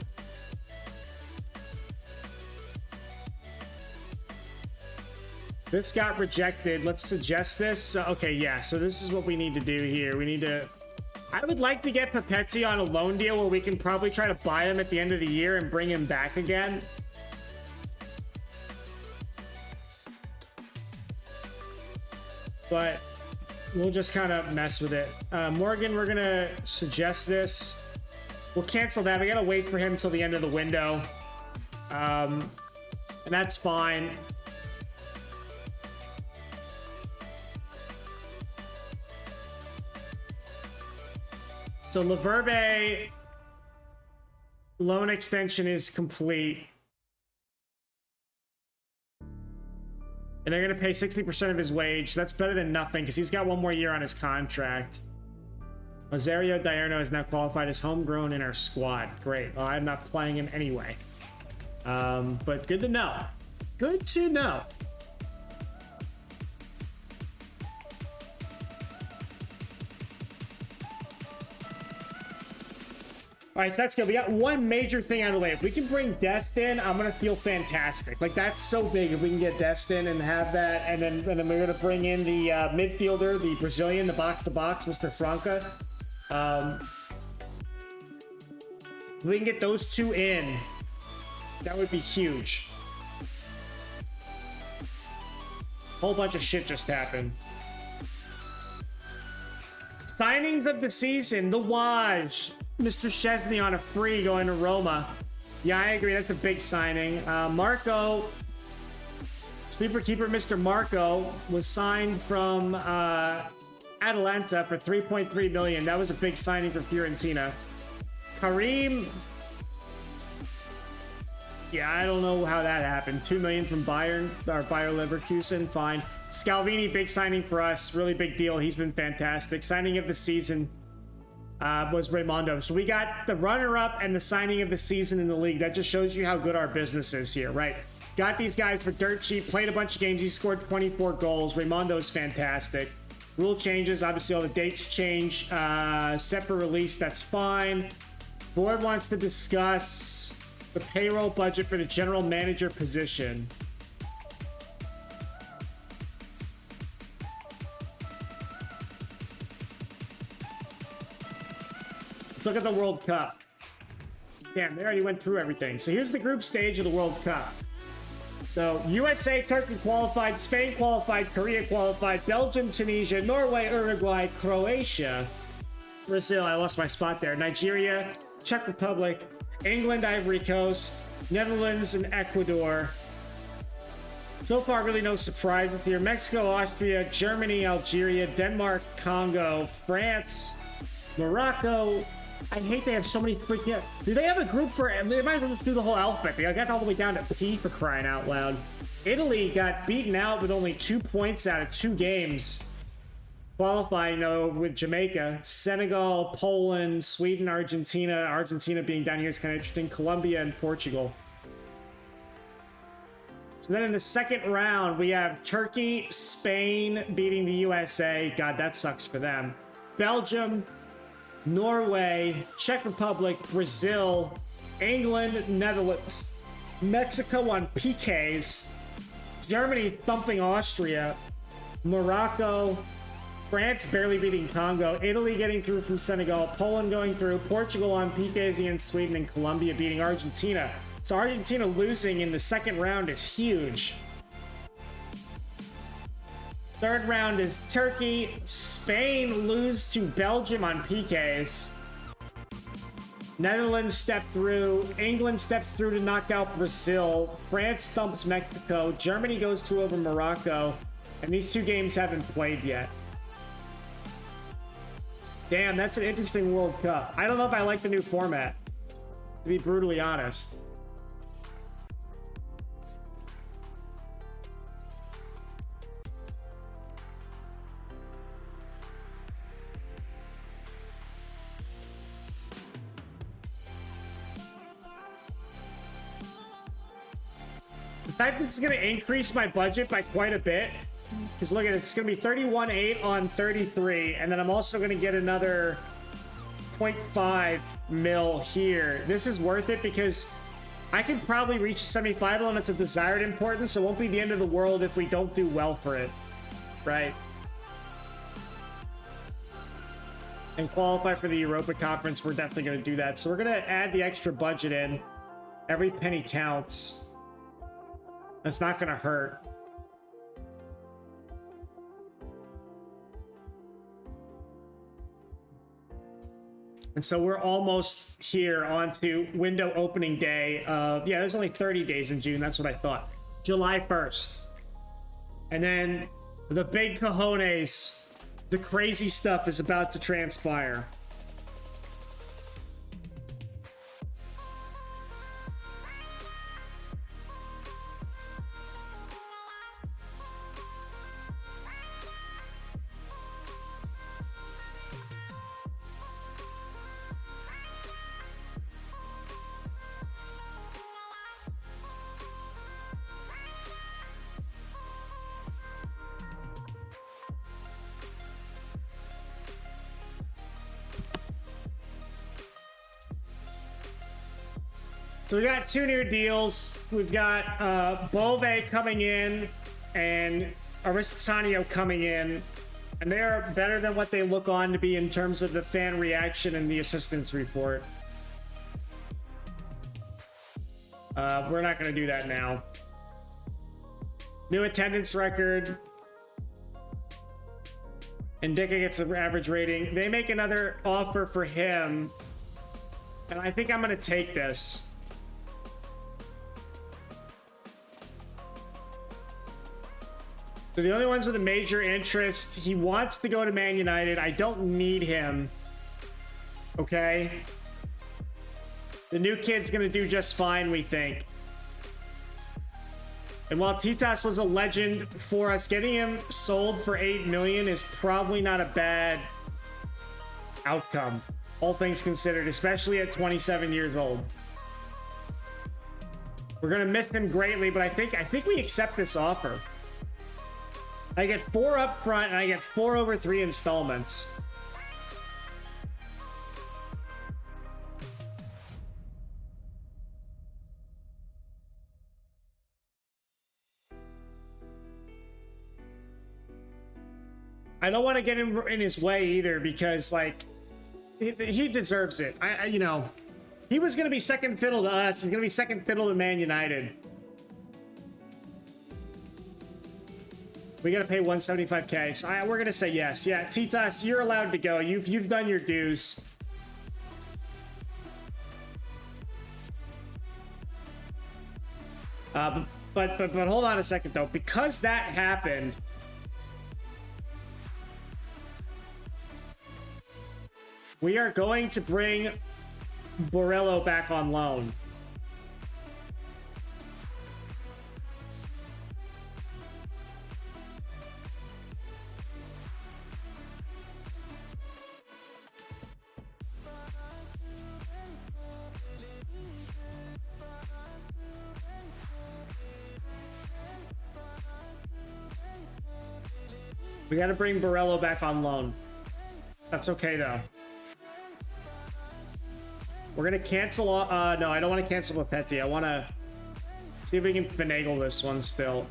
This got rejected. Let's suggest this. Okay, yeah, so this is what we need to do here. We need to... I would like to get Papetti on a loan deal where we can probably try to buy him at the end of the year and bring him back again. But we'll just kind of mess with it. Morgan, we're going to suggest this. We'll cancel that. We got to wait for him until the end of the window. And that's fine. So Laverbe loan extension is complete. And they're going to pay 60% of his wage. That's better than nothing because he's got one more year on his contract. Lazario Diurno is now qualified as homegrown in our squad. Great. Well, I'm not playing him anyway. But good to know. Good to know. All right, so that's good. We got one major thing out of the way. If we can bring Dest in, I'm going to feel fantastic. Like, that's so big if we can get Dest in and have that. And then we're going to bring in the midfielder, the Brazilian, the box-to-box, Mr. Franca. If we can get those two in, that would be huge. Whole bunch of shit just happened. Signings of the season, the Waj. Mr. Chesney on a free going to Roma. Yeah, I agree. That's a big signing. Marco, sweeper keeper Mr. Marco, was signed from Atalanta for 3.3 million. That was a big signing for Fiorentina. Karim, yeah, I don't know how that happened. 2 million from Bayern or Bayer Leverkusen. Fine. Scalvini, big signing for us. Really big deal. He's been fantastic. Signing of the season was Raimondo. So we got the runner-up and the signing of the season in the league. That just shows you how good our business is here, right? Got these guys for dirt cheap, played a bunch of games. He scored 24 goals. Raimondo's fantastic. Rule changes. Obviously, all the dates change. Separate release, that's fine. Board wants to discuss the payroll budget for the general manager position. Let's look at the World Cup. Damn, they already went through everything. So here's the group stage of the World Cup. So USA, Turkey qualified, Spain qualified, Korea qualified, Belgium, Tunisia, Norway, Uruguay, Croatia, Brazil, I lost my spot there, Nigeria, Czech Republic, England, Ivory Coast, Netherlands, and Ecuador. So far, really no surprises here. Mexico, Austria, Germany, Algeria, Denmark, Congo, France, Morocco. I hate they have so many freaking... Do they have a group for... They might as well just do the whole alphabet. They got all the way down to P for crying out loud. Italy got beaten out with only 2 points out of 2 games. Qualifying, though, with Jamaica. Senegal, Poland, Sweden, Argentina. Argentina being down here is kind of interesting. Colombia and Portugal. So then in the second round, we have Turkey, Spain beating the USA. God, that sucks for them. Belgium, Norway, Czech Republic, Brazil, England, Netherlands, Mexico on PKs, Germany thumping Austria, Morocco, France barely beating Congo, Italy getting through from Senegal, Poland going through, Portugal on PKs against Sweden, and Colombia beating Argentina. So Argentina losing in the second round is huge. Third round is Turkey. Spain lose to Belgium on PKs. Netherlands step through. England steps through to knock out Brazil. France thumps Mexico. Germany goes through over Morocco. And these 2 games haven't played yet. Damn, that's an interesting World Cup. I don't know if I like the new format, to be brutally honest. In fact, this is going to increase my budget by quite a bit. Because look at this, it's going to be 31.8 on 33. And then I'm also going to get another 0.5 mil here. This is worth it because I can probably reach a semi-final and it's a desired importance. So it won't be the end of the world if we don't do well for it. Right? And qualify for the Europa Conference, we're definitely going to do that. So we're going to add the extra budget in. Every penny counts. That's not going to hurt. And so we're almost here onto window opening day of... Yeah, there's only 30 days in June. That's what I thought. July 1st. And then the big cojones, the crazy stuff is about to transpire. So we got two new deals. We've got Bove coming in and Aristotanio coming in. And they are better than what they look on to be in terms of the fan reaction and the assistance report. We're not going to do that now. New attendance record. And Dicka gets an average rating. They make another offer for him. And I think I'm going to take this. So the only ones with a major interest, he wants to go to Man United. I don't need him. Okay? The new kid's going to do just fine, we think. And while Titas was a legend for us, getting him sold for $8 million is probably not a bad outcome, all things considered, especially at 27 years old. We're going to miss him greatly, but I think we accept this offer. I get 4 up front, and I get 4 over 3 installments. I don't want to get him in his way either, because, like, he deserves it. You know, he was going to be second fiddle to us. He's going to be second fiddle to Man United. We got to pay 175K. So we're going to say yes. Yeah, Titas, you're allowed to go. You've done your dues. But hold on a second, though. Because that happened, we are going to bring Borrello back on loan. We got to bring Borrello back on loan. That's okay, though. We're going to cancel... no, I don't want to cancel Papetti. I want to see if we can finagle this one still.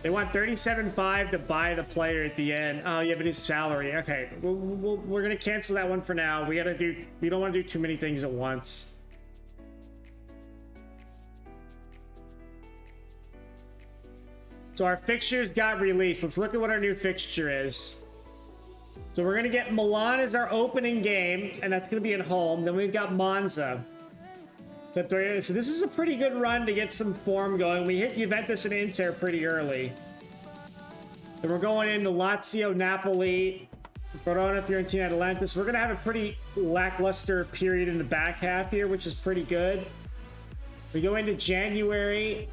They want 37.5 to buy the player at the end. Oh, yeah, but his salary. Okay, we're going to cancel that one for now. We don't want to do too many things at once. So our fixtures got released. Let's look at what our new fixture is. So we're going to get Milan as our opening game, and that's going to be at home. Then we've got Monza. So this is a pretty good run to get some form going. We hit Juventus and Inter pretty early. Then we're going into Lazio, Napoli, Verona, Fiorentina, Atalanta. So we're going to have a pretty lackluster period in the back half here, which is pretty good. We go into January.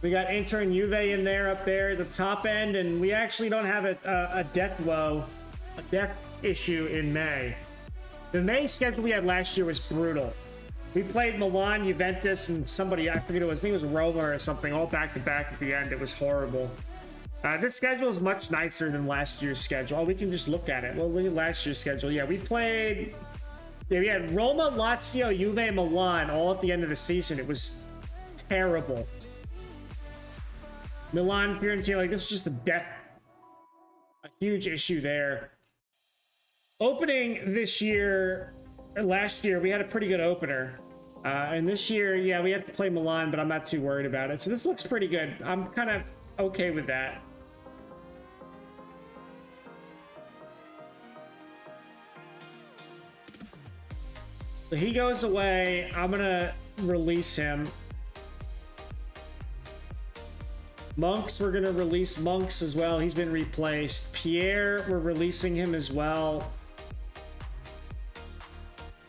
We got Inter and Juve in there, up there at the top end, and we actually don't have a death issue in May. The May schedule we had last year was brutal. We played Milan, Juventus, and somebody, I forget who it was, I think it was Roma or something, all back-to-back at the end. It was horrible. This schedule is much nicer than last year's schedule. Oh, we can just look at it. Well, look at last year's schedule. Yeah, we played... Yeah, we had Roma, Lazio, Juve, Milan all at the end of the season. It was terrible. Milan, Fiorentina, like, this is just a huge issue there. Opening this year, or last year, we had a pretty good opener. And this year, yeah, we have to play Milan, but I'm not too worried about it. So this looks pretty good. I'm kind of okay with that. So he goes away. I'm going to release him. Monks, we're going to release Monks as well. He's been replaced. Pierre, we're releasing him as well.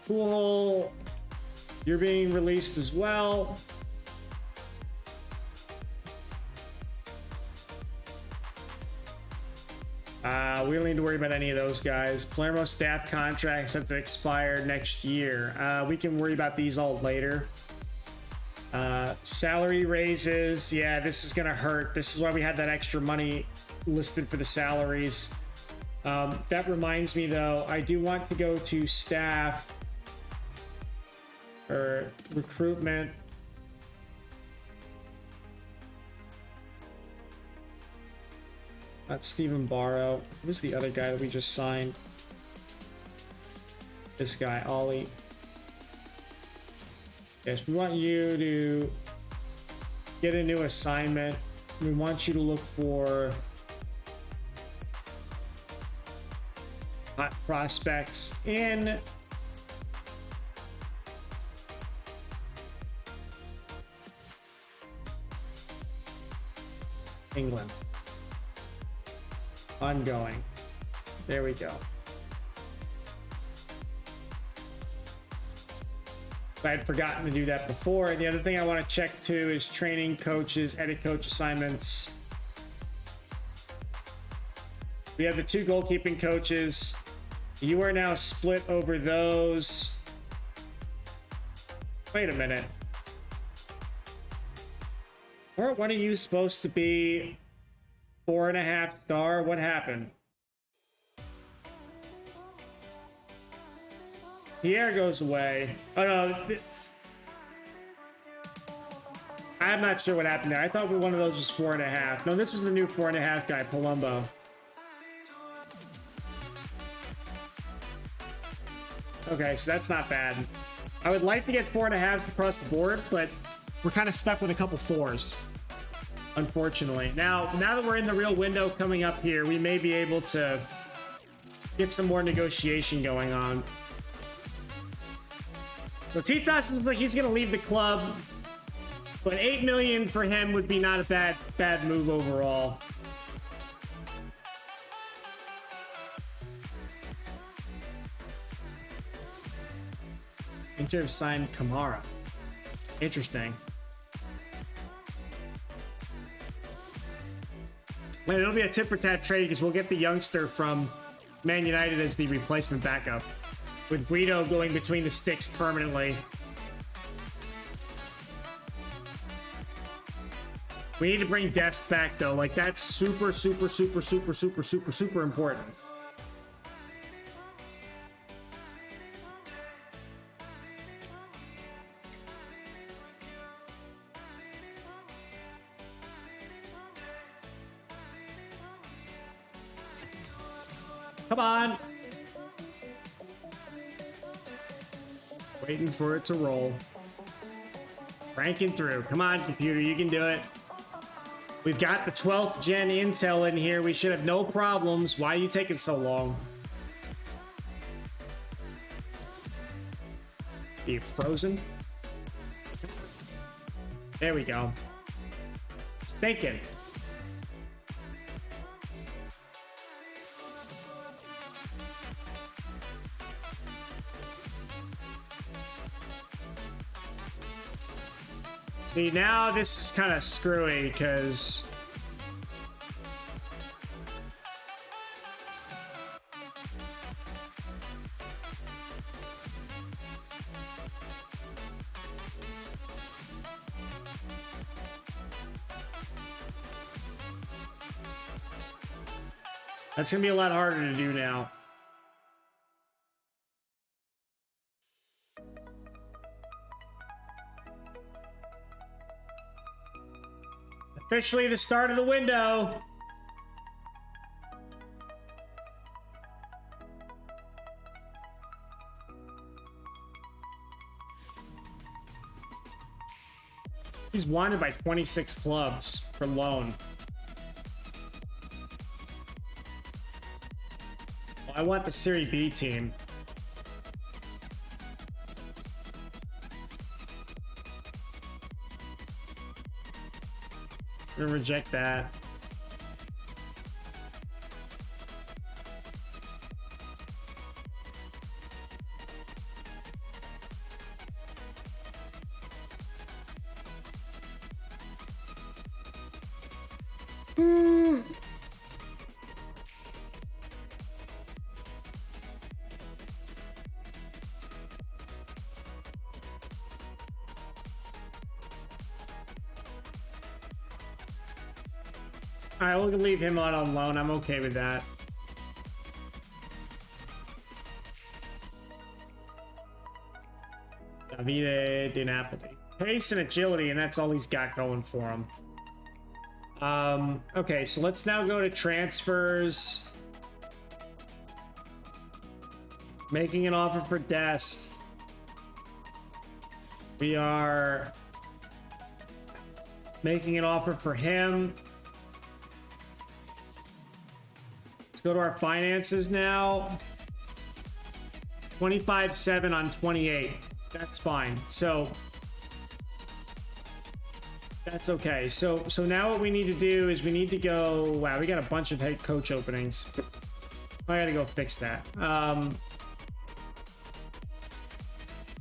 Cool. You're being released as well. We don't need to worry about any of those guys. Palermo staff contracts have to expire next year. We can worry about these all later. Salary raises. Yeah, this is going to hurt. This is why we had that extra money listed for the salaries. That reminds me, though, I do want to go to staff or recruitment. Not Stephen Barrow. Who's the other guy that we just signed? This guy, Ollie. Yes, we want you to get a new assignment. We want you to look for hot prospects in England. Ongoing. There we go. I had forgotten to do that before. And the other thing I want to check too is training coaches, edit coach assignments. We have the 2 goalkeeping coaches. You are now split over those. Wait a minute. Weren't one of you supposed to be 4.5 star? What happened? Pierre goes away. Oh no. I'm not sure what happened there. I thought one of those was 4.5. No, this was the new 4.5 guy, Palermo. Okay, so that's not bad. I would like to get 4.5 across the board, but we're kind of stuck with a couple 4s, unfortunately. Now that we're in the real window coming up here, we may be able to get some more negotiation going on. So Titas looks like he's going to leave the club, but 8 million for him would be not a bad move overall. Inter have signed Kamara. Interesting. Man, it'll be a tit for tat trade because we'll get the youngster from Man United as the replacement backup, with Guido going between the sticks permanently. We need to bring Dest back, though. Like, that's super important. Come on. Waiting for it to roll. Cranking through. Come on, computer, you can do it. We've got the 12th gen intel in here. We should have no problems. Why are you taking so long? Are you frozen? There we go. Just thinking. See, now this is kind of screwy because that's gonna be a lot harder to do now. Officially the start of the window. He's wanted by 26 clubs for loan. Well, I want the Serie B team. I'm gonna reject that. Alright, we'll leave him on loan. I'm okay with that. Avide Di Napoli. Pace and agility, and that's all he's got going for him. Okay, so let's now go to transfers. Making an offer for Dest. We are making an offer for him. Let's go to our finances now. 25-7 on 28. That's fine. So that's okay. So now what we need to do is we need to go. Wow, we got a bunch of head coach openings. I gotta go fix that.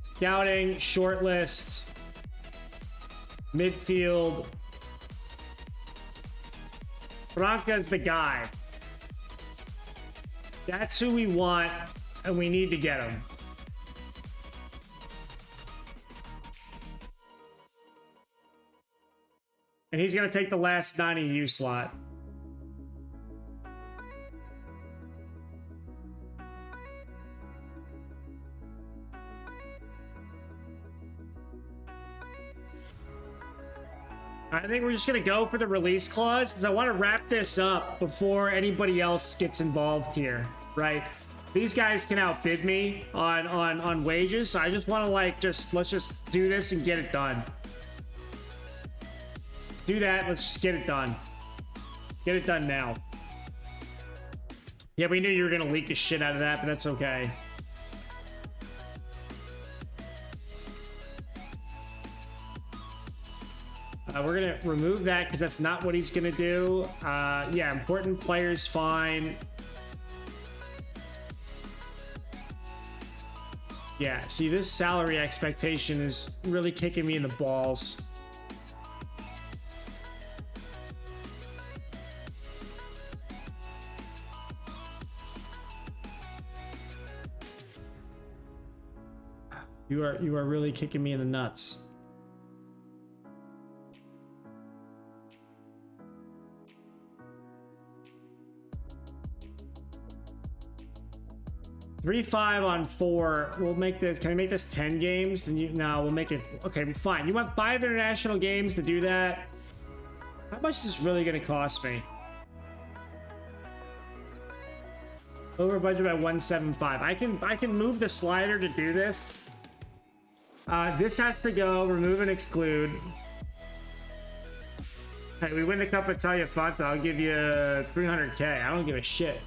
Scouting, shortlist, midfield. Branca's the guy. That's who we want, and we need to get him. And he's going to take the last 90U slot. I think we're just going to go for the release clause because I want to wrap this up before anybody else gets involved here, right? These guys can outbid me on wages, so I just want to let's just do this and get it done. Let's do that. Let's just get it done. Let's get it done now. Yeah, we knew you were going to leak the shit out of that, but that's okay. We're going to remove that because that's not what he's going to do. Yeah, important players, fine. Yeah, see, this salary expectation is really kicking me in the balls. You are really kicking me in the nuts. 3-5 on 4. We'll make this. Can we make this 10 games? Then no, we'll make it. Okay, fine. You want 5 international games to do that? How much is this really going to cost me? Over budget by 175. I can move the slider to do this. This has to go. Remove and exclude. Hey, we win the Cup of Tagliafonte. I'll give you 300K. I don't give a shit.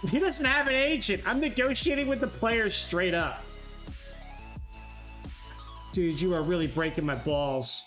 He doesn't have an agent. I'm negotiating with the players straight up. Dude, you are really breaking my balls.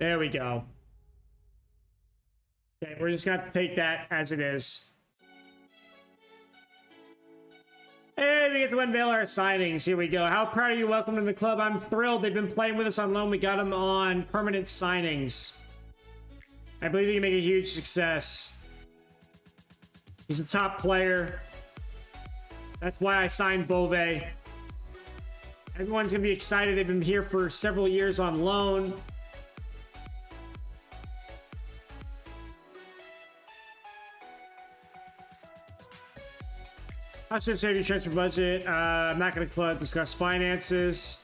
There we go. Okay, we're just gonna have to take that as it is. Hey, we get to unveil our signings. Here we go. How proud are you? Welcome to the club. I'm thrilled. They've been playing with us on loan. We got them on permanent signings. I believe he can make a huge success. He's a top player. That's why I signed Bove. Everyone's gonna be excited. They've been here for several years on loan. I should save your transfer budget. I'm not going to discuss finances.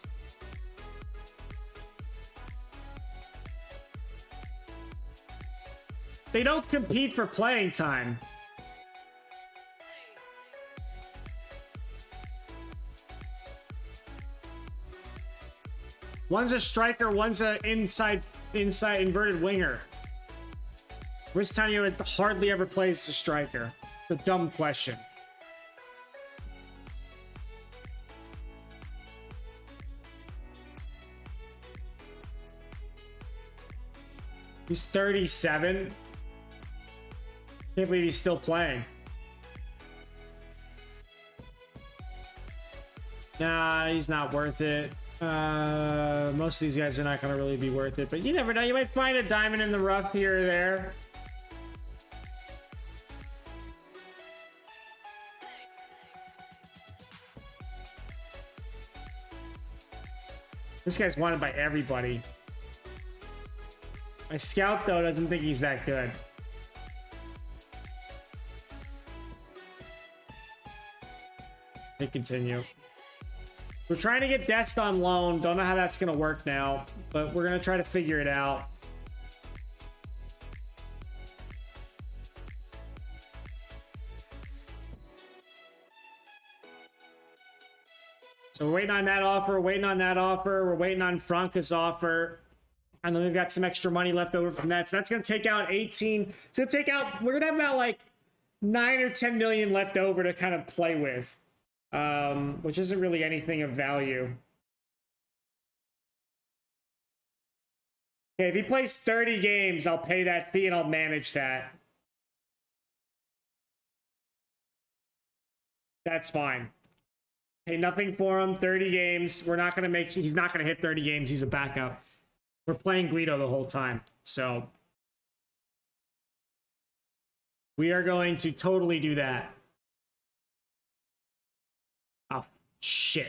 They don't compete for playing time. One's a striker, one's a inside inverted winger. Ristanio hardly ever plays as a striker. It's a dumb question. He's 37. Can't believe he's still playing. Nah, he's not worth it. Most of these guys are not going to really be worth it, but you never know. You might find a diamond in the rough here or there. This guy's wanted by everybody. My scout, though, doesn't think he's that good. They continue. We're trying to get Dest on loan. Don't know how that's going to work now, but we're going to try to figure it out. So we're waiting on that offer, waiting on that offer. We're waiting on Franca's offer. And then we've got some extra money left over from that. So that's going to take out 18. So it's going to take out, we're going to have about like 9 or 10 million left over to kind of play with, which isn't really anything of value. Okay, if he plays 30 games, I'll pay that fee and I'll manage that. That's fine. Pay nothing for him, 30 games. We're not going to make, he's not going to hit 30 games. He's a backup. We're playing Guido the whole time. So we are going to totally do that. Oh, shit.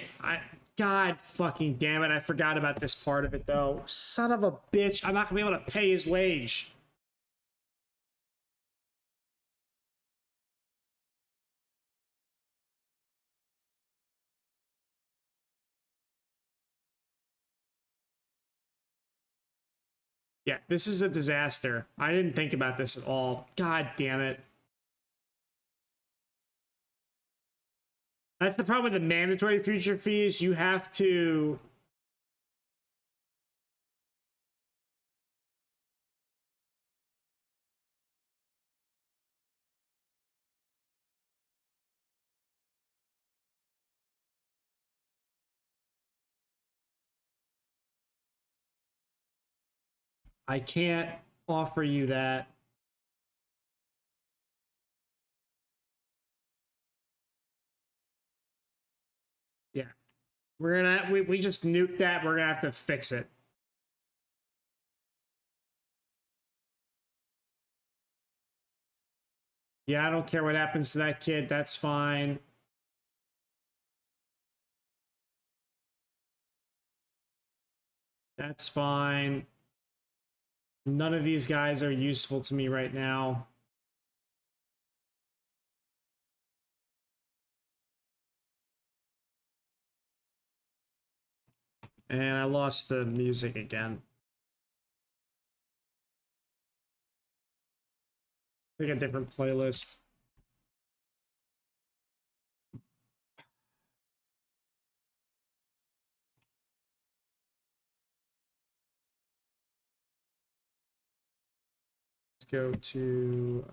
God fucking damn it. I forgot about this part of it, though. Son of a bitch. I'm not going to be able to pay his wage. Yeah, this is a disaster. I didn't think about this at all. God damn it. That's the problem with the mandatory future fees. You have to... I can't offer you that. Yeah. We're gonna, we just nuked that. We're gonna have to fix it. Yeah, I don't care what happens to that kid. That's fine. That's fine. None of these guys are useful to me right now. And I lost the music again. Pick a different playlist. Let's go to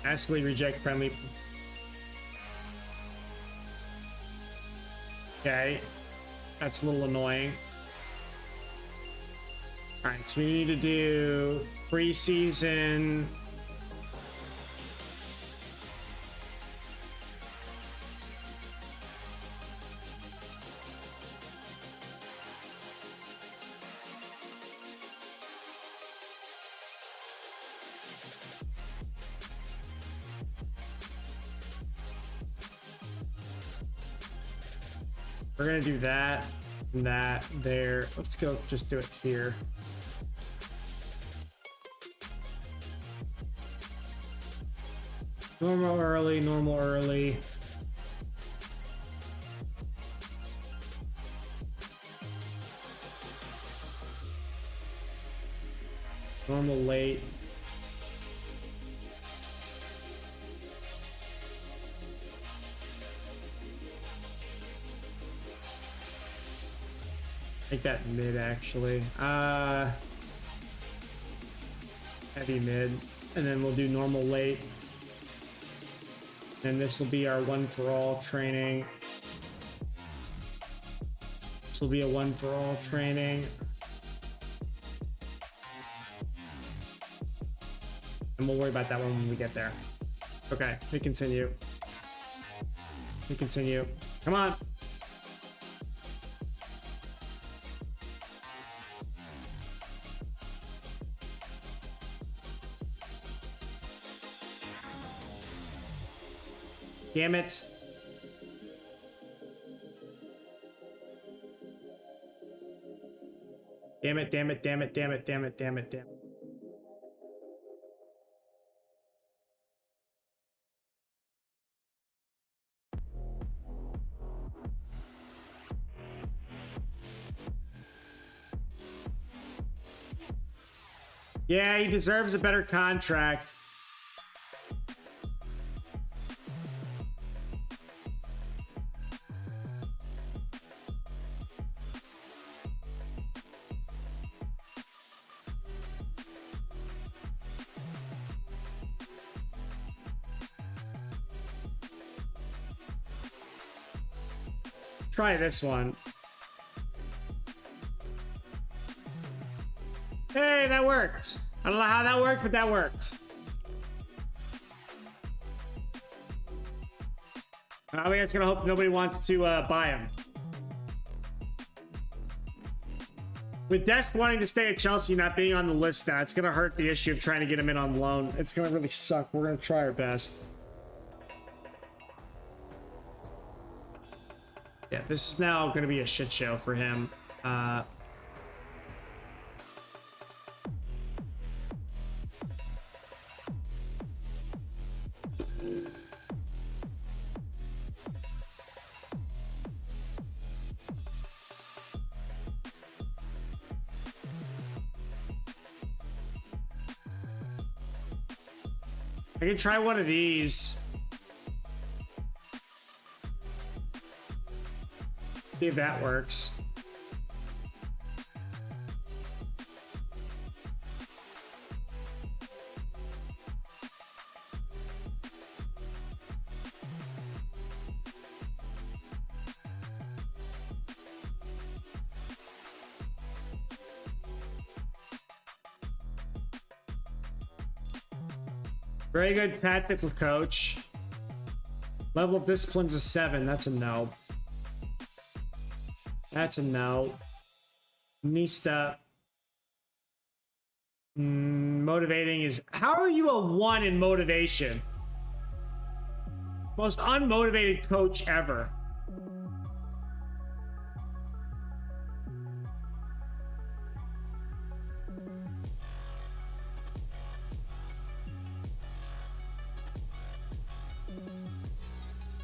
Askly reject friendly. Okay, that's a little annoying. All right, so we need to do preseason. We're gonna do that and that there. Let's go just do it here. Normal early, normal early. Normal late. Make that mid actually. Heavy mid. And then we'll do normal late. And this will be our one for all training. So will be a one-for-all training. And we'll worry about that one when we get there. Okay, we continue. We continue. Come on. Damn it. Damn it, damn it, damn it, damn it, damn it, damn it, damn it. Yeah, he deserves a better contract. Try this one. Hey, that worked. I don't know how that worked, but that worked. We just gonna hope nobody wants to buy him. With Dest wanting to stay at Chelsea, not being on the list now, it's gonna hurt the issue of trying to get him in on loan. It's gonna really suck. We're gonna try our best. Yeah, this is now gonna be a shit show for him. I can try one of these. See if that works. Very good tactical coach. Level of discipline's a 7. That's a no. That's a no. Nista. Motivating is... How are you a 1 in motivation? Most unmotivated coach ever.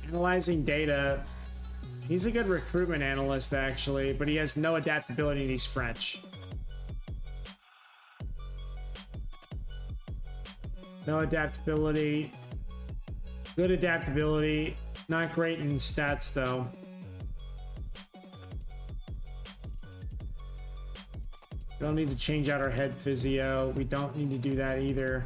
Analyzing data. He's a good recruitment analyst, actually, but he has no adaptability and he's French. No adaptability. Good adaptability. Not great in stats, though. We don't need to change out our head physio. We don't need to do that either.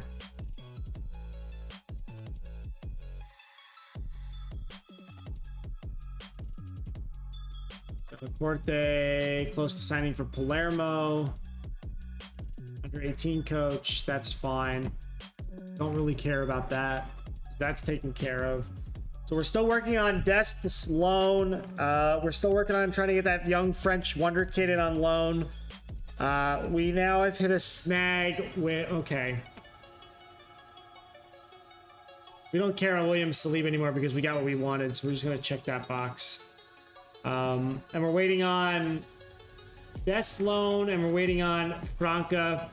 Forte, close to signing for Palermo. Under 18 coach, that's fine. Don't really care about that. That's taken care of. So we're still working on Dest's loan. We're still working on trying to get that young French wonder kid in on loan. We now have hit a snag with... Okay. We don't care on William Saliba anymore because we got what we wanted, so we're just going to check that box. And we're waiting on Dest loan, and we're waiting on Franca.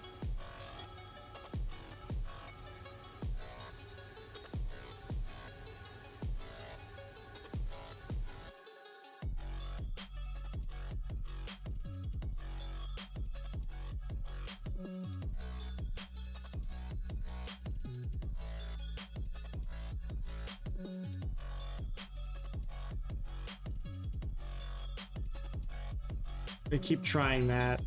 They keep trying that.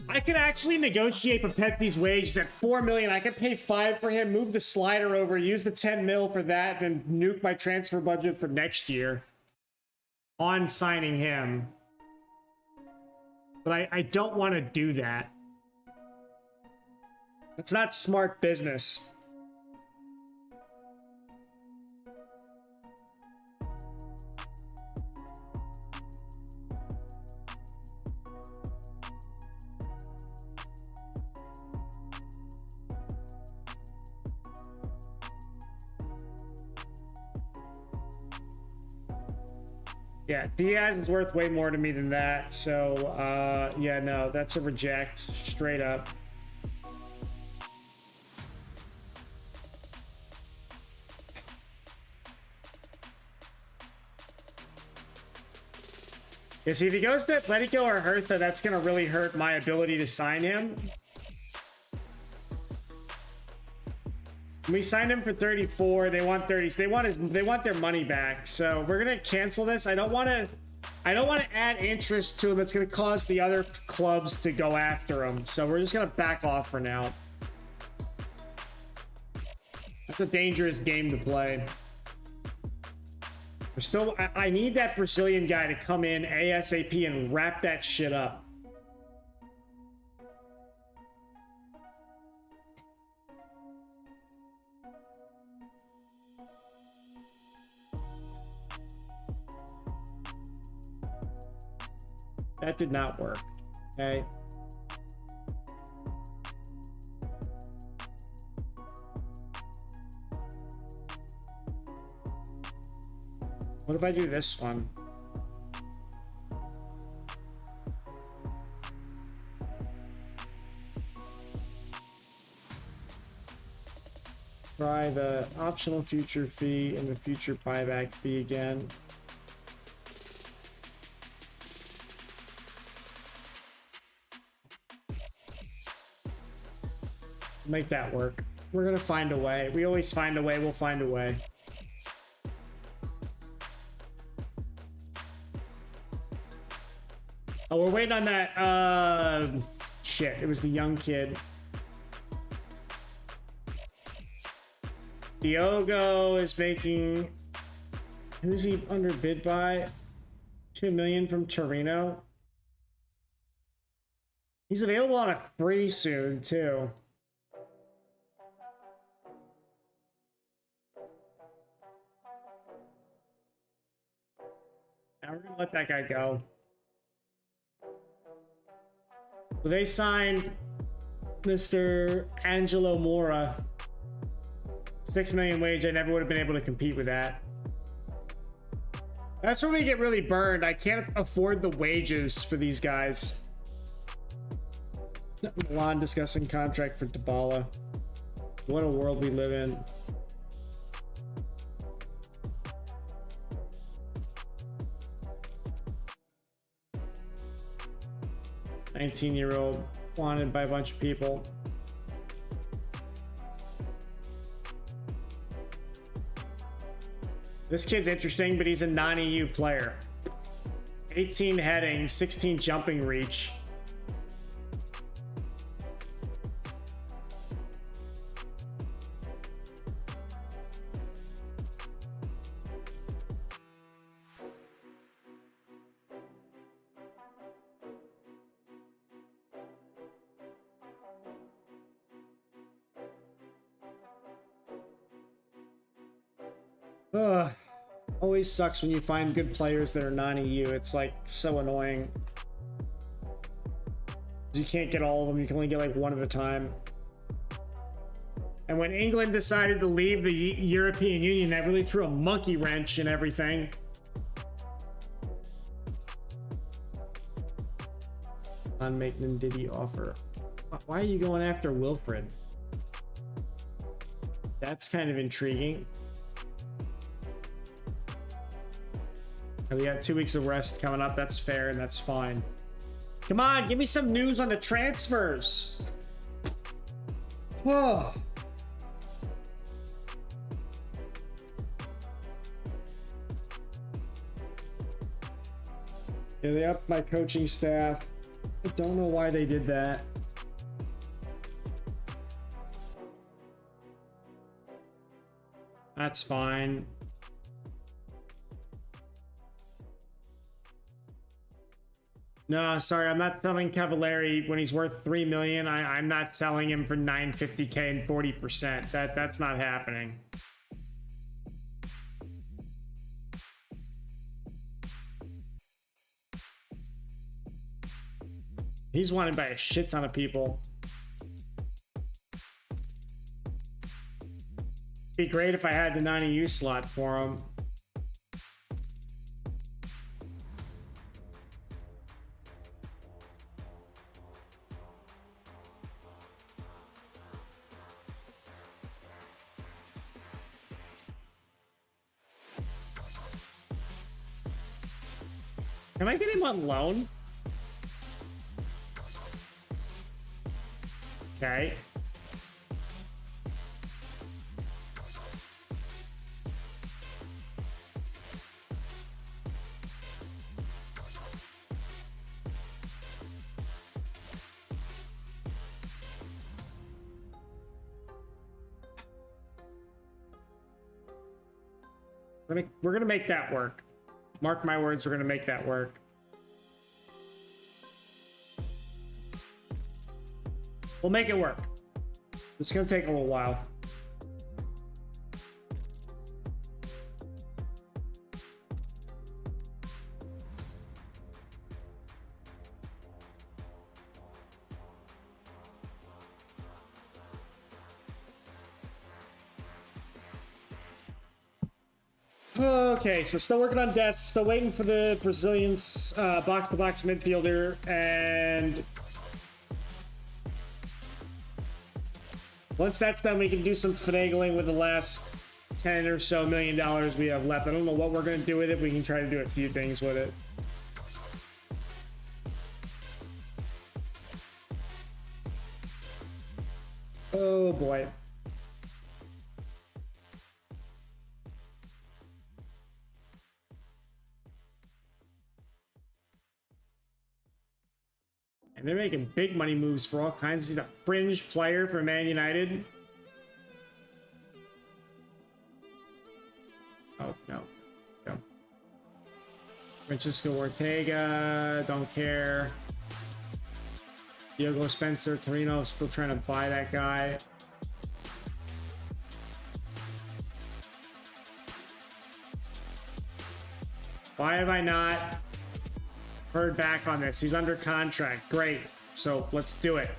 I could actually negotiate Papetti's wages at 4 million. I could pay 5 for him, move the slider over, use the 10 mil for that, and nuke my transfer budget for next year. on signing him. But I don't want to do that. It's not smart business. Yeah, Diaz is worth way more to me than that. So, yeah, no, that's a reject, straight up. Yeah, see, if he goes to Atletico or Hertha, that's going to really hurt my ability to sign him. We signed him for 34. They want 30. They want their money back. So we're gonna cancel this. I don't want to add interest to him. That's gonna cause the other clubs to go after him. So we're just gonna back off for now. That's a dangerous game to play. We're still. I need that Brazilian guy to come in ASAP and wrap that shit up. That did not work. Okay. What if I do this one? Try the optional future fee and the future buyback fee again. Make that work. We're gonna find a way. We always find a way. We'll find a way. Oh, we're waiting on that. Shit. It was the young kid. Diogo is making. Who's he underbid by? 2 million from Torino. He's available on a free soon too. Now we're gonna let that guy go. So they signed Mr. Angelo Mora. 6 million wage. I never would have been able to compete with that. That's where we get really burned. I can't afford the wages for these guys. Milan discussing contract for Dybala. What a world we live in. $19-year-old wanted by a bunch of people. This kid's interesting, but he's a non-EU player. 18 heading, 16 jumping reach. Always sucks when you find good players that are non-EU. It's like so annoying. You can't get all of them. You can only get like one at a time. And when England decided to leave the European Union, that really threw a monkey wrench in everything. On Maitland Diddy offer. Why are you going after Wilfred? That's kind of intriguing. And we got 2 weeks of rest coming up. That's fair and that's fine. Come on, give me some news on the transfers. Oh. Yeah, they upped my coaching staff. I don't know why they did that. That's fine. No, sorry, I'm not selling Cavallari when he's worth 3 million. I'm not selling him for 950k and 40%. That's not happening. He's wanted by a shit ton of people. Be great if I had the 90U slot for him. Can I get him on loan? Okay. We're gonna make that work. Mark my words, we're gonna make that work. We'll make it work. It's gonna take a little while. Okay, so still working on Dest, still waiting for the Brazilians box-to-box midfielder, and once that's done, we can do some finagling with the last 10 or so million dollars we have left. I don't know what we're going to do with it. We can try to do a few things with it. Oh boy. And they're making big money moves for all kinds. He's a fringe player for Man United. Oh, no. No. Francisco Ortega, don't care. Diogo Spencer, Torino, still trying to buy that guy. Why have I not heard back on this? He's under contract. Great. So let's do it.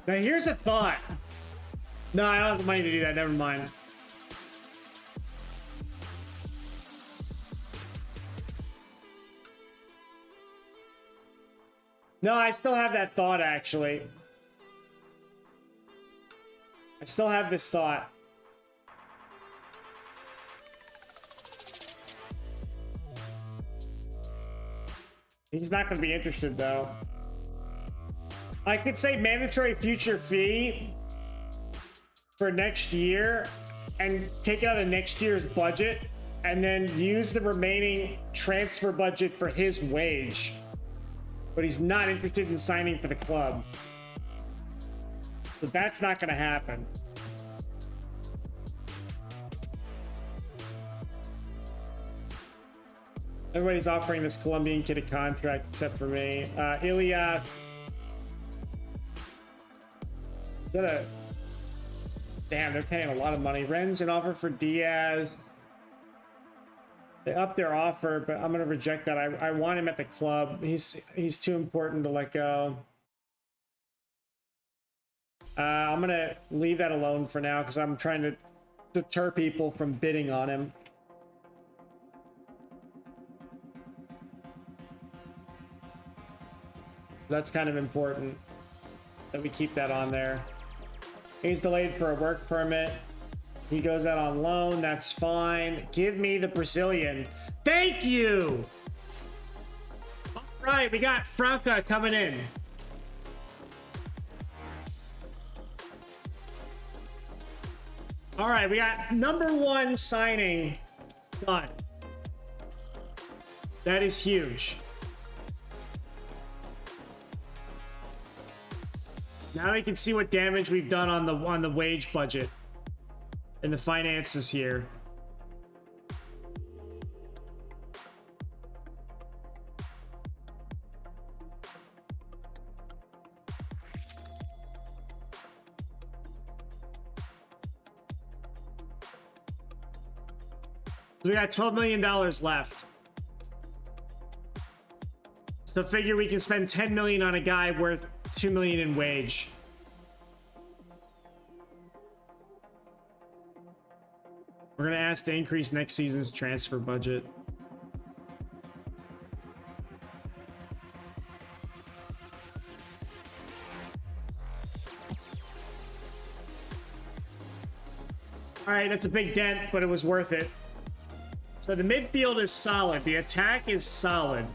Now here's a thought. No, I don't have the money to do that. Never mind. No, I still have that thought, actually. I still have this thought. He's not going to be interested, though. I could say mandatory future fee for next year and take it out of next year's budget and then use the remaining transfer budget for his wage. But he's not interested in signing for the club. So that's not going to happen. Everybody's offering this Colombian kid a contract except for me. Ilya. Damn, they're paying a lot of money. Ren's an offer for Diaz. They upped their offer, but I'm going to reject that. I want him at the club. He's too important to let go. I'm going to leave that alone for now because I'm trying to deter people from bidding on him. That's kind of important that we keep that on there. He's delayed for a work permit. He goes out on loan. That's fine. Give me the Brazilian. Thank you. All right, we got Franca coming in. All right, we got number one signing done. That is huge. Now we can see what damage we've done on the wage budget and the finances here. We got $12 million left. So figure we can spend $10 million on a guy worth $2 million in wage. We're gonna ask to increase next season's transfer budget. All right, that's a big dent, but it was worth it. So the midfield is solid. The attack is solid.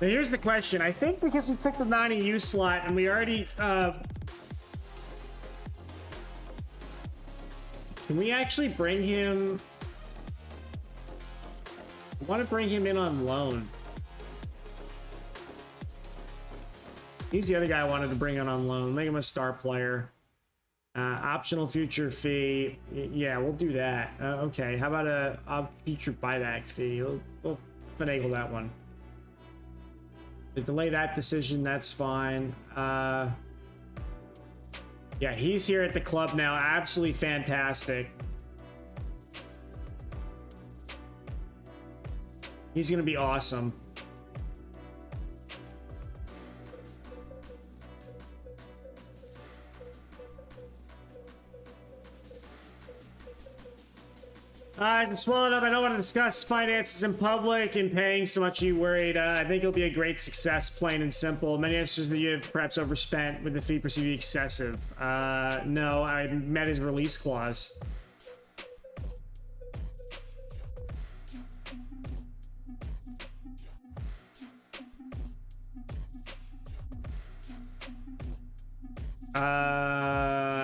Now here's the question. I think because he took the non-EU slot and we already... can we actually bring him... I want to bring him in on loan. He's the other guy I wanted to bring on loan. Make him a star player. Optional future fee. Yeah, we'll do that. Okay, how about a future buyback fee? We'll finagle that one. To delay that decision, that's fine. Yeah, he's here at the club now. Absolutely fantastic. He's gonna be awesome. I swallowed up. I don't want to discuss finances in public and paying so much. You worried? I think it'll be a great success, plain and simple. Many answers that you have perhaps overspent with the fee perceived to be excessive. No, I met his release clause.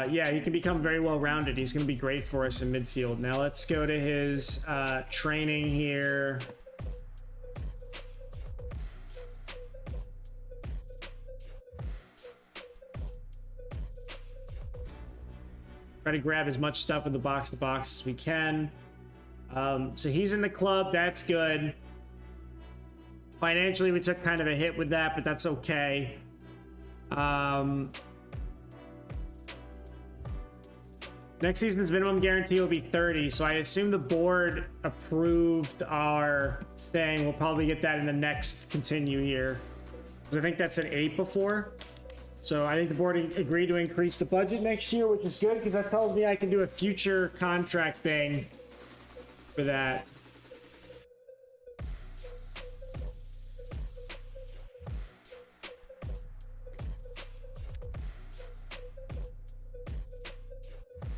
Yeah, he can become very well-rounded. He's going to be great for us in midfield. Now let's go to his training here. Try to grab as much stuff in the box-to-box as we can. So he's in the club. That's good. Financially, we took kind of a hit with that, but that's okay. Next season's minimum guarantee will be 30, so I assume the board approved our thing. We'll probably get that in the next continue here, because I think that's an 8 before. So I think the board agreed to increase the budget next year, which is good, because that tells me I can do a future contract thing for that.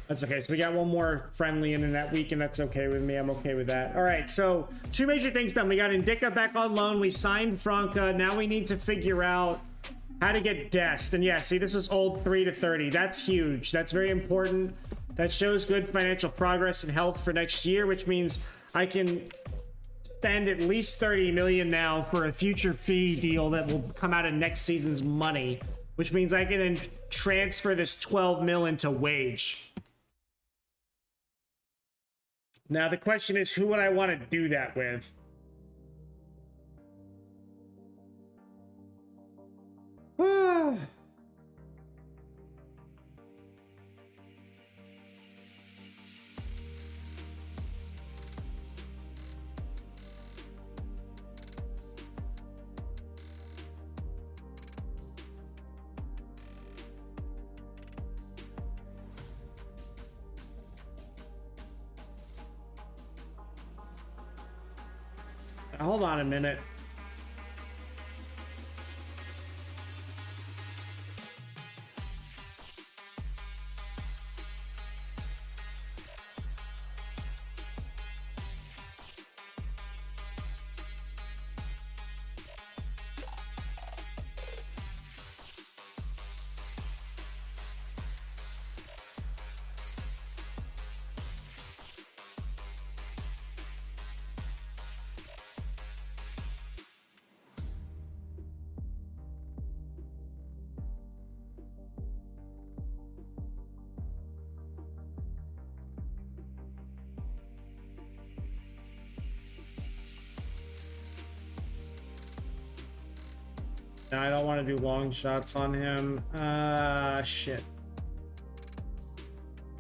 That's okay. So we got one more friendly in that week, and that's okay with me. I'm okay with that. All right. So two major things done. We got Indica back on loan. We signed Franca. Now we need to figure out how to get Dest. And yeah, see, this was old 3 to 30. That's huge. That's very important. That shows good financial progress and health for next year, which means I can spend at least 30 million now for a future fee deal that will come out of next season's money, which means I can then transfer this 12 mil into wage. Now, the question is, who would I want to do that with? Hold on a minute. No, I don't want to do long shots on him. Shit.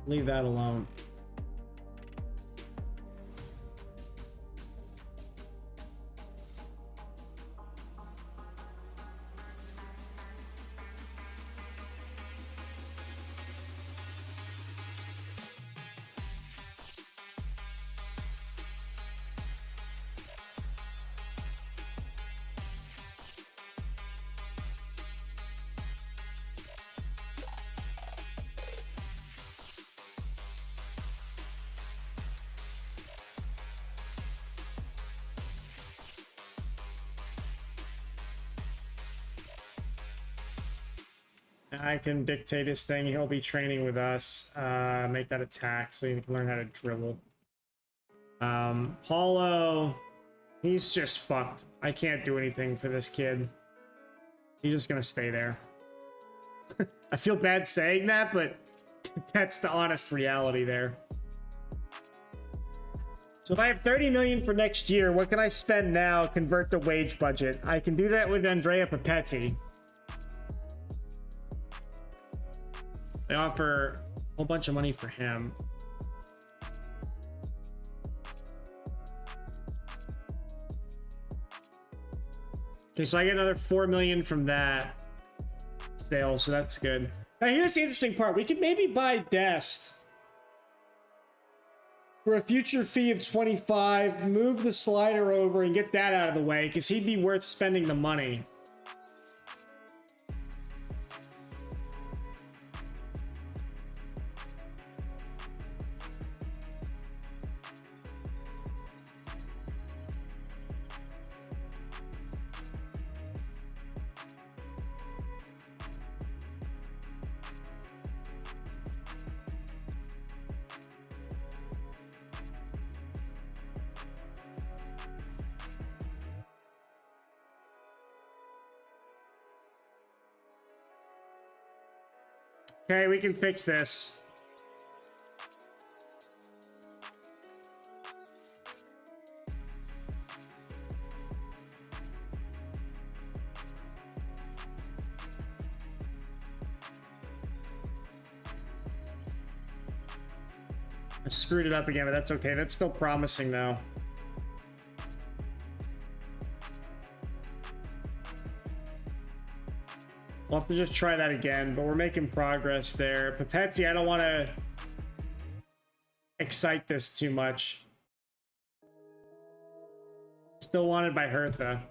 Leave that alone. I can dictate his thing. He'll be training with us. Make that attack so he can learn how to dribble. Paulo, he's just fucked. I can't do anything for this kid. He's just gonna stay there. I feel bad saying that, but that's the honest reality there. So if I have 30 million for next year, what can I spend now? Convert the wage budget. I can do that with Andrea Papetti. They offer a whole bunch of money for him. Okay, so I get another 4 million from that sale, so that's good. Now here's the interesting part. We could maybe buy Dest for a future fee of 25, move the slider over and get that out of the way, because he'd be worth spending the money. Okay, we can fix this. I screwed it up again, but that's okay. That's still promising, though. We'll have to just try that again, but we're making progress there. Papetti, I don't want to excite this too much. Still wanted by Hertha.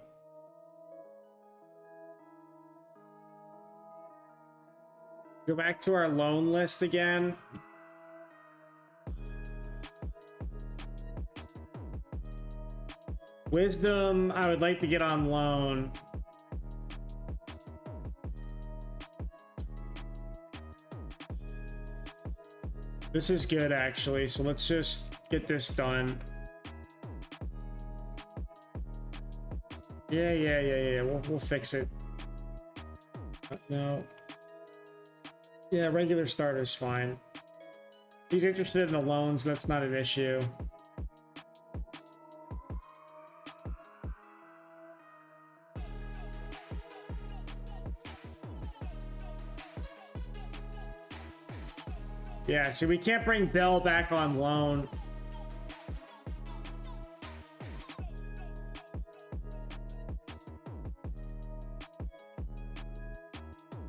Go back to our loan list again. Wisdom, I would like to get on loan. This is good, actually, so let's just get this done. Yeah. We'll fix it. No. Yeah, regular starter's fine. He's interested in the loans, that's not an issue. Yeah, so we can't bring Bell back on loan.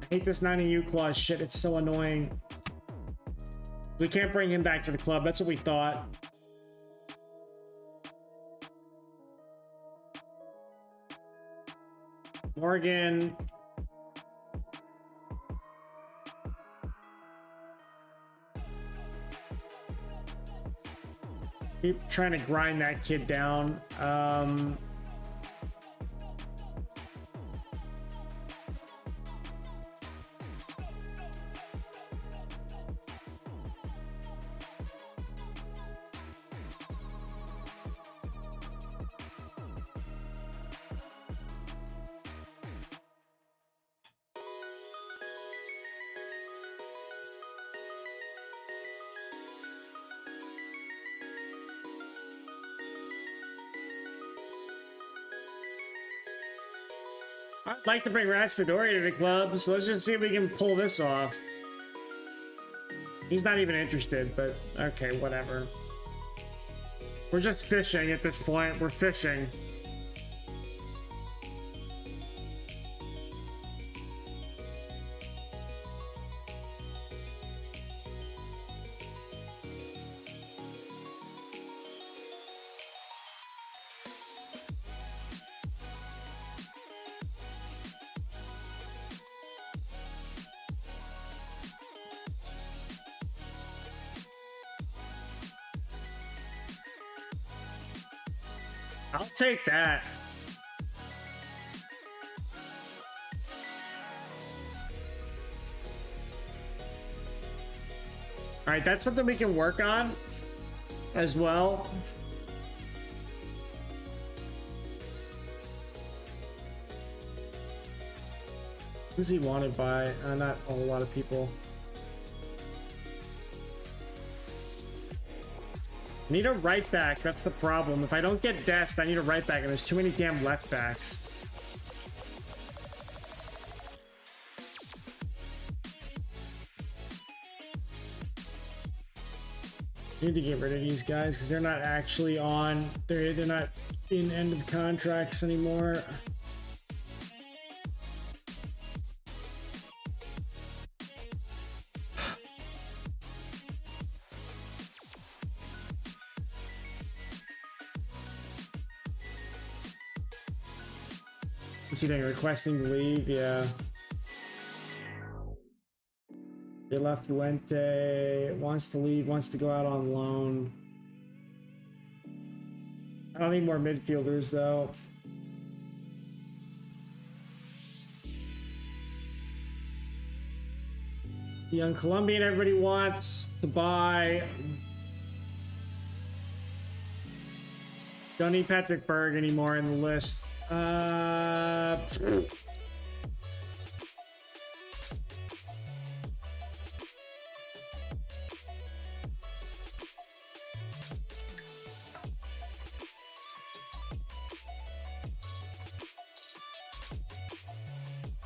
I hate this 90U clause shit, it's so annoying. We can't bring him back to the club, that's what we thought. Morgan. Keep trying to grind that kid down. I'd like to bring Raspadori to the club, so let's just see if we can pull this off. He's not even interested, but okay, whatever. We're just fishing at this point. We're fishing. I'll take that. All right, that's something we can work on as well. Who's he wanted by? Not a whole lot of people. I need a right back. That's the problem. If I don't get Dest, I need a right back, and there's too many damn left backs. Need to get rid of these guys because they're not actually on. They're not in end of contracts anymore. What you doing? Requesting to leave? Yeah. They left Fuente. Wants to leave. Wants to go out on loan. I don't need more midfielders though. The young Colombian everybody wants to buy. Don't need Patrick Berg anymore in the list.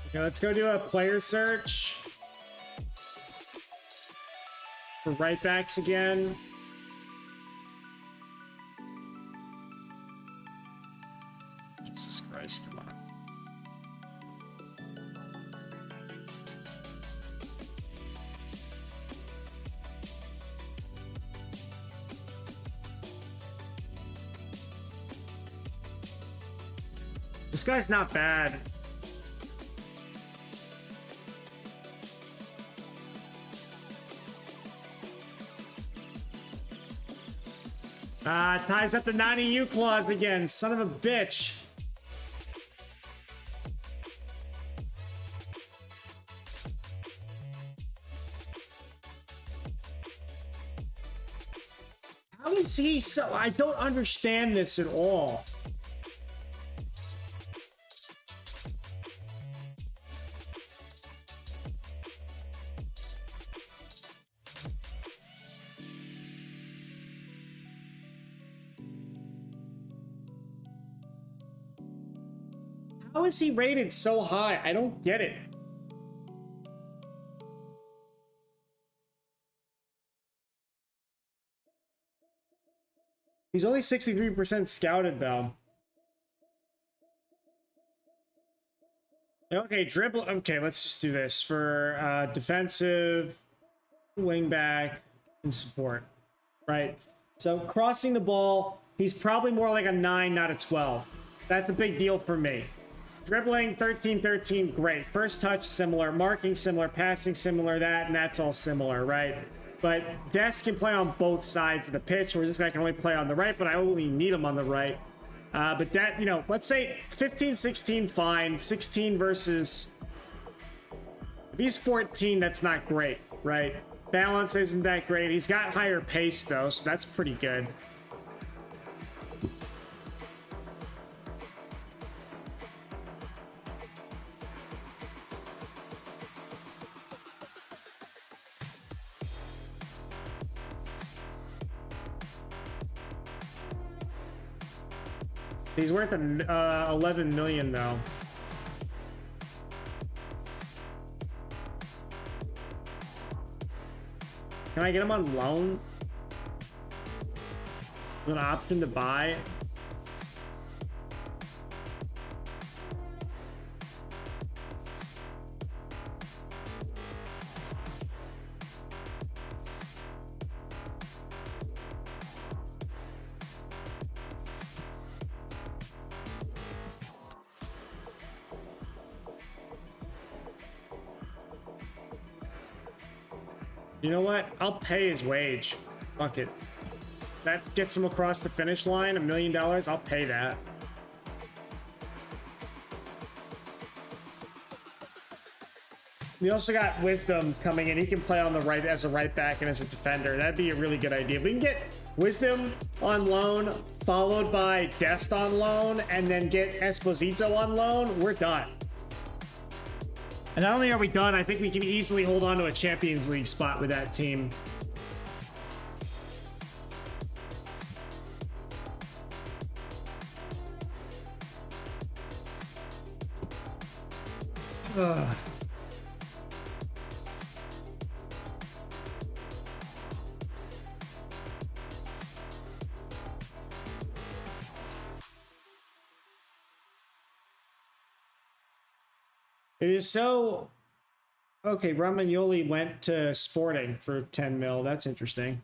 Okay, let's go do a player search for right backs again. Jesus Christ, come on. This guy's not bad. Ties up the 90U clause again, son of a bitch. How is he so... I don't understand this at all. How is he rated so high? I don't get it. He's only 63% scouted, though. Okay, dribble. Okay, let's just do this for defensive, wing back, and support. Right? So, crossing the ball, he's probably more like a 9, not a 12. That's a big deal for me. Dribbling, 13-13, great. First touch, similar. Marking, similar. Passing, similar. That's all similar, right? But Dest can play on both sides of the pitch, whereas this guy can only play on the right, but I only need him on the right. But that, you know, let's say 15-16, fine. 16 versus... If he's 14, that's not great, right? Balance isn't that great. He's got higher pace, though, so that's pretty good. He's worth 11 million though. Can I get him on loan? With an option to buy? You know what? I'll pay his wage. Fuck it. That gets him across the finish line. $1 million. I'll pay that. We also got Wisdom coming in. He can play on the right as a right back and as a defender. That'd be a really good idea. We can get Wisdom on loan, followed by Dest on loan, and then get Esposito on loan. We're done. And not only are we done, I think we can easily hold on to a Champions League spot with that team. Ugh. It is so... Okay, Romagnoli went to Sporting for 10 mil. That's interesting.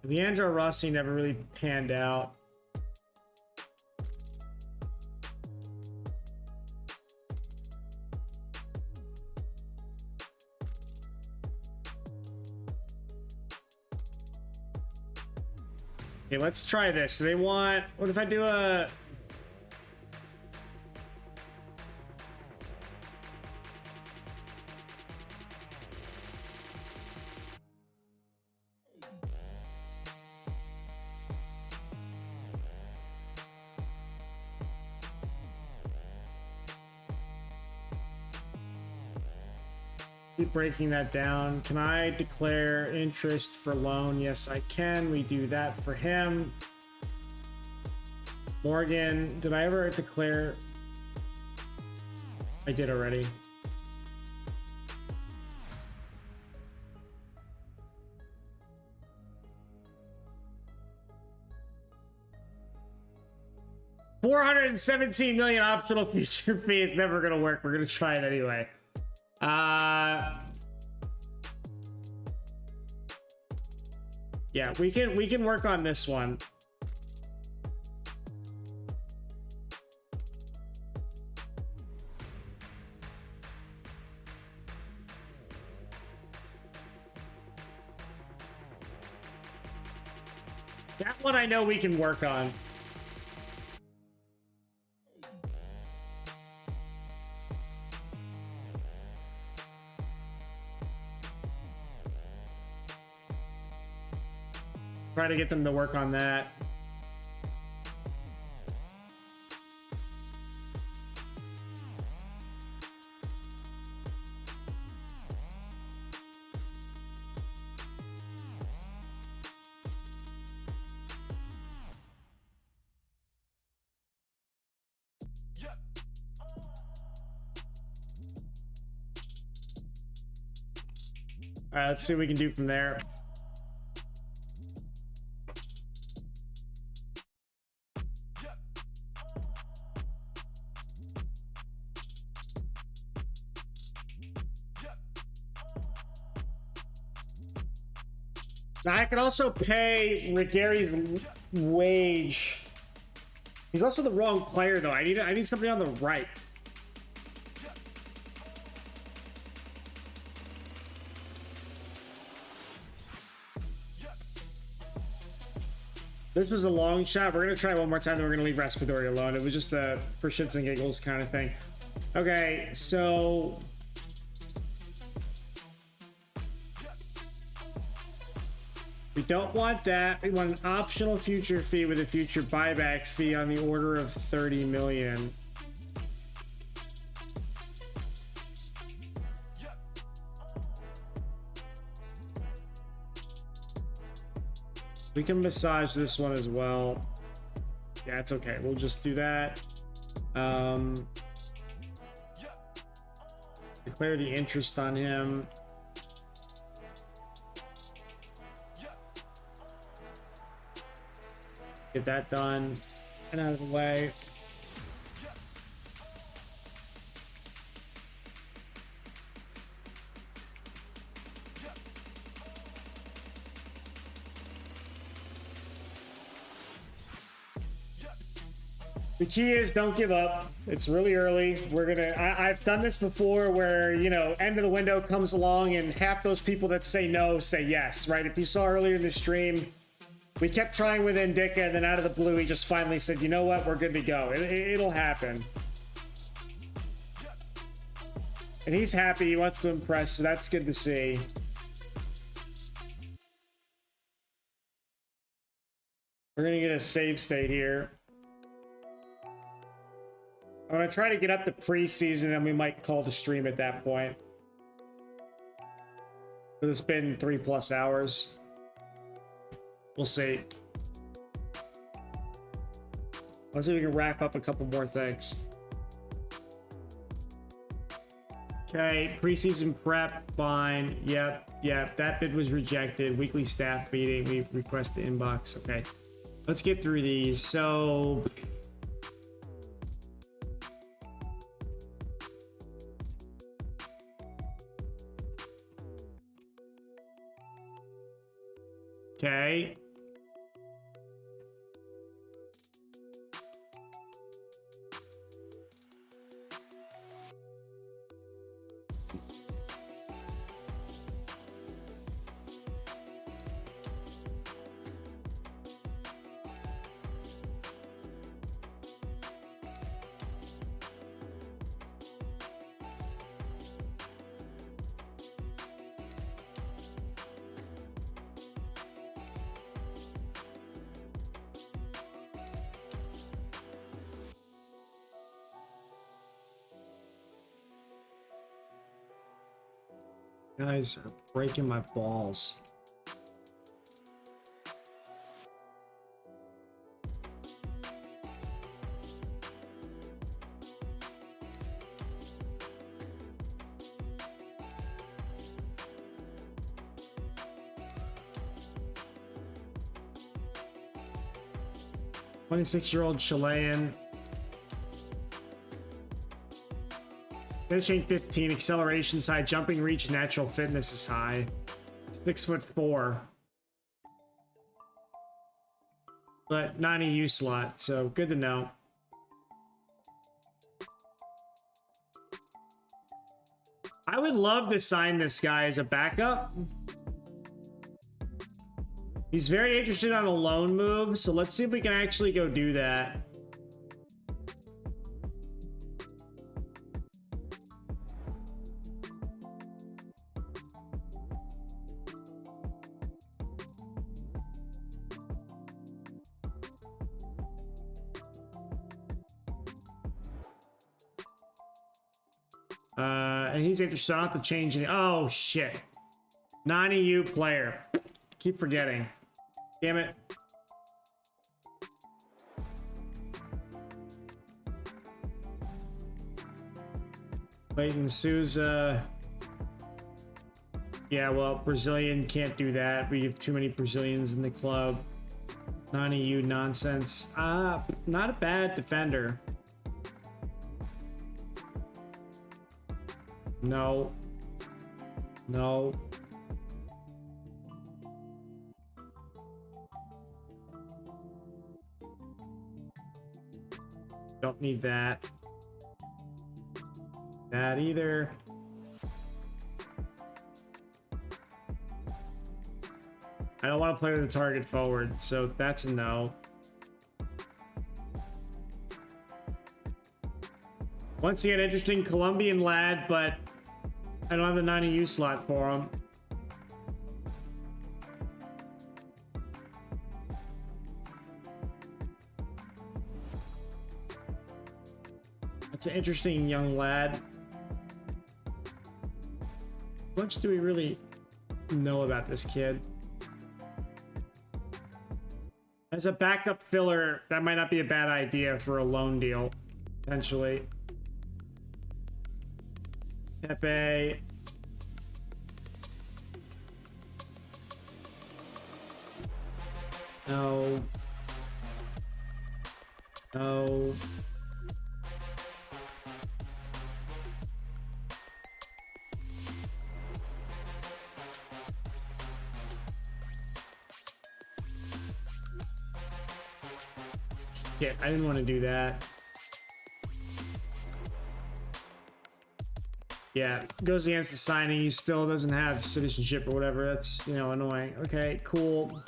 Leandro Rossi never really panned out. Okay, let's try this. So they want... What if I do a... Keep breaking that down. Can I declare interest for loan? Yes, I can. We do that for him. Morgan, did I ever declare? I did already. $417 million optional future fee is never gonna work. We're gonna try it anyway. Yeah, we can work on this one. That one I know we can work on. Try to get them to work on that. All right, let's see what we can do from there. Now, I could also pay Rigeri's wage. He's also the wrong player, though. I need somebody on the right. This was a long shot. We're gonna try one more time, then we're gonna leave Raspadori alone. It was just a for shits and giggles kind of thing. Okay, so we don't want that. We want an optional future fee with a future buyback fee on the order of 30 million. We can massage this one as well. Yeah, it's okay. We'll just do that. Declare the interest on him. Get that done and out of the way. The key is don't give up. It's really early. I've done this before where, you know, end of the window comes along and half those people that say no say yes, right? If you saw earlier in the stream, we kept trying with Indica, and then out of the blue, he just finally said, you know what, we're good to go. It'll happen. And he's happy. He wants to impress, so that's good to see. We're going to get a save state here. I'm going to try to get up to preseason, and we might call the stream at that point. It's been 3+ hours. We'll see. Let's see if we can wrap up a couple more things. Okay, preseason prep, fine. Yep, that bid was rejected. Weekly staff meeting, we request the inbox. Okay, let's get through these. So... Okay. Guys are breaking my balls. "26-year-old Chilean. Finishing 15, acceleration high, jumping reach, natural fitness is high. 6'4". But not a U slot, so good to know. I would love to sign this guy as a backup. He's very interested on a loan move, so let's see if we can actually go do that. And he's interested. I don't have to change any. Oh, shit. Non-EU player. Keep forgetting. Damn it. Clayton Souza. Yeah, well, Brazilian can't do that. We have too many Brazilians in the club. Non-EU nonsense. Not a bad defender. No. No. Don't need that. That either. I don't want to play with the target forward, so that's a no. Once again, interesting Colombian lad, but I don't have the 90U slot for him. That's an interesting young lad. How much do we really know about this kid? As a backup filler, that might not be a bad idea for a loan deal, potentially. Pepe. No. No. Yeah, I didn't want to do that. Yeah, goes against the signing. He still doesn't have citizenship or whatever. That's, you know, annoying. Okay, cool.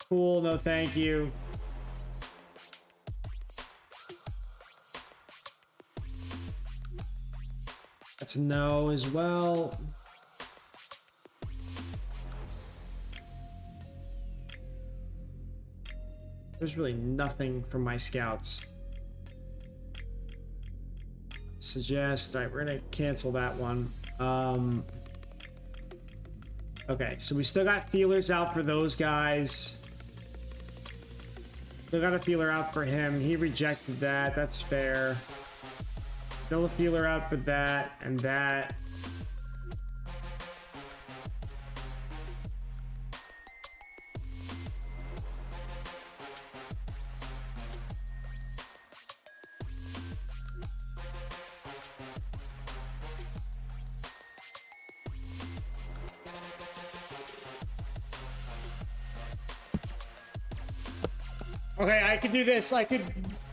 Cool, no thank you. That's a no as well. There's really nothing from my scouts. Suggest. All right, we're gonna cancel that one. Okay, so we still got feelers out for those guys. Still got a feeler out for him. He rejected that. That's fair. Still a feeler out for that and that. Okay, I could do this. I could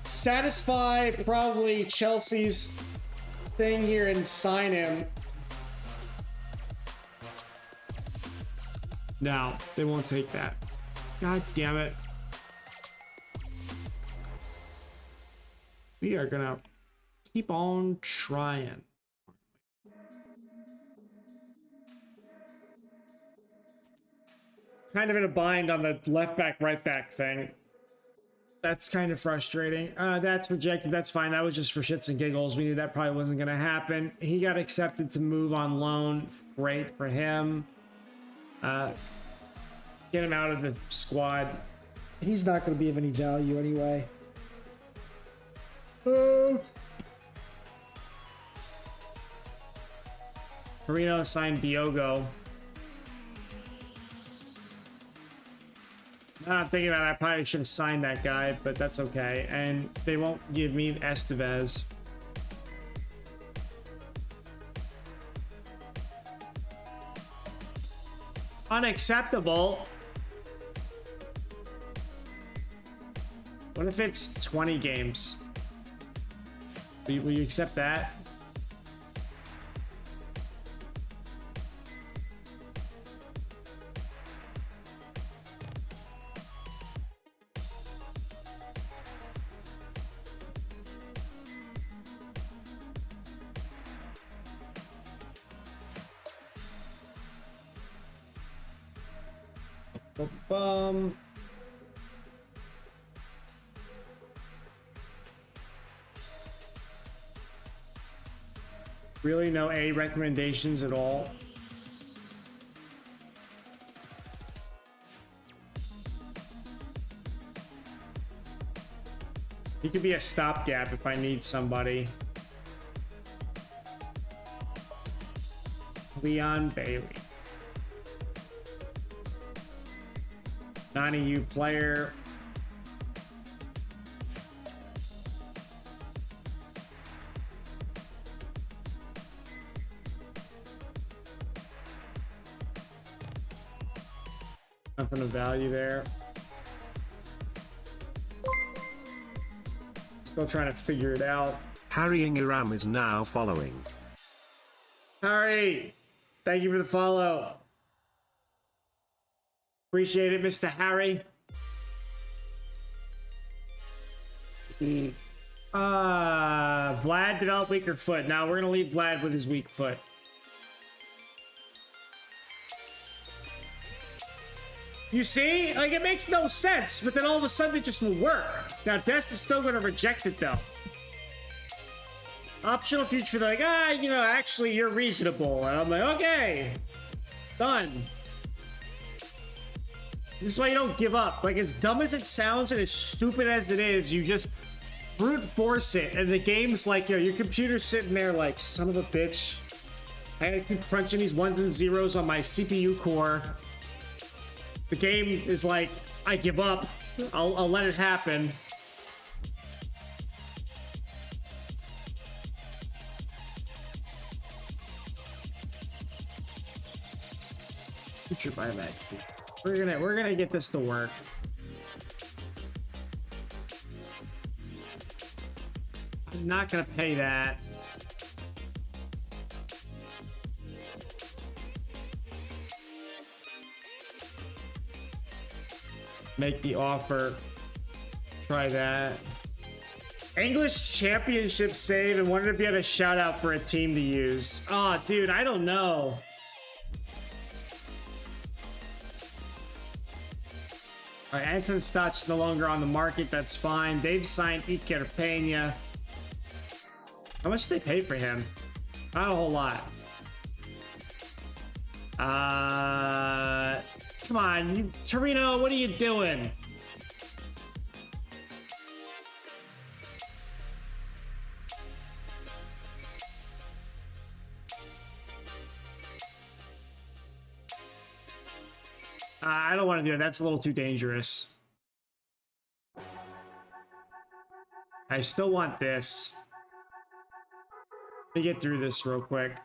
satisfy probably Chelsea's thing here and sign him. No, they won't take that. God damn it. We are gonna keep on trying. Kind of in a bind on the left back, right back thing. That's kind of frustrating. That's rejected. That's fine. That was just for shits and giggles. We knew that probably wasn't going to happen. He got accepted to move on loan. Great for him. Get him out of the squad. He's not going to be of any value anyway. Torino signed Diogo. I'm thinking about it, I probably should have signed that guy, but that's okay. And they won't give me Estevez. Unacceptable. What if it's 20 games? Will you accept that? Really no A recommendations at all. He could be a stopgap if I need somebody. Leon Bailey. Non-EU player. Nothing of value there. Still trying to figure it out. Harry Ingram is now following. Harry, thank you for the follow. Appreciate it, Mr. Harry. Vlad developed weaker foot. Now we're gonna leave Vlad with his weak foot. You see? Like, it makes no sense, but then all of a sudden it just will work. Now, Dest is still going to reject it, though. Optional future, they're like, you know, actually, you're reasonable. And I'm like, okay. Done. This is why you don't give up. Like, as dumb as it sounds and as stupid as it is, you just brute force it. And the game's like, yo, your computer's sitting there like, son of a bitch. I gotta keep crunching these ones and zeros on my CPU core. The game is like, I give up. I'll let it happen. Future buyback. We're gonna get this to work. I'm not gonna pay that. Make the offer. Try that. English championship save, and wondered if you had a shout out for a team to use. Oh, dude, I don't know. All right, Anton Stott's no longer on the market. That's fine. They've signed Iker Peña. How much did they pay for him? Not a whole lot. Come on, Torino, what are you doing? I don't want to do it. That's a little too dangerous. I still want this. Let me get through this real quick.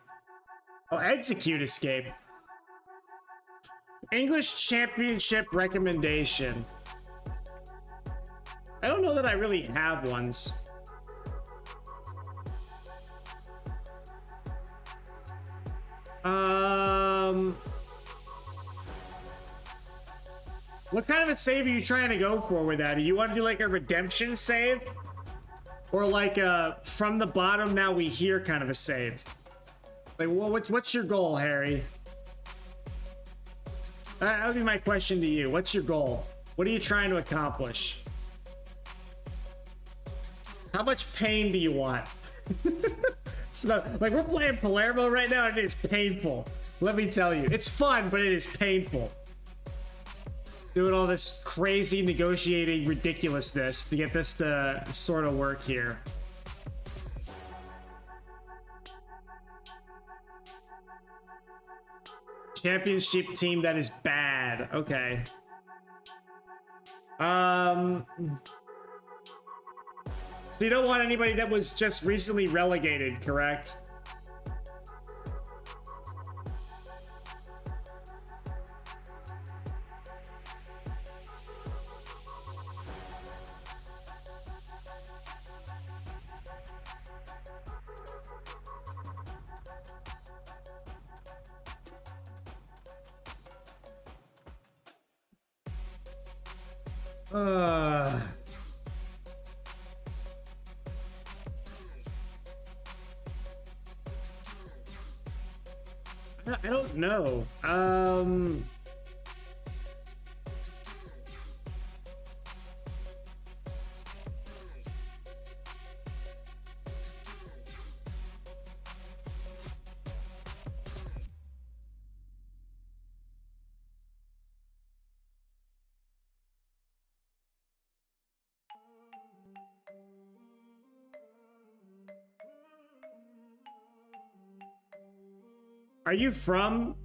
Oh, execute escape. English championship recommendation. I don't know that I really have ones. What kind of a save are you trying to go for with that? Do you want to do like a redemption save? Or like a from the bottom now we hear kind of a save? Like, what's your goal, Harry? That would be my question to you. What's your goal? What are you trying to accomplish? How much pain do you want? So, like, we're playing Palermo right now, and it is painful. Let me tell you. It's fun, but it is painful. Doing all this crazy negotiating ridiculousness to get this to sort of work here. Championship team that is bad. Okay. So you don't want anybody that was just recently relegated, correct? I don't know. Are you from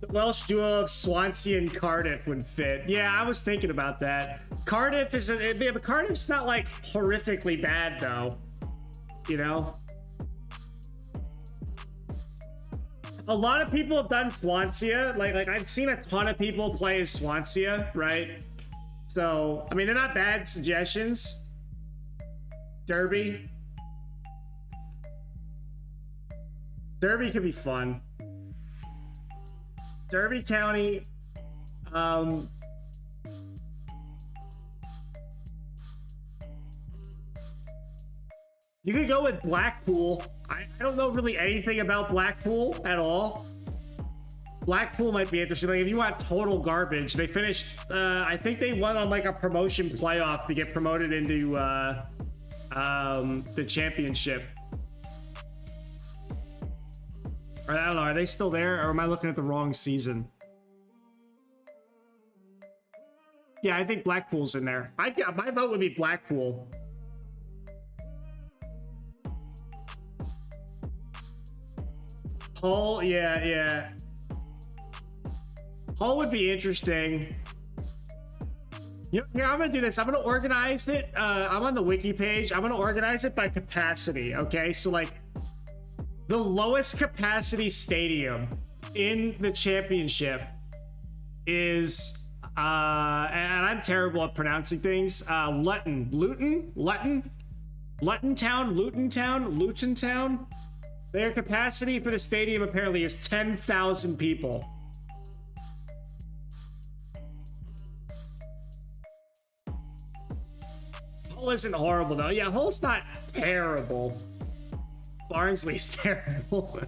the Welsh duo of Swansea and Cardiff would fit? Yeah, I was thinking about that. Cardiff is but Cardiff's not like horrifically bad though, you know. A lot of people have done Swansea. Like I've seen a ton of people play as Swansea, right? So I mean, they're not bad suggestions. Derby. Derby could be fun. Derby County. You could go with Blackpool. I don't know really anything about Blackpool at all. Blackpool might be interesting. Like if you want total garbage, they finished. I think they won on like a promotion playoff to get promoted into the championship. Or, I don't know. Are they still there, or am I looking at the wrong season? Yeah, I think Blackpool's in there. My vote would be Blackpool. Hull, yeah. Hull would be interesting. Here, I'm gonna do this. I'm gonna organize it. I'm on the wiki page. I'm gonna organize it by capacity. Okay, so like the lowest capacity stadium in the championship is and I'm terrible at pronouncing things. Luton Town. Their capacity for the stadium apparently is 10,000 people. Hull isn't horrible though. Yeah, Hull's not terrible. Barnsley's terrible.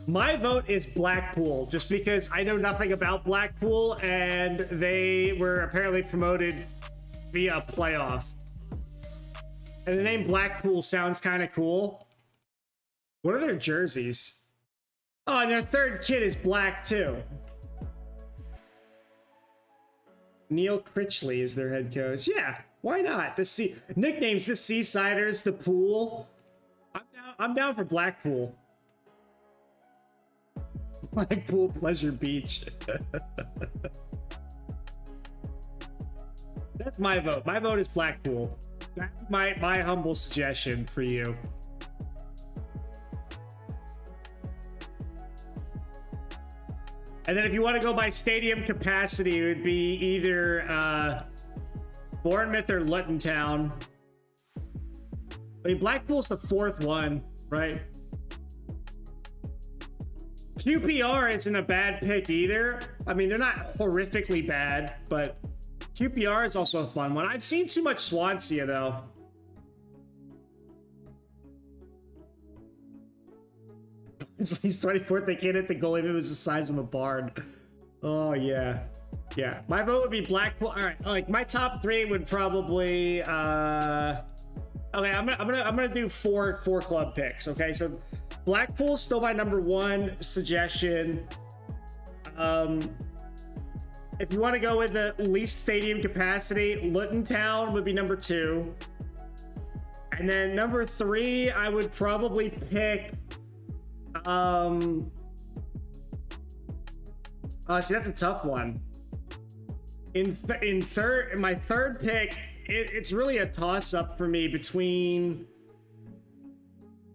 My vote is Blackpool, just because I know nothing about Blackpool, and they were apparently promoted via playoff. And the name Blackpool sounds kind of cool. What are their jerseys? Oh, and their third kid is black too. Neil Critchley is their head coach. Yeah, why not? Nicknames, the Seasiders, the Pool. I'm down for Blackpool. Blackpool Pleasure Beach. That's my vote. My vote is Blackpool. That's my humble suggestion for you. And then if you want to go by stadium capacity, it would be either Bournemouth or Luton Town. I mean, Blackpool's the fourth one, right? QPR isn't a bad pick either. I mean, they're not horrifically bad, but QPR is also a fun one. I've seen too much Swansea, though. He's 24th. They can't hit the goalie if it was the size of a barn. Oh, yeah. Yeah. My vote would be Blackpool. All right. Like, my top three would probably... Okay, I'm gonna do four club picks, okay? So, Blackpool's still my number one suggestion. If you want to go with the least stadium capacity, Luton Town would be number two. And then number three, I would probably pick... see, that's a tough one. In my third pick, it's really a toss-up for me between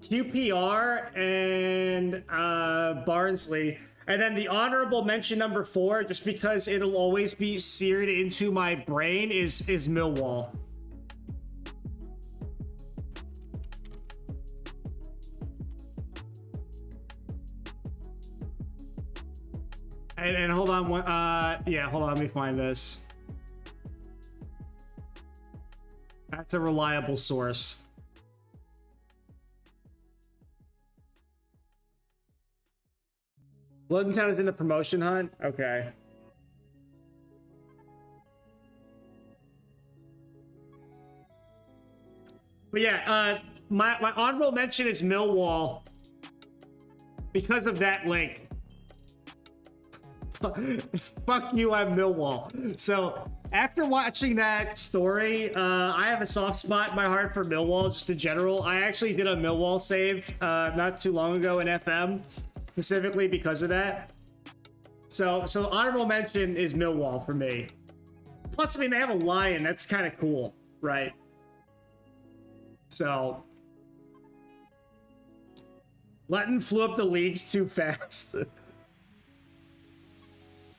QPR and Barnsley. And then the honorable mention number four, just because it'll always be seared into my brain, is Millwall. And hold on, hold on, let me find this. That's a reliable source. Luton Town is in the promotion hunt? Okay. But yeah, my honorable mention is Millwall because of that link. Fuck you, I'm Millwall. So after watching that story, I have a soft spot in my heart for Millwall just in general. I actually did a Millwall save not too long ago in FM, specifically because of that. So honorable mention is Millwall for me. Plus, I mean, they have a lion. That's kind of cool, right? So Luton flew up the leagues too fast.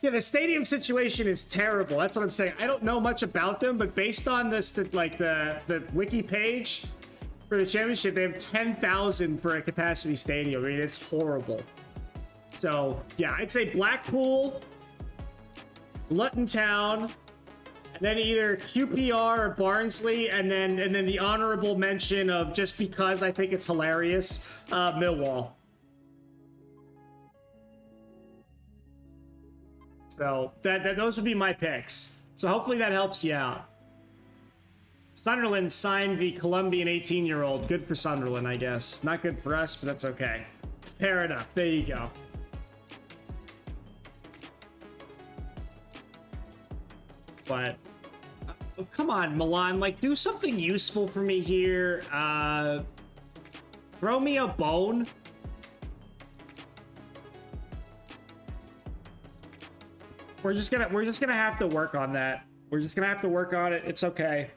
Yeah, the stadium situation is terrible. That's what I'm saying. I don't know much about them, but based on this, like the wiki page for the championship, they have 10,000 for a capacity stadium. I mean, it's horrible. So yeah, I'd say Blackpool, Luton Town, and then either QPR or Barnsley, and then the honorable mention of, just because I think it's hilarious, Millwall. So those would be my picks. So hopefully that helps you out. Sunderland signed the Colombian 18-year-old. Good for Sunderland, I guess. Not good for us, but that's okay. Fair enough. There you go. But come on, Milan, like, do something useful for me here. Throw me a bone. We're just gonna have to work on that. We're just gonna have to work on it. It's okay.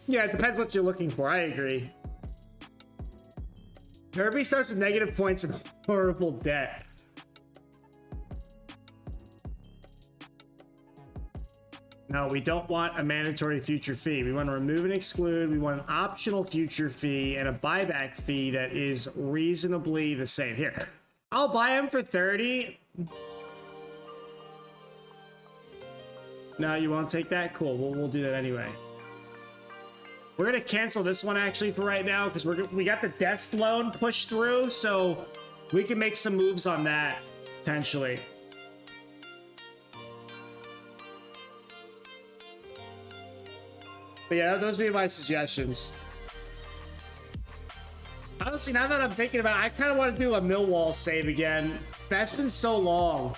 Yeah, it depends what you're looking for. I agree. Everybody starts with negative points and horrible debt. No, we don't want a mandatory future fee. We want to remove and exclude. We want an optional future fee and a buyback fee that is reasonably the same. Here, I'll buy him for 30. No, you won't take that? Cool. We'll do that anyway. We're going to cancel this one actually for right now because we got the Dest loan pushed through, so we can make some moves on that potentially. But yeah, those would be my suggestions. Honestly, now that I'm thinking about it, I kind of want to do a Millwall save again. That's been so long.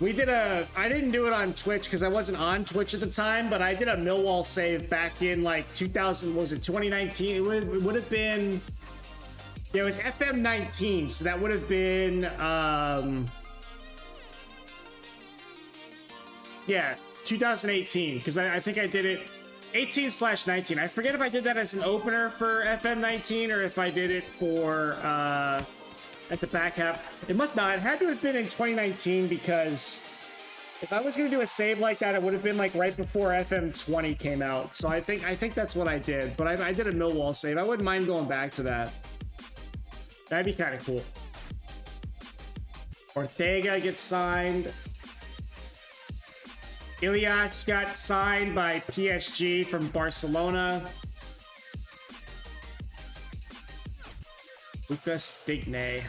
I didn't do it on Twitch because I wasn't on Twitch at the time, but I did a Millwall save back in like 2000, was it 2019? It would have been, yeah, it was FM 19, so that would have been, yeah, 2018, because I think I did it 18/19. I forget if I did that as an opener for FM 19 or if I did it for at the back half. It must not. It had to have been in 2019 because if I was going to do a save like that, it would have been like right before FM 20 came out. So I think that's what I did. But I did a Millwall save. I wouldn't mind going back to that. That'd be kind of cool. Ortega gets signed. Ilias got signed by PSG from Barcelona. Lucas Digne.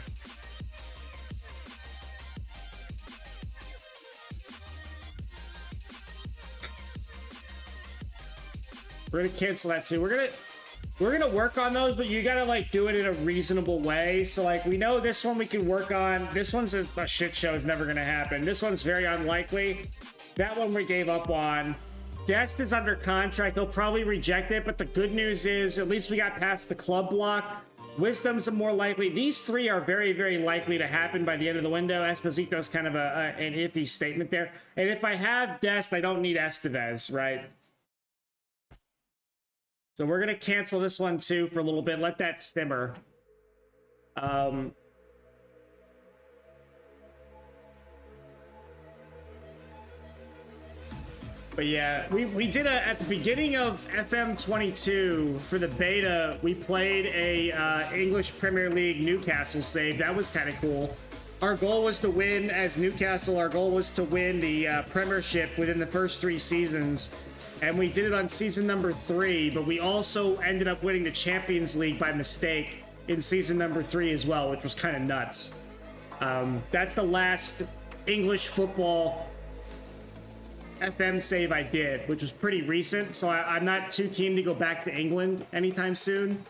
We're gonna cancel that too. We're gonna work on those, but you gotta like do it in a reasonable way. So like we know this one we can work on. This one's a shit show. Is never gonna happen. This one's very unlikely. That one we gave up on. Dest is under contract. They'll probably reject it, but the good news is at least we got past the club block. Wisdom's a more likely. These three are very, very likely to happen by the end of the window. Esposito's kind of an iffy statement there. And if I have Dest, I don't need Estevez, right? So we're going to cancel this one too for a little bit. Let that simmer. But yeah, we did at the beginning of FM 22 for the beta, we played a English Premier League Newcastle save. That was kind of cool. Our goal was to win as Newcastle. Our goal was to win the Premiership within the first 3 seasons. And we did it on season number 3, but we also ended up winning the Champions League by mistake in season number 3 as well, which was kind of nuts. That's the last English football FM save I did, which was pretty recent, so I'm not too keen to go back to England anytime soon.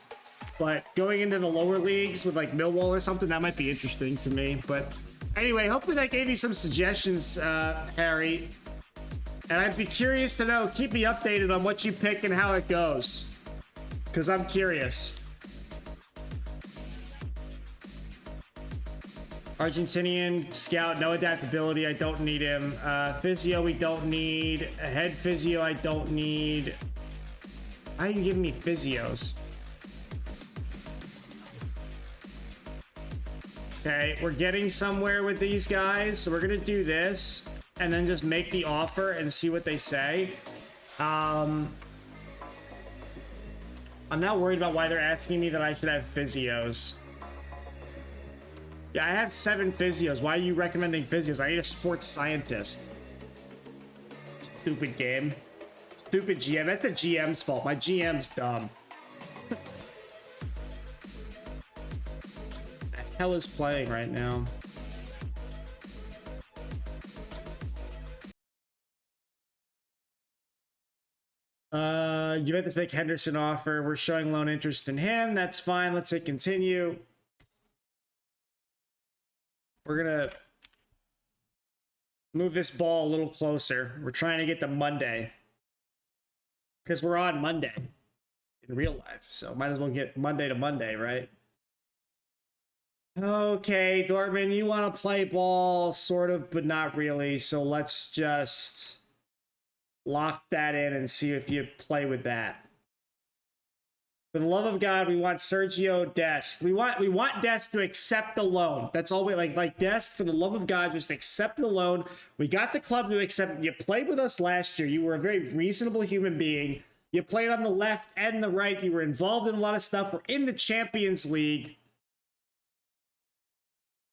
But going into the lower leagues with like Millwall or something, that might be interesting to me. But anyway, hopefully that gave you some suggestions, Harry. And I'd be curious to know, keep me updated on what you pick and how it goes, because I'm curious. Argentinian scout, no adaptability. I don't need him. Physio, we don't need. A head physio, I don't need. Why are you giving me physios? Okay, we're getting somewhere with these guys, so we're gonna do this and then just make the offer and see what they say. I'm not worried about why they're asking me that I should have physios. Yeah, I have 7 physios. Why are you recommending physios? I need a sports scientist. Stupid game. Stupid GM. That's the GM's fault. My GM's dumb. What the hell is playing right now? Juventus make Henderson offer. We're showing loan interest in him. That's fine. Let's hit continue. We're gonna move this ball a little closer. We're trying to get to Monday. Because we're on Monday in real life. So might as well get Monday to Monday, right? Okay, Dortmund, you want to play ball, sort of, but not really. So let's just lock that in and see if you play with that. For the love of God, we want Sergio Dest. We want Dest to accept the loan. That's all we like Dest, for the love of God, just accept the loan. We got the club to accept it. You played with us last year. You were a very reasonable human being. You played on the left and the right. You were involved in a lot of stuff. We're in the Champions League.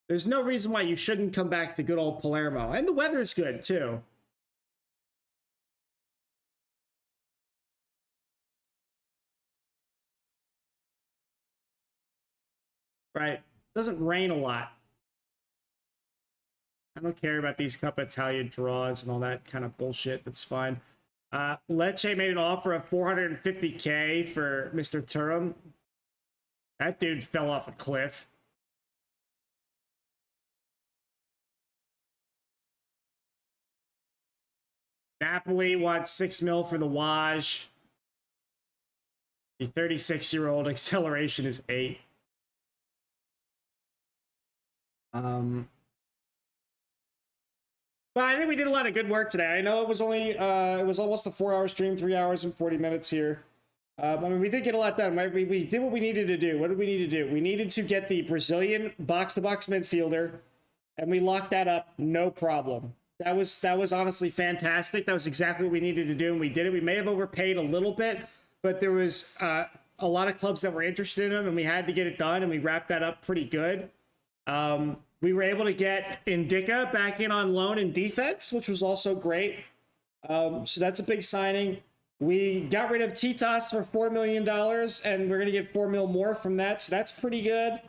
There's no reason why you shouldn't come back to good old Palermo. And the weather's good, too. Right? Doesn't rain a lot. I don't care about these Cup Italia draws and all that kind of bullshit. That's fine. Lecce made an offer of 450K for Mr. Turam. That dude fell off a cliff. Napoli wants 6 mil for the Waj. The 36-year-old acceleration is 8. But I think we did a lot of good work today. I know it was only it was almost a 4-hour stream, 3 hours and 40 minutes here. I mean, we did get a lot done. Right? We did what we needed to do. What did we need to do? We needed to get the Brazilian box-to-box midfielder, and we locked that up, no problem. That was honestly fantastic. That was exactly what we needed to do, and we did it. We may have overpaid a little bit, but there was a lot of clubs that were interested in him, and we had to get it done, and we wrapped that up pretty good. We were able to get Indica back in on loan in defense, which was also great. So that's a big signing. We got rid of Titas for $4 million, and we're going to get $4 million more from that. So that's pretty good.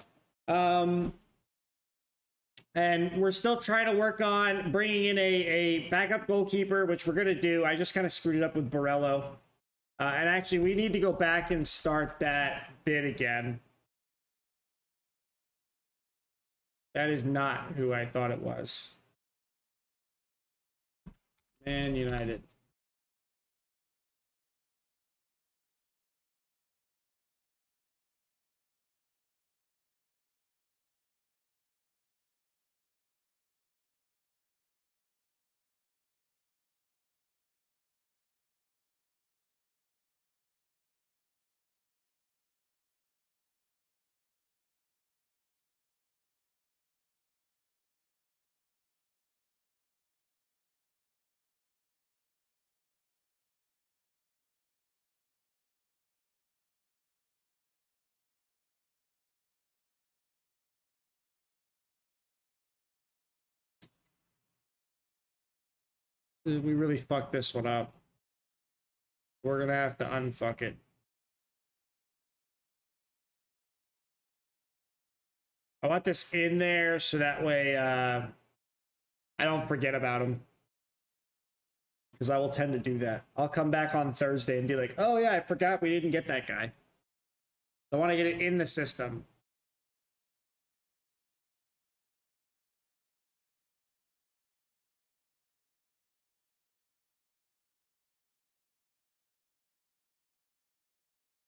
And we're still trying to work on bringing in a backup goalkeeper, which we're going to do. I just kind of screwed it up with Borello. And actually, we need to go back and start that bid again. That is not who I thought it was. Man United. We really fucked this one up. We're gonna have to unfuck it. I want this in there so that way I don't forget about him. Because I will tend to do that. I'll come back on Thursday and be like, oh yeah, I forgot we didn't get that guy. I want to get it in the system.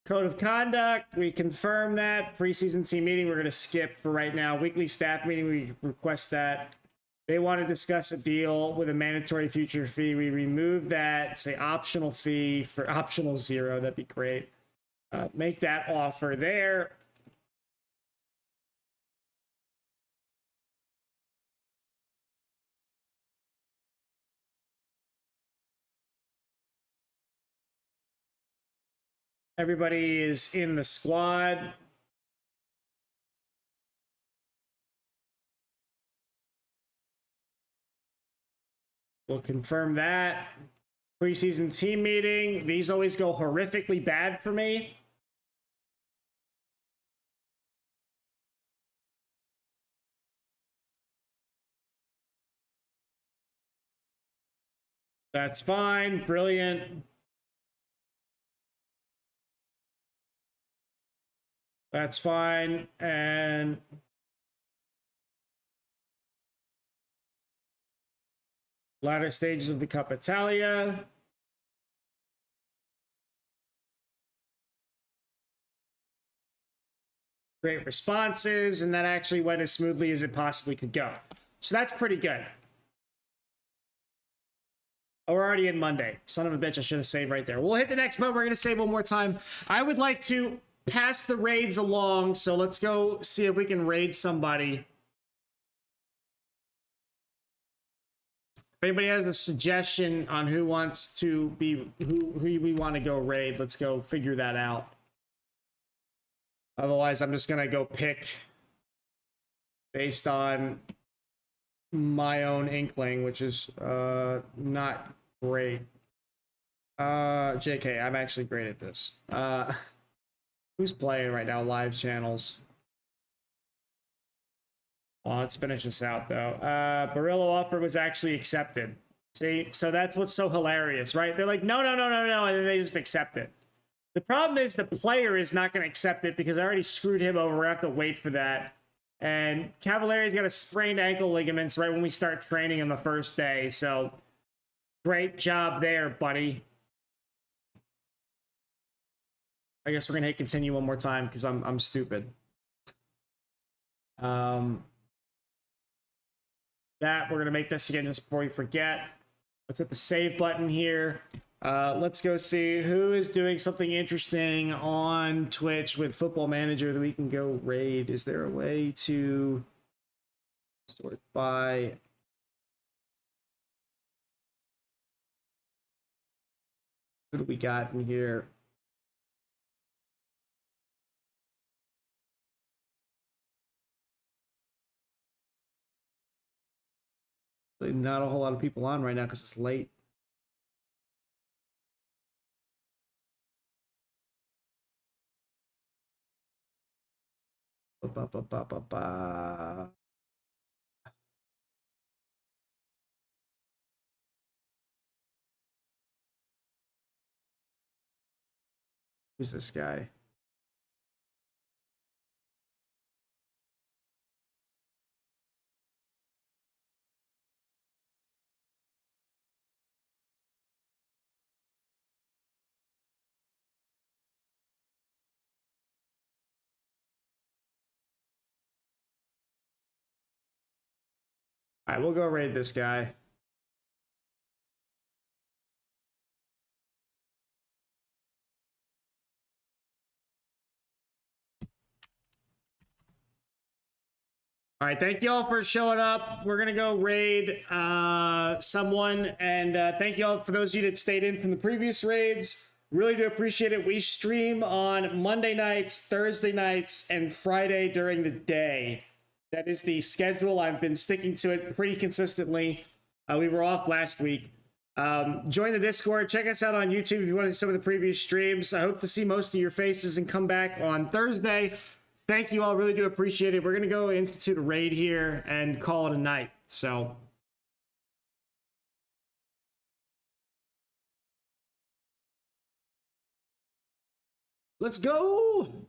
Code of conduct, we confirm that. Preseason team meeting, we're going to skip for right now. Weekly staff meeting, we request that. They want to discuss a deal with a mandatory future fee. We remove that, say optional fee for optional 0. That'd be great. Make that offer there. Everybody is in the squad. We'll confirm that. Preseason team meeting. These always go horrifically bad for me. That's fine. Brilliant. That's fine. And Latter stages of the Cup Italia. Great responses, and that actually went as smoothly as it possibly could go. So that's pretty good. Oh, we're already in Monday. Son of a bitch, I should have saved right there. We'll hit the next button. We're going to save one more time. I would like to pass the raids along, so let's go see if we can raid somebody. If anybody has a suggestion on who wants to be, who we want to go raid, let's go figure that out. Otherwise, I'm just going to go pick based on my own inkling, which is not great. JK, I'm actually great at this. Who's playing right now? Live channels. Well, let's finish this out though. Barillo offer was actually accepted. See, so that's what's so hilarious, right? They're like, no, and then they just accept it. The problem is the player is not going to accept it because I already screwed him over. I have to wait for that. And Cavalleri's got a sprained ankle ligaments right when we start training on the first day. So great job there, buddy. I guess we're gonna hit continue one more time because I'm stupid. That we're gonna make this again just before we forget. Let's hit the save button here. Let's go see who is doing something interesting on Twitch with Football Manager that we can go raid. Is there a way to sort by who do we got in here? Not a whole lot of people on right now because it's late. Who's this guy? All right, we'll go raid this guy. All right, thank you all for showing up. We're gonna go raid someone, and thank you all for those of you that stayed in from the previous raids. Really do appreciate it. We stream on Monday nights, Thursday nights, and Friday during the day. That is the schedule. I've been sticking to it pretty consistently. We were off last week. Join the Discord. Check us out on YouTube if you want to see some of the previous streams. I hope to see most of your faces and come back on Thursday. Thank you all. Really do appreciate it. We're going to go institute a raid here and call it a night. So let's go.